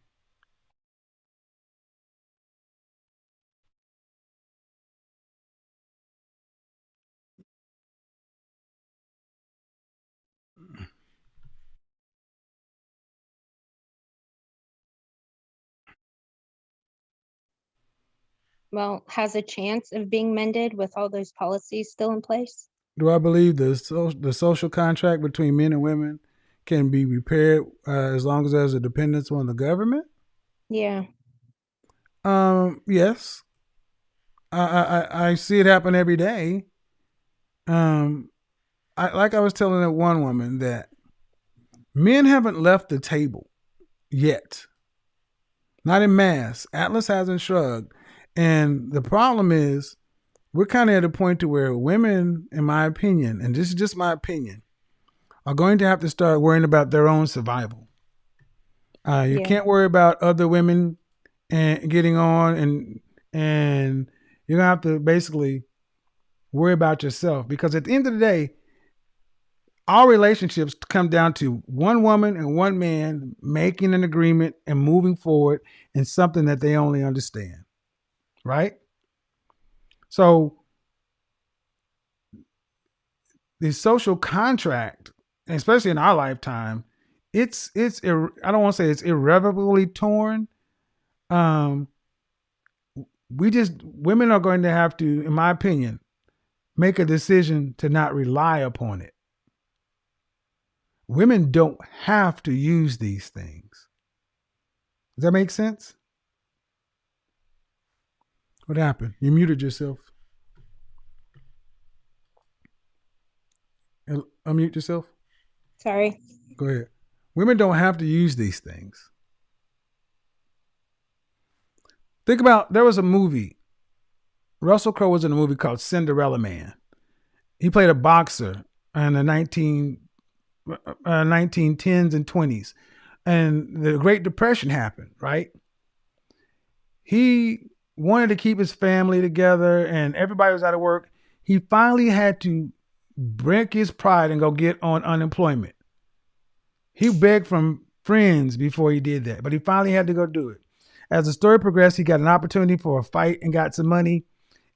[SPEAKER 14] Well, has a chance of being mended with all those policies still in place?
[SPEAKER 2] Do I believe the social contract between men and women can be repaired as long as there's a dependence on the government?
[SPEAKER 14] Yeah.
[SPEAKER 2] Yes. I see it happen every day. I was telling that one woman that men haven't left the table yet. Not in mass. Atlas hasn't shrugged. And the problem is we're kind of at a point to where women, in my opinion, and this is just my opinion, are going to have to start worrying about their own survival. You can't worry about other women and getting on, and you're gonna have to basically worry about yourself, because at the end of the day, all relationships come down to one woman and one man making an agreement and moving forward in something that they only understand, right? So the social contract, especially in our lifetime, it's I don't want to say it's irrevocably torn. Women are going to have to, in my opinion, make a decision to not rely upon it. Women don't have to use these things. Does that make sense? What happened? You muted yourself. Unmute yourself.
[SPEAKER 14] Sorry.
[SPEAKER 2] Go ahead. Women don't have to use these things. Think about, there was a movie. Russell Crowe was in a movie called Cinderella Man. He played a boxer in the 1910s and 20s. And the Great Depression happened, right? He wanted to keep his family together and everybody was out of work. He finally had to break his pride and go get on unemployment. He begged from friends before he did that, but he finally had to go do it. As the story progressed, he got an opportunity for a fight and got some money.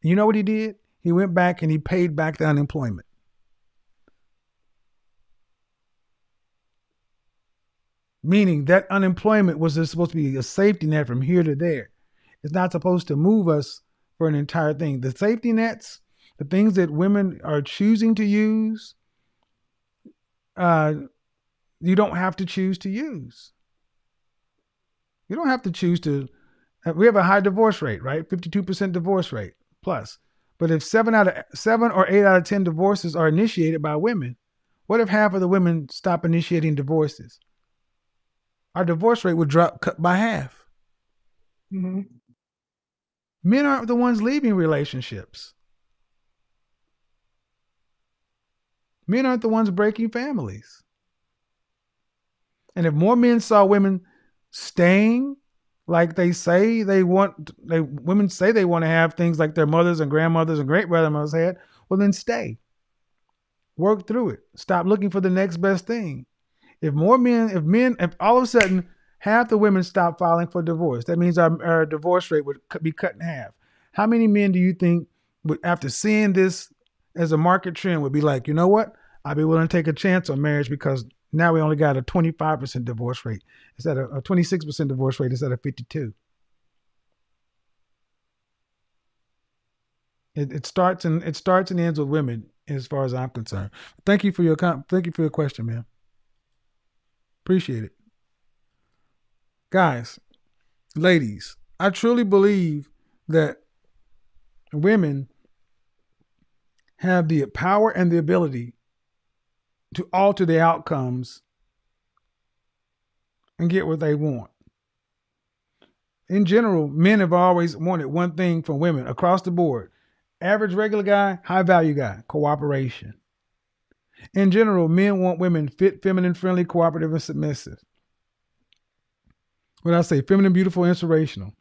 [SPEAKER 2] And you know what he did? He went back and he paid back the unemployment. Meaning that unemployment was just supposed to be a safety net from here to there. It's not supposed to move us for an entire thing. The safety nets, the things that women are choosing to use, you don't have to choose to use. You don't have to choose to. We have a high divorce rate, right? 52% divorce rate plus. But if 7 or 8 out of 10 divorces are initiated by women, what if half of the women stop initiating divorces? Our divorce rate would drop cut by half.
[SPEAKER 14] Mm-hmm.
[SPEAKER 2] Men aren't the ones leaving relationships. Men aren't the ones breaking families. And if more men saw women staying like they say they want, women say they want to have things like their mothers and grandmothers and great grandmothers had, well then stay. Work through it. Stop looking for the next best thing. If all of a sudden half the women stop filing for divorce, that means our divorce rate would be cut in half. How many men do you think would, after seeing this as a market trend, would be like, you know what? I'd be willing to take a chance on marriage because now we only got a 25% divorce rate instead of a 26% divorce rate instead of 52. It starts and ends with women, as far as I'm concerned. Thank you for your question, man. Appreciate it. Guys, ladies, I truly believe that women have the power and the ability to alter the outcomes and get what they want. In general, men have always wanted one thing from women across the board. Average regular guy, high value guy, cooperation. In general, men want women fit, feminine, friendly, cooperative, and submissive. When I say feminine, beautiful, inspirational.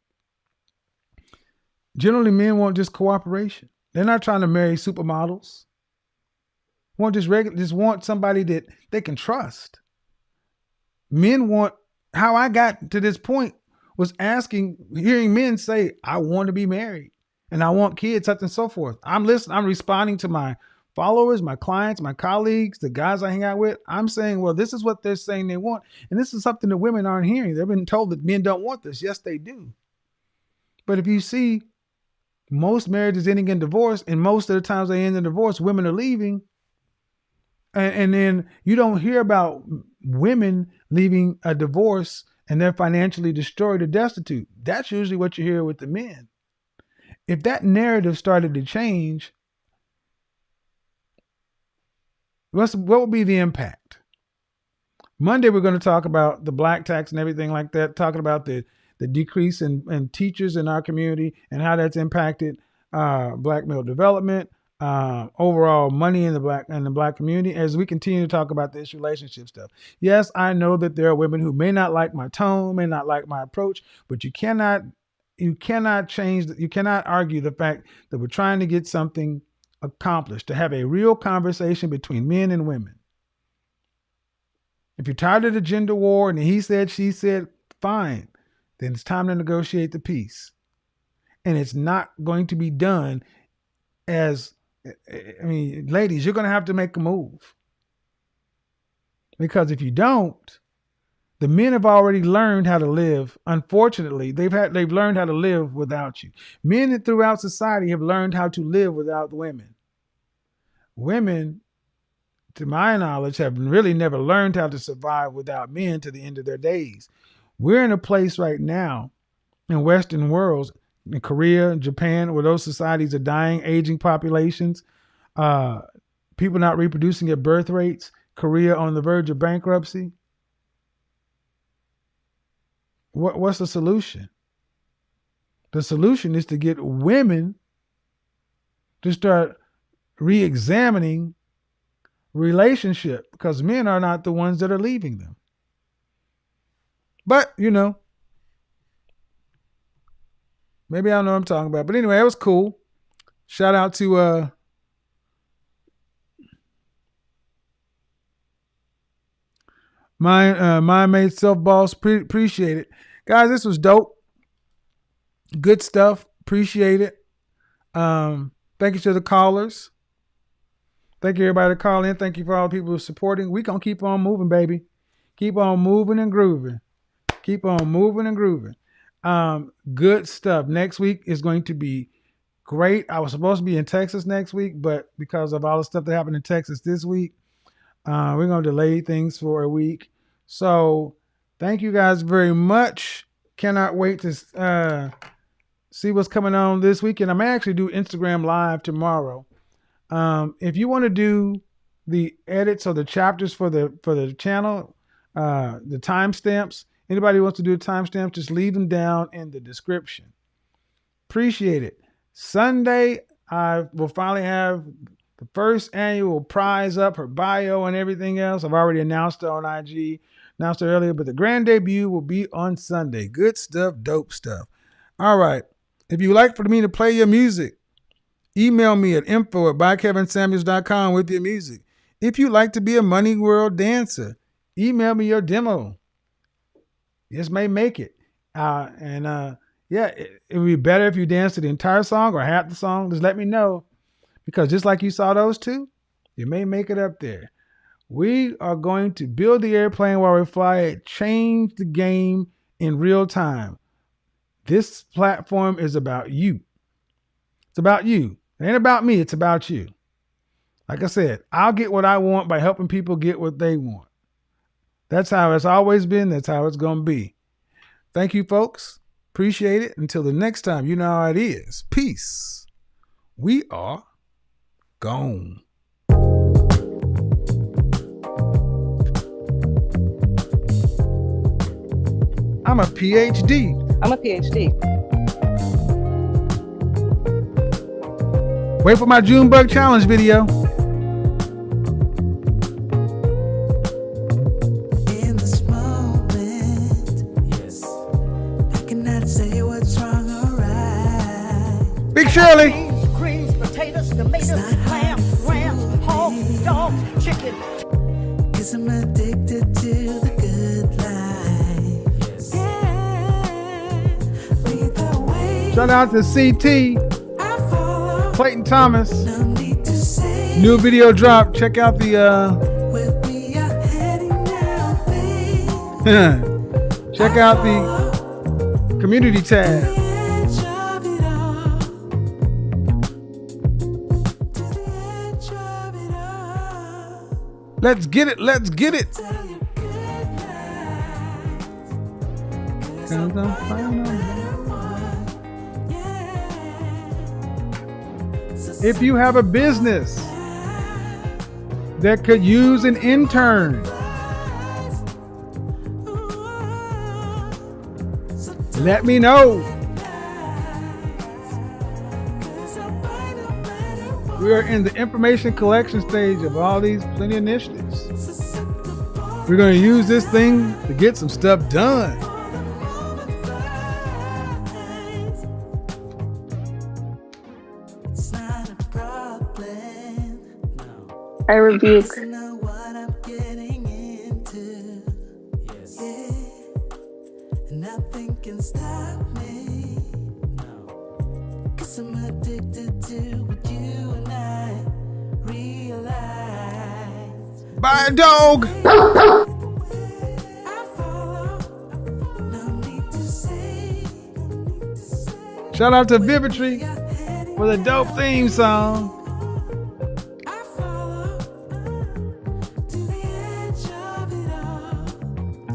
[SPEAKER 2] Generally, men want just cooperation. They're not trying to marry supermodels. Just want somebody that they can trust. Men want, how I got to this point was hearing men say, I want to be married and I want kids, such and so forth. I'm listening, I'm responding to my followers, my clients, my colleagues, the guys I hang out with. I'm saying, well, this is what they're saying they want. And this is something that women aren't hearing. They've been told that men don't want this. Yes, they do. But if you see most marriages ending in divorce, and most of the times they end in divorce, women are leaving. And then you don't hear about women leaving a divorce and they're financially destroyed or destitute. That's usually what you hear with the men. If that narrative started to change, what would be the impact? Monday, we're going to talk about the black tax and everything like that, talking about the decrease in teachers in our community and how that's impacted black male development, overall money in the black community, as we continue to talk about this relationship stuff. Yes, I know that there are women who may not like my tone, may not like my approach, but you cannot argue the fact that we're trying to get something accomplished, to have a real conversation between men and women. If you're tired of the gender war and the he said, she said, fine, then it's time to negotiate the peace. And it's not going to be done ladies, you're going to have to make a move. Because if you don't, the men have already learned how to live. Unfortunately, they've learned how to live without you. Men throughout society have learned how to live without women. Women, to my knowledge, have really never learned how to survive without men to the end of their days. We're in a place right now in Western worlds, in Korea and Japan, where those societies are dying, aging populations, people not reproducing at birth rates, Korea on the verge of bankruptcy. What's the solution? The solution is to get women to start re-examining relationship, because men are not the ones that are leaving them. But, maybe I don't know what I'm talking about. But anyway, it was cool. Shout out to my mate Self Boss. Appreciate it. Guys, this was dope. Good stuff. Appreciate it. Thank you to the callers. Thank you everybody to call in. Thank you for all the people who are supporting. We gonna keep on moving, baby. Keep on moving and grooving. Keep on moving and grooving. Good stuff. Next week is going to be great. I was supposed to be in Texas next week, but because of all the stuff that happened in Texas this week, we're going to delay things for a week. So thank you guys very much. Cannot wait to see what's coming on this weekend. I may actually do Instagram Live tomorrow. If you want to do the edits or the chapters for the channel, the timestamps, anybody who wants to do the timestamps, just leave them down in the description. Appreciate it. Sunday, I will finally have the first annual prize up, her bio and everything else. I've already announced it on IG, announced it earlier, but the grand debut will be on Sunday. Good stuff, dope stuff. All right. If you like for me to play your music, email me at info@bykevinsamuels.com with your music. If you like to be a Money World dancer, email me your demo. This may make it. It would be better if you dance to the entire song or half the song. Just let me know, because just like you saw those two, you may make it up there. We are going to build the airplane while we fly it, change the game in real time. This platform is about you. It's about you. It ain't about me. It's about you. Like I said, I'll get what I want by helping people get what they want. That's how it's always been. That's how it's going to be. Thank you, folks. Appreciate it. Until the next time, you know how it is. Peace. We are gone. I'm a PhD.
[SPEAKER 15] I'm a PhD.
[SPEAKER 2] Wait for my Junebug Challenge video.
[SPEAKER 1] In this moment, yes, I cannot say what's wrong or right.
[SPEAKER 2] Big Shirley.
[SPEAKER 16] Greens, potatoes, tomatoes, lamb, rams, hogs, dogs, chicken.
[SPEAKER 1] 'Cause I'm addicted to the good life. Yeah.
[SPEAKER 2] Shout out to CT. Clayton Thomas. New video drop. Check out the check out the community tab. Let's get it. Let's get it. If you have a business that could use an intern, let me know. We are in the information collection stage of all these plenty initiatives. We're going to use this thing to get some stuff done.
[SPEAKER 13] I rebuke.
[SPEAKER 1] Nothing can stop me. No. 'Cause I'm addicted to what you and I realize.
[SPEAKER 2] Buy a dog. Shout out to Vividry for the dope theme song.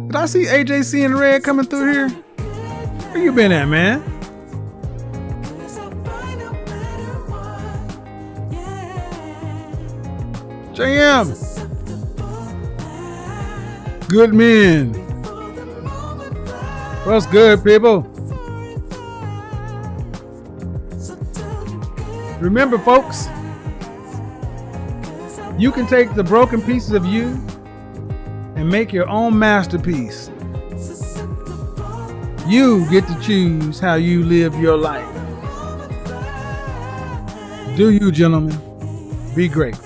[SPEAKER 2] Did I see AJC in red coming through here? Where you been at, man? JM. Good men. What's good, people? Remember, folks, you can take the broken pieces of you and make your own masterpiece. You get to choose how you live your life. Do you, gentlemen, be great.